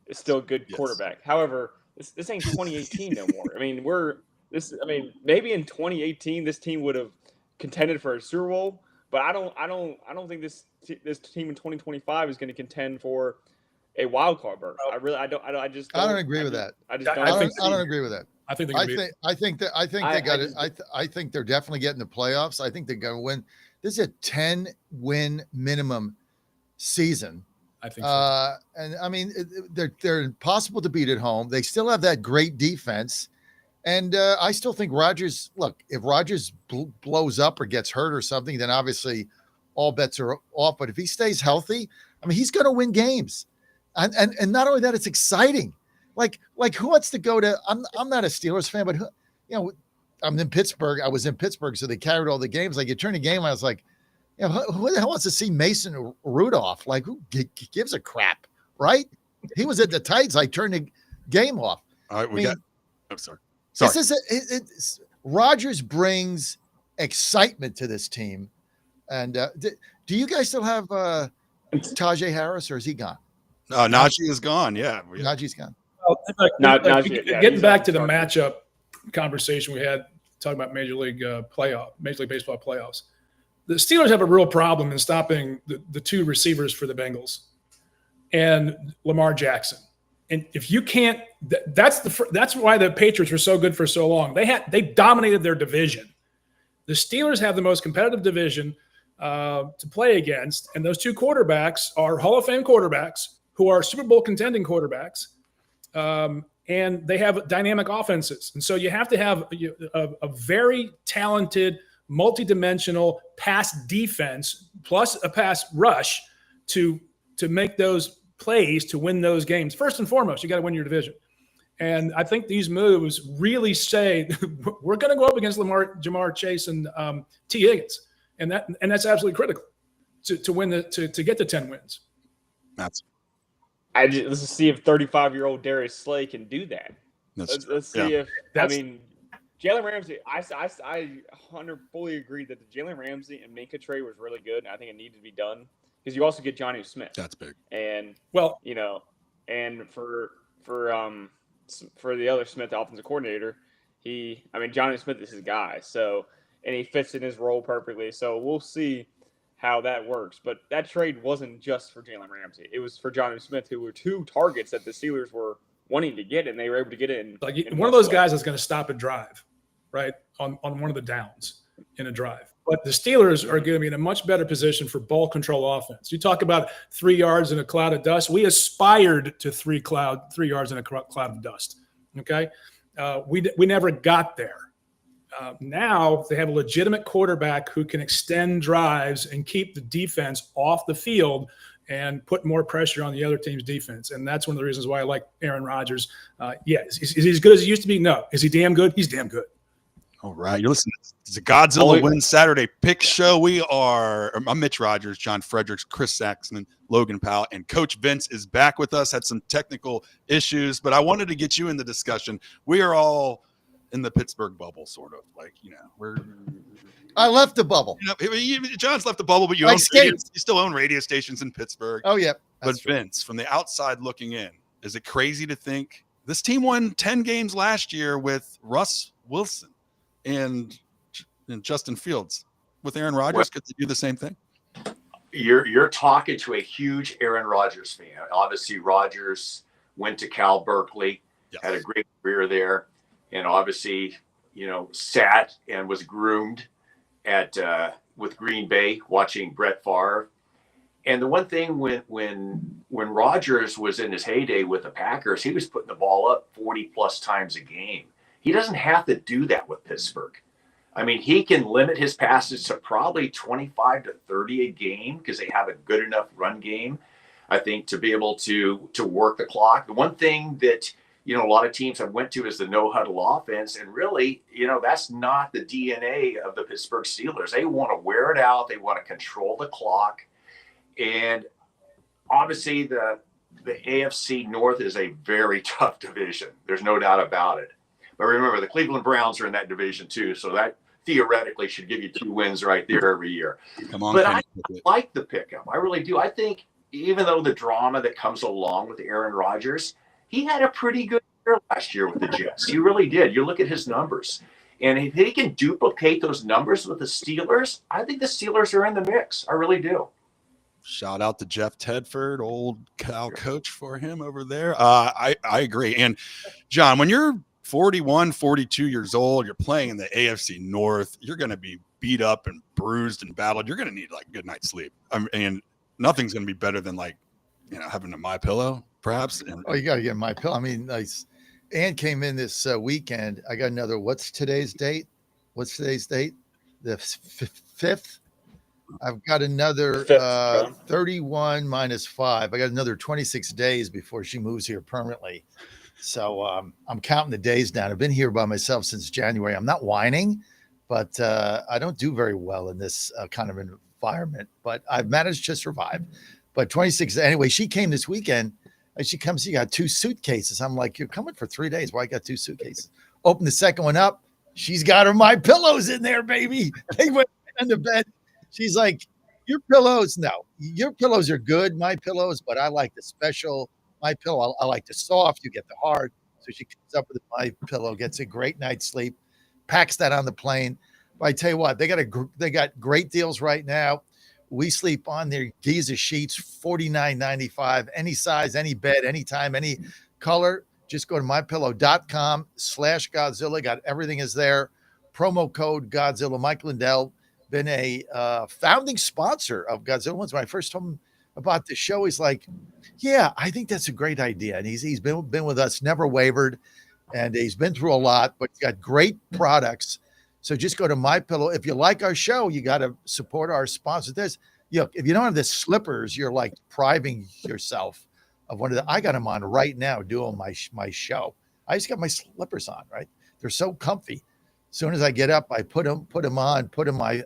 Speaker 5: is still a good quarterback. However, this ain't 2018 no more. I mean, maybe in 2018 this team would have contended for a Super Bowl, but I don't think this team in 2025 is going to contend for a wild card berth. I don't
Speaker 4: agree with that.
Speaker 5: I
Speaker 4: don't agree with that.
Speaker 6: I think
Speaker 4: I think they're definitely getting the playoffs. I think they're going to win. This is a 10-win minimum season.
Speaker 6: I think so.
Speaker 4: And I mean, they're impossible to beat at home. They still have that great defense. And I still think Rodgers, look, if Rodgers blows up or gets hurt or something, then obviously all bets are off. But if he stays healthy, I mean, he's going to win games. And not only that, it's exciting. Like who wants to go to, I'm not a Steelers fan, but I'm in Pittsburgh. I was in Pittsburgh, so they carried all the games. Like you turn a game, I was like, who the hell wants to see Mason Rudolph? Like who gives a crap, right? He was at the Titans. I turned the game off.
Speaker 8: All right, I'm sorry.
Speaker 4: This is Rodgers brings excitement to this team. And do you guys still have Tajay Harris, or is he gone?
Speaker 8: No, Najee is gone. Yeah,
Speaker 4: Najee's gone.
Speaker 6: Getting back to the matchup conversation we had talking about Major League Baseball playoffs. The Steelers have a real problem in stopping the 2 receivers for the Bengals and Lamar Jackson. And if you can't, that's why the Patriots were so good for so long. They dominated their division. The Steelers have the most competitive division to play against, and those 2 quarterbacks are Hall of Fame quarterbacks who are Super Bowl contending quarterbacks, and they have dynamic offenses. And so you have to have a very talented, multidimensional pass defense plus a pass rush to make those plays to win those games. First and foremost, you got to win your division. And I think these moves really say we're going to go up against Jamar Chase and T. Higgins, and that's absolutely critical to win to get the 10 wins.
Speaker 5: Let's see if 35-year-old Darius Slay can do that. Let's see if Jalen Ramsey, I fully agree that the Jalen Ramsey and Minka trade was really good, and I think it needed to be done because you also get Johnny Smith.
Speaker 8: That's big.
Speaker 5: And
Speaker 6: well,
Speaker 5: and for the other Smith, the offensive coordinator, Johnny Smith is his guy. So, and he fits in his role perfectly. So we'll see how that works. But that trade wasn't just for Jalen Ramsey; it was for Johnny Smith, who were two targets that the Steelers were wanting to get, and they were able to get it. In
Speaker 6: one of those guys is going to stop a drive, right, on one of the downs in a drive. But the Steelers are going to be in a much better position for ball control offense. You talk about 3 yards in a cloud of dust. We aspired to 3 yards in a cloud of dust. Okay, we never got there. Now they have a legitimate quarterback who can extend drives and keep the defense off the field and put more pressure on the other team's defense. And that's one of the reasons why I like Aaron Rodgers. Is he as good as he used to be? No. Is he damn good? He's damn good.
Speaker 8: All right. You're listening to the Godzilla Win Saturday Pick Show. I'm Mitch Rogers, John Fredericks, Chris Saxman, Logan Powell, and Coach Vince is back with us. Had some technical issues, but I wanted to get you in the discussion. We are all in the Pittsburgh bubble, sort of.
Speaker 4: I left the bubble.
Speaker 8: John's left the bubble, but you still own radio stations in Pittsburgh.
Speaker 4: Oh, yeah.
Speaker 8: But Vince, from the outside looking in, is it crazy to think this team won 10 games last year with Russ Wilson and Justin Fields? With Aaron Rodgers, could they do the same thing?
Speaker 7: You're talking to a huge Aaron Rodgers fan. Obviously, Rodgers went to Cal Berkeley, had a great career there, and obviously, sat and was groomed with Green Bay, watching Brett Favre. And the one thing when Rodgers was in his heyday with the Packers, he was putting the ball up 40 plus times a game. He doesn't have to do that with Pittsburgh. He can limit his passes to probably 25 to 30 a game because they have a good enough run game, I think, to be able to work the clock. The one thing that a lot of teams have went to is the no-huddle offense. And really, that's not the DNA of the Pittsburgh Steelers. They want to wear it out. They want to control the clock. And obviously, the AFC North is a very tough division. There's no doubt about it. But remember, the Cleveland Browns are in that division too. So that theoretically should give you 2 wins right there every year. But I like the pickup. I really do. I think even though the drama that comes along with Aaron Rodgers, he had a pretty good year last year with the Jets. He really did. You look at his numbers. And if he can duplicate those numbers with the Steelers, I think the Steelers are in the mix. I really do.
Speaker 8: Shout out to Jeff Tedford, old Cal coach for him over there. I agree. And John, when you're 41, 42 years old, you're playing in the AFC North, you're going to be beat up and bruised and battled. You're going to need a good night's sleep. And nothing's going to be better than having a MyPillow, perhaps.
Speaker 4: You got to get MyPillow. Ann came in this weekend. I got another. What's today's date? The 5th. I've got another 31 minus 5. I got another 26 days before she moves here permanently. So I'm counting the days down. I've been here by myself since January. I'm not whining, but I don't do very well in this kind of environment. But I've managed to survive. But 26 anyway. She came this weekend. And she comes. She got 2 suitcases. I'm like, you're coming for 3 days. Why I got 2 suitcases? Open the second one up. She's got her MyPillows in there, baby. They went in the bed. She's like, your pillows. No, your pillows are good, MyPillows, but I like the special MyPillow. I like the soft. You get the hard. So she comes up with a MyPillow, gets a great night's sleep, packs that on the plane. But I tell you what, they got great deals right now. We sleep on their Giza sheets, $49.95. Any size, any bed, anytime, any color. Just go to mypillow.com/Godzilla. Got everything is there. Promo code Godzilla. Mike Lindell, been a founding sponsor of Godzilla Wins. When I first told him about the show, he's like, yeah, I think that's a great idea. And he's been with us, never wavered. And he's been through a lot, but he's got great products. So just go to MyPillow. If you like our show, you got to support our sponsor. If you don't have the slippers, you're like depriving yourself of one of the. I got them on right now doing my show. I just got my slippers on, right? They're so comfy. As soon as I get up, I put them on, put in my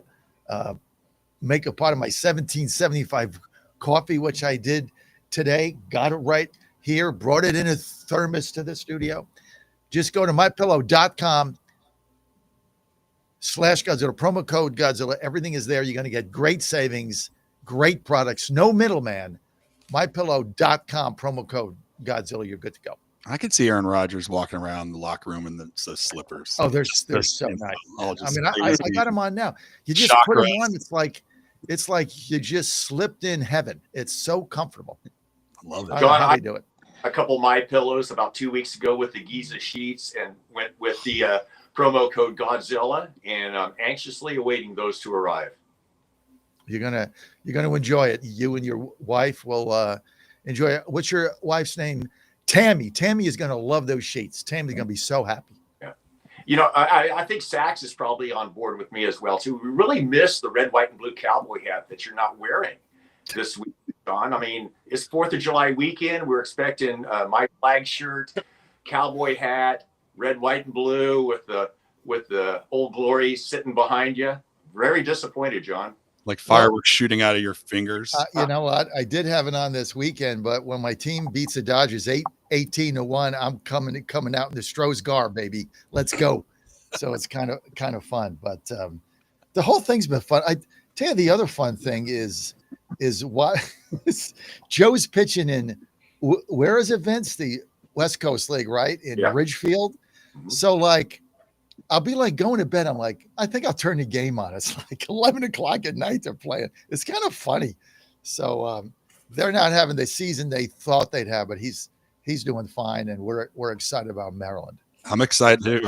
Speaker 4: make a part of my 1775 coffee, which I did today. Got it right here. Brought it in a thermos to the studio. Just go to mypillow.com. /Godzilla, promo code Godzilla. Everything is there. You're going to get great savings, great products, no middleman. MyPillow.com, promo code Godzilla. You're good to go.
Speaker 8: I could see Aaron Rodgers walking around the locker room in the slippers.
Speaker 4: Oh, they're so nice. I mean, I got them on now. You just put them on. It's like you just slipped in heaven. It's so comfortable.
Speaker 8: I love it.
Speaker 4: I don't know how they do it.
Speaker 7: A couple of my pillows about 2 weeks ago with the Giza sheets and went with the promo code Godzilla, and I'm anxiously awaiting those to arrive.
Speaker 4: You're gonna enjoy it. You and your wife will enjoy it. What's your wife's name? Tammy. Tammy is gonna love those sheets. Tammy's gonna be so happy.
Speaker 7: Yeah. You know, I think Sax is probably on board with me as well too. We really miss the red, white, and blue cowboy hat that you're not wearing this week, John. I mean, it's 4th of July weekend. We're expecting my flag shirt, cowboy hat, red, white, and blue with the Old Glory sitting behind you. Very disappointed, John.
Speaker 8: Like fireworks shooting out of your fingers.
Speaker 4: You know what? I did have it on this weekend, but when my team beats the Dodgers 18-1, I'm coming out in the Stroh's garb, baby. Let's go. So it's kind of fun. But the whole thing's been fun. I tell you, the other fun thing is what Joe's pitching in. Where is it, Vince? The West Coast League, right? In Ridgefield. So like, I'll be like going to bed. I'm like, I think I'll turn the game on. It's like 11 o'clock at night. They're playing. It's kind of funny. So they're not having the season they thought they'd have, but he's doing fine, and we're excited about Maryland.
Speaker 8: I'm excited too.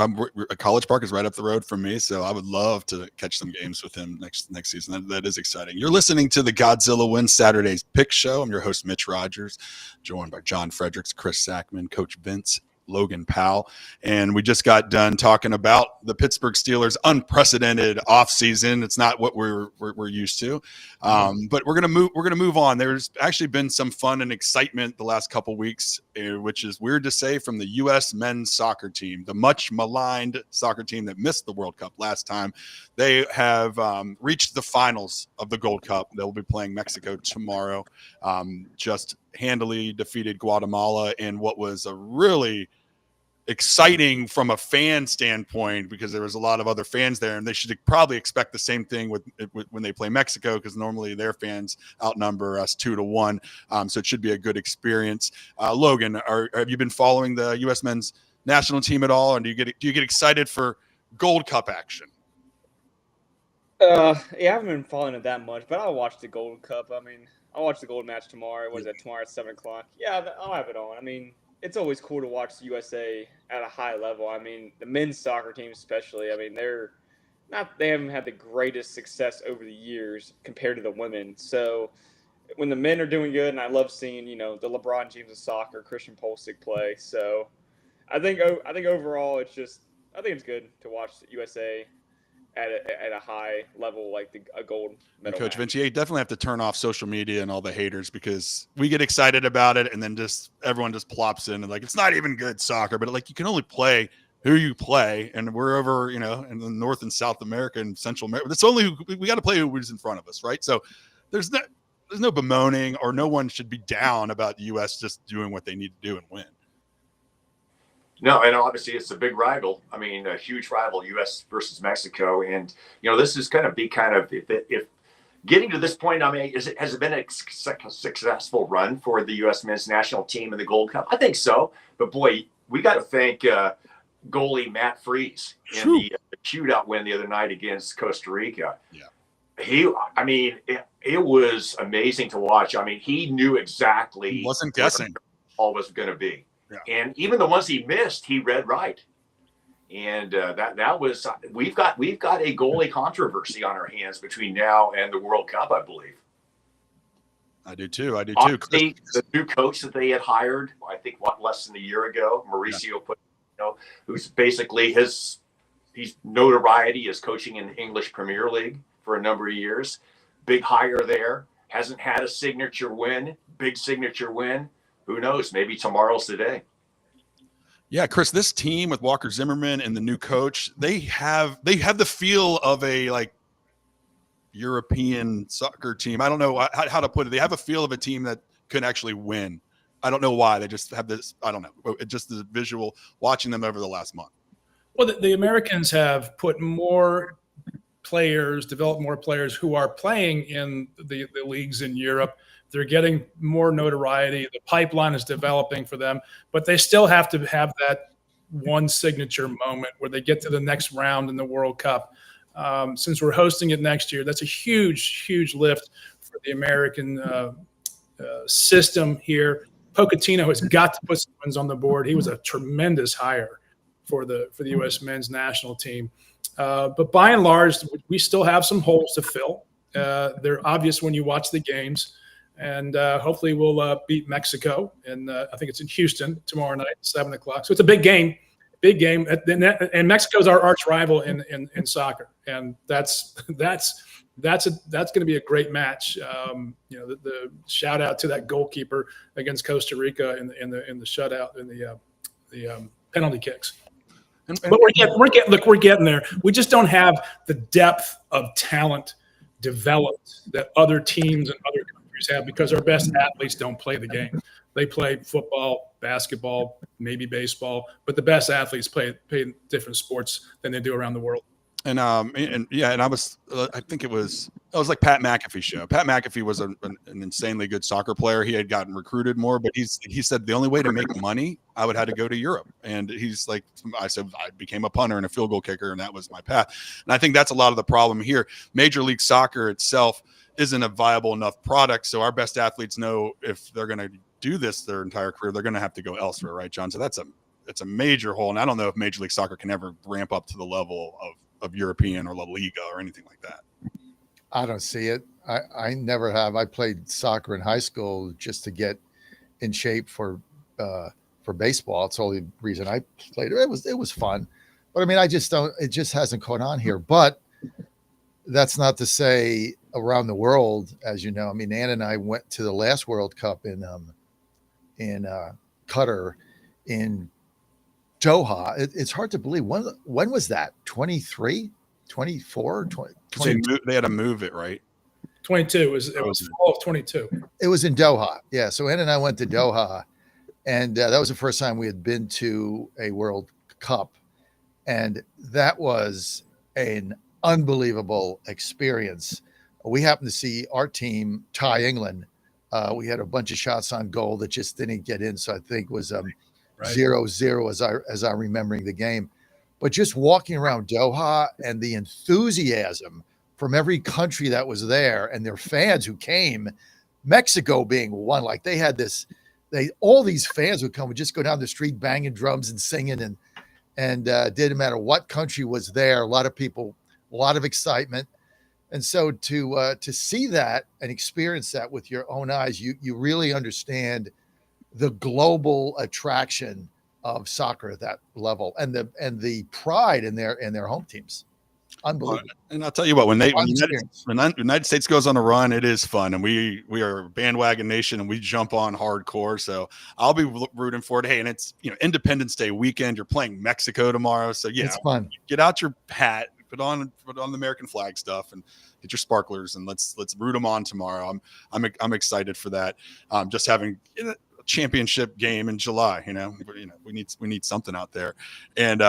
Speaker 8: College Park is right up the road from me, so I would love to catch some games with him next season. That is exciting. You're listening to the Godzilla Win Saturdays Pick Show. I'm your host, Mitch Rogers, joined by John Fredericks, Chris Sackman, Coach Vince, Logan Powell, and we just got done talking about the Pittsburgh Steelers' unprecedented offseason. It's not what we're used to, but we're gonna move on. There's actually been some fun and excitement the last couple weeks, which is weird to say, from the U.S. men's soccer team, the much maligned soccer team that missed the World Cup last time. They have reached the finals of the Gold Cup. They'll be playing Mexico tomorrow. Just handily defeated Guatemala in what was a really exciting from a fan standpoint, because there was a lot of other fans there, and they should probably expect the same thing with when they play Mexico, because normally their fans outnumber us 2-1. So it should be a good experience. Logan, have you been following the U.S. men's national team at all, and do you get excited for Gold Cup action?
Speaker 5: Yeah, I haven't been following it that much, but I'll watch the Gold Cup. I mean, I'll watch the gold match tomorrow. What is that, tomorrow at 7 o'clock? Yeah, I'll have it on. I mean, it's always cool to watch the USA at a high level. I mean, the men's soccer team especially, I mean, they haven't had the greatest success over the years compared to the women. So when the men are doing good, and I love seeing, the LeBron James of soccer, Christian Pulisic play. So I think overall I think it's good to watch the USA at a high level, like a gold medal.
Speaker 8: Coach Vince, you definitely have to turn off social media and all the haters, because we get excited about it and then everyone just plops in and like, it's not even good soccer, but like, you can only play who you play, and we're over, in the North and South America and Central America. That's only we got to play who's in front of us, right? So there's no bemoaning, or no one should be down about the U.S. just doing what they need to do and win.
Speaker 7: No, and obviously it's a big rival. I mean, a huge rival, U.S. versus Mexico, and this is going to be kind of if getting to this point. I mean, has it been a successful run for the U.S. men's national team in the Gold Cup? I think so, but boy, we got to thank goalie Matt Freese in the shootout win the other night against Costa Rica.
Speaker 8: Yeah,
Speaker 7: it was amazing to watch. I mean, he knew exactly.
Speaker 8: He wasn't guessing.
Speaker 7: All was going to be.
Speaker 8: Yeah.
Speaker 7: And even the ones he missed, he read right. And that was we've got a goalie controversy on our hands between now and the World Cup, I believe.
Speaker 8: I do too.
Speaker 7: Honestly, the new coach that they had hired, I think, less than a year ago, Mauricio, who's basically his notoriety is coaching in the English Premier League for a number of years. Big hire there. Hasn't had a big signature win. Who knows? Maybe tomorrow's the day.
Speaker 8: Yeah, Chris, this team with Walker Zimmerman and the new coach, they have the feel of a like European soccer team. I don't know how to put it. They have a feel of a team that could actually win. I don't know why. They just have this. I don't know. It just the visual watching them over the last month.
Speaker 6: Well, the Americans have put more players, develop more players who are playing in the leagues in Europe. They're getting more notoriety. The pipeline is developing for them, but they still have to have that one signature moment where they get to the next round in the World Cup. Since we're hosting it next year, that's a huge, huge lift for the American system here. Pochettino has got to put some wins on the board. He was a tremendous hire for the U.S. men's national team. But by and large, we still have some holes to fill. They're obvious when you watch the games. And hopefully we'll beat Mexico. And I think it's in Houston tomorrow night, 7 o'clock. So it's a big game. Big game. And Mexico's our arch rival in soccer. And that's going to be a great match. The shout out to that goalkeeper against Costa Rica in the shutout in the penalty kicks. But we're getting there. We just don't have the depth of talent developed that other teams and other countries have because our best athletes don't play the game. They play football, basketball, maybe baseball, but the best athletes play different sports than they do around the world.
Speaker 8: And I think it was like Pat McAfee show. Pat McAfee was an insanely good soccer player. He had gotten recruited more, but he said the only way to make money, I would have to go to Europe. And he's like, I said, I became a punter and a field goal kicker, and that was my path. And I think that's a lot of the problem here. Major League Soccer itself isn't a viable enough product. So our best athletes know if they're going to do this their entire career, they're going to have to go elsewhere, right, John? So it's a major hole. And I don't know if Major League Soccer can ever ramp up to the level of European or La Liga or anything like that.
Speaker 4: I don't see it. I never have. I played soccer in high school just to get in shape for baseball. It's the only reason I played it. It was fun, but I mean, I just don't. It just hasn't caught on here. But that's not to say around the world, as you know. I mean, Ann and I went to the last World Cup in Qatar in Doha. It's hard to believe. When was that? 23, 24, 20?
Speaker 8: They had to move it, right?
Speaker 6: 22. It was fall of 22.
Speaker 4: It was in Doha. Yeah. So Ann and I went to Doha, and that was the first time we had been to a World Cup. And that was an unbelievable experience. We happened to see our team tie England. We had a bunch of shots on goal that just didn't get in. So I think it was 0-0 as I'm remembering the game. But just walking around Doha and the enthusiasm from every country that was there and their fans who came, Mexico being one, like they had all these fans would come and just go down the street banging drums and singing and didn't matter what country was there. A lot of people, a lot of excitement. And so to see that and experience that with your own eyes, you really understand the global attraction of soccer at that level and the pride in their home teams. Unbelievable.
Speaker 8: And I'll tell you what, when the United States goes on a run, it is fun. And we are a bandwagon nation and we jump on hardcore. So I'll be rooting for it. Hey, and it's Independence Day weekend. You're playing Mexico tomorrow. So yeah,
Speaker 4: it's fun.
Speaker 8: Get out your hat, put on the American flag stuff and get your sparklers and let's root them on tomorrow. I'm excited for that. Just having a championship game in July, we need something out there. And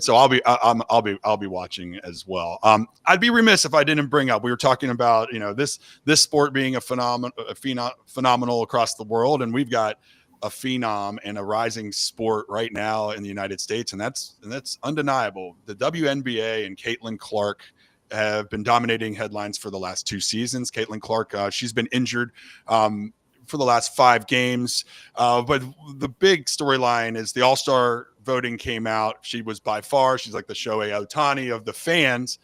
Speaker 8: so I'll be watching as well. I'd be remiss if I didn't bring up. We were talking about this sport being a phenomenal across the world, and we've got a phenom and a rising sport right now in the United States, and that's undeniable. The WNBA and Caitlin Clark have been dominating headlines for the last 2 seasons. Caitlin Clark, she's been injured for the last 5 games, but the big storyline is the All-Star voting came out. She's like the Shohei Ohtani of the fans,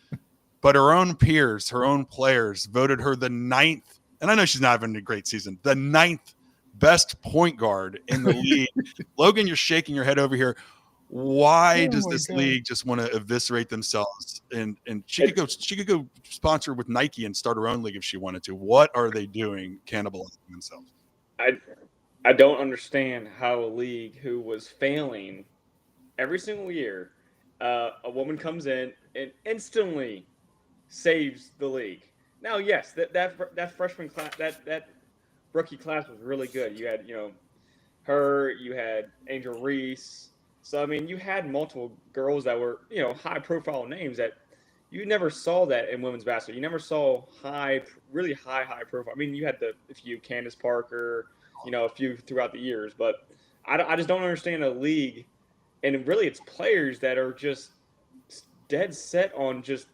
Speaker 8: but her own peers, her own players voted her the 9th, and I know she's not having a great season, the 9th best point guard in the league. Logan, you're shaking your head over here. Why does this league just want to eviscerate themselves? And she could go sponsor with Nike and start her own league if she wanted to. What are they doing, cannibalizing themselves?
Speaker 5: I don't understand how a league who was failing every single year, a woman comes in and instantly saves the league. Now, yes, that freshman class, that rookie class was really good. You had her, you had Angel Reese. So I mean, you had multiple girls that were high profile names that you never saw that in women's basketball. You never saw really high profile. I mean, you had a few Candace Parker, a few throughout the years, but I just don't understand a league, and really it's players that are just dead set on just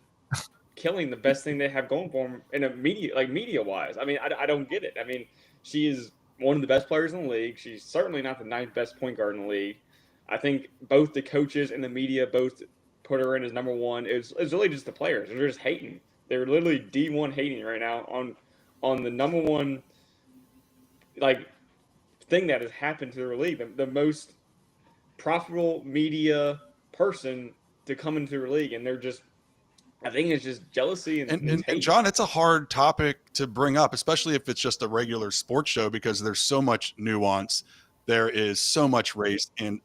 Speaker 5: killing the best thing they have going for them in a media wise. I mean, I don't get it. I mean, she is one of the best players in the league. She's certainly not the ninth best point guard in the league. I think both the coaches and the media both put her in as number one. It's really just the players. They're just hating. They're literally D1 hating right now on the number one thing that has happened to their league. The most profitable media person to come into their league, and they're just. I think it's just jealousy
Speaker 8: and John, it's a hard topic to bring up, especially if it's just a regular sports show, because there's so much nuance. There is so much race, and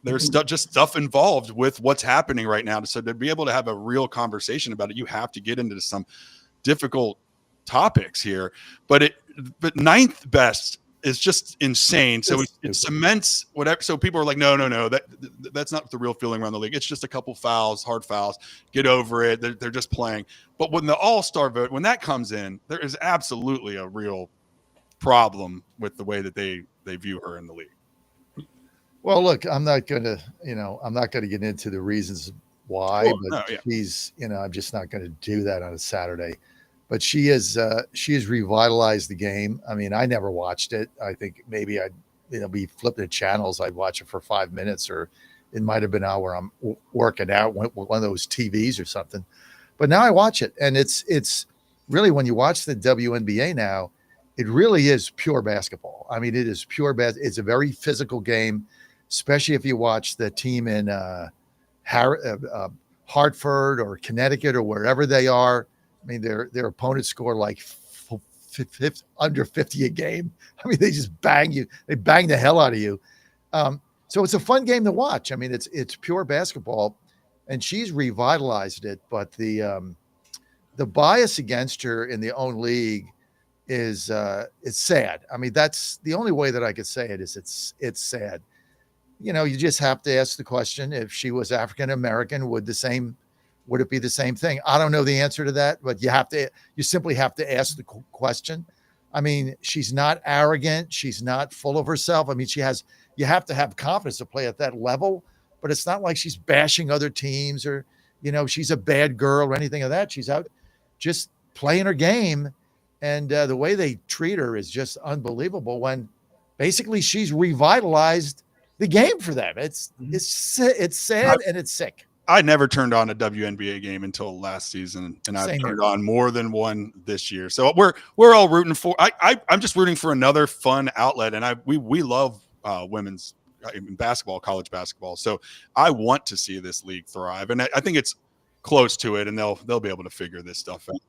Speaker 8: there's just stuff involved with what's happening right now. So to be able to have a real conversation about it, you have to get into some difficult topics here. But ninth best is just insane. So it cements whatever. So people are like, no, that's not the real feeling around the league. It's just a couple fouls, hard fouls. Get over it. They're just playing. But when the all-star vote, when that comes in, there is absolutely a real problem with the way that they view her in the league.
Speaker 4: Well, look, I'm not going to get into the reasons why, she's, I'm just not going to do that on a Saturday. But she has revitalized the game. I mean, I never watched it. I think maybe I'd be flipping the channels. I'd watch it for 5 minutes, or it might have been an hour where I'm working out one of those TVs or something. But now I watch it, and it's really, when you watch the WNBA now, it really is pure basketball. I mean, it is pure It's a very physical game, especially if you watch the team in Hartford or Connecticut or wherever they are. I mean, their opponents score like under 50 a game. I mean, they just bang you. They bang the hell out of you. So it's a fun game to watch. I mean, it's pure basketball, and she's revitalized it. But the bias against her in the own league is it's sad. I mean, that's the only way that I could say it is it's sad. You just have to ask the question: if she was African American, would it be the same thing? I don't know the answer to that, but you simply have to ask the question. I mean, she's not arrogant. She's not full of herself. I mean, you have to have confidence to play at that level, but it's not like she's bashing other teams or, she's a bad girl or anything of that. She's out just playing her game. And the way they treat her is just unbelievable, when basically she's revitalized the game for them. It's sad and it's sick.
Speaker 8: I never turned on a WNBA game until last season, and I've turned on more than one this year. So we're all rooting for. I'm just rooting for another fun outlet, and we love women's basketball, college basketball. So I want to see this league thrive, and I think it's close to it, and they'll be able to figure this stuff out.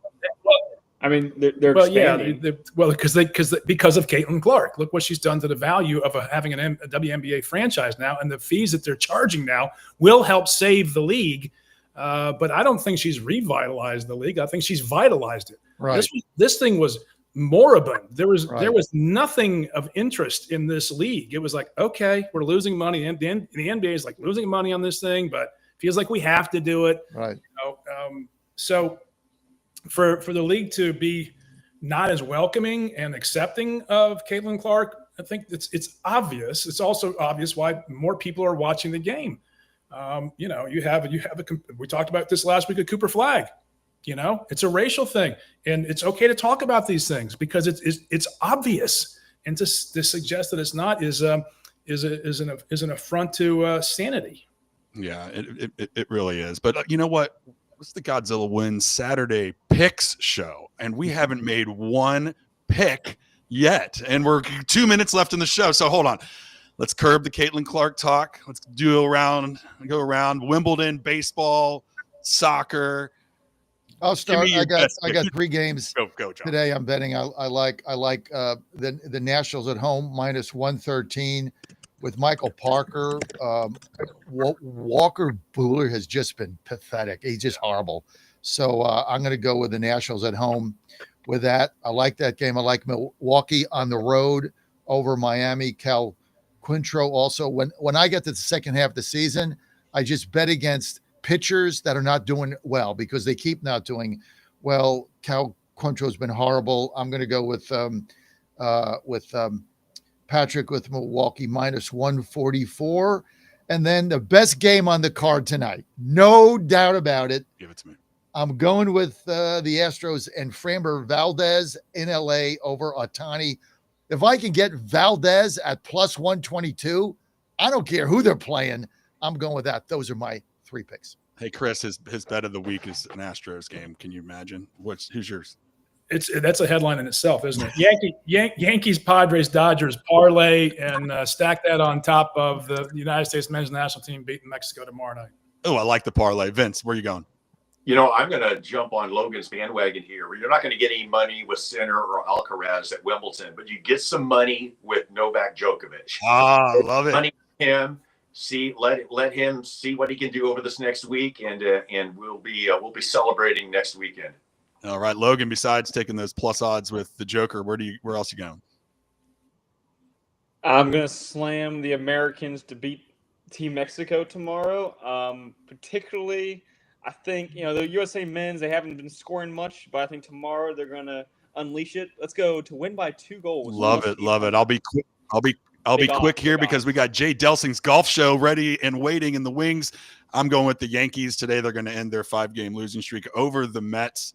Speaker 5: I mean, they're expanding.
Speaker 6: Because of Caitlin Clark. Look what she's done to the value of having a WNBA franchise now, and the fees that they're charging now will help save the league. But I don't think she's revitalized the league. I think she's vitalized it.
Speaker 4: Right.
Speaker 6: This thing was moribund. There was nothing of interest in this league. It was like, okay, we're losing money, and the NBA is like losing money on this thing, but feels like we have to do it.
Speaker 4: Right.
Speaker 6: So. For the league to be not as welcoming and accepting of Caitlin Clark, I think it's obvious. It's also obvious why more people are watching the game. We talked about this last week at Cooper Flag. It's a racial thing, and it's okay to talk about these things because it's obvious. And to suggest that it's not is an affront to sanity.
Speaker 8: Yeah, it really is. But you know what? It's the Godzilla Win Saturday picks show, and we haven't made one pick yet, and we're 2 minutes left in the show. So hold on, let's curb the Caitlin Clark talk. Let's go around Wimbledon, baseball, soccer.
Speaker 4: I'll start. I got 3 games
Speaker 8: go, John.
Speaker 4: Today. I'm betting. I like the Nationals at home -113 with Michael Parker. Walker Buehler has just been pathetic. He's just horrible. So I'm going to go with the Nationals at home with that. I like that game. I like Milwaukee on the road over Miami. Cal Quintero also. When I get to the second half of the season, I just bet against pitchers that are not doing well because they keep not doing well. Cal Quantrill's been horrible. I'm going to go with Patrick with Milwaukee -144. And then the best game on the card tonight, no doubt about it.
Speaker 8: Give it to me.
Speaker 4: I'm going with the Astros and Framber Valdez in LA over Ohtani. If I can get Valdez at +122, I don't care who they're playing. I'm going with that. Those are my 3 picks.
Speaker 8: Hey, Chris, his bet of the week is an Astros game. Can you imagine? Who's yours?
Speaker 6: That's a headline in itself, isn't it? Yankees, Padres, Dodgers parlay, and stack that on top of the United States men's national team beating Mexico tomorrow night.
Speaker 8: Oh, I like the parlay. Vince, where are you going?
Speaker 7: I'm going to jump on Logan's bandwagon here. You're not going to get any money with Sinner or Alcaraz at Wimbledon, but you get some money with Novak Djokovic.
Speaker 8: Ah, love it.
Speaker 7: Money with him. Let him see what he can do over this next week, and we'll be celebrating next weekend.
Speaker 8: All right, Logan. Besides taking those plus odds with the Joker, where else you going?
Speaker 5: I'm gonna slam the Americans to beat Team Mexico tomorrow. Particularly, I think the USA men's, they haven't been scoring much, but I think tomorrow they're gonna unleash it. Let's go to win by 2 goals.
Speaker 8: Love it. I'll be quick. I'll be quick here because we got Jay Delsing's golf show ready and waiting in the wings. I'm going with the Yankees today. They're going to end their 5-game losing streak over the Mets.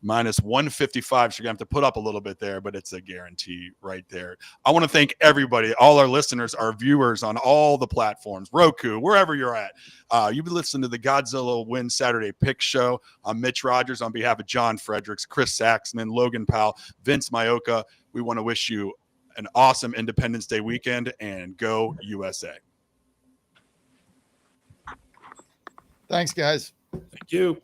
Speaker 8: -155. So you're going to have to put up a little bit there, but it's a guarantee right there. I want to thank everybody, all our listeners, our viewers on all the platforms, Roku, wherever you're at. You've been listening to the Godzilla Win Saturday Pick Show. I'm Mitch Rogers on behalf of John Fredericks, Chris Saxman, Logan Powell, Vince Maioka. We want to wish you an awesome Independence Day weekend, and go USA.
Speaker 4: Thanks, guys.
Speaker 6: Thank you.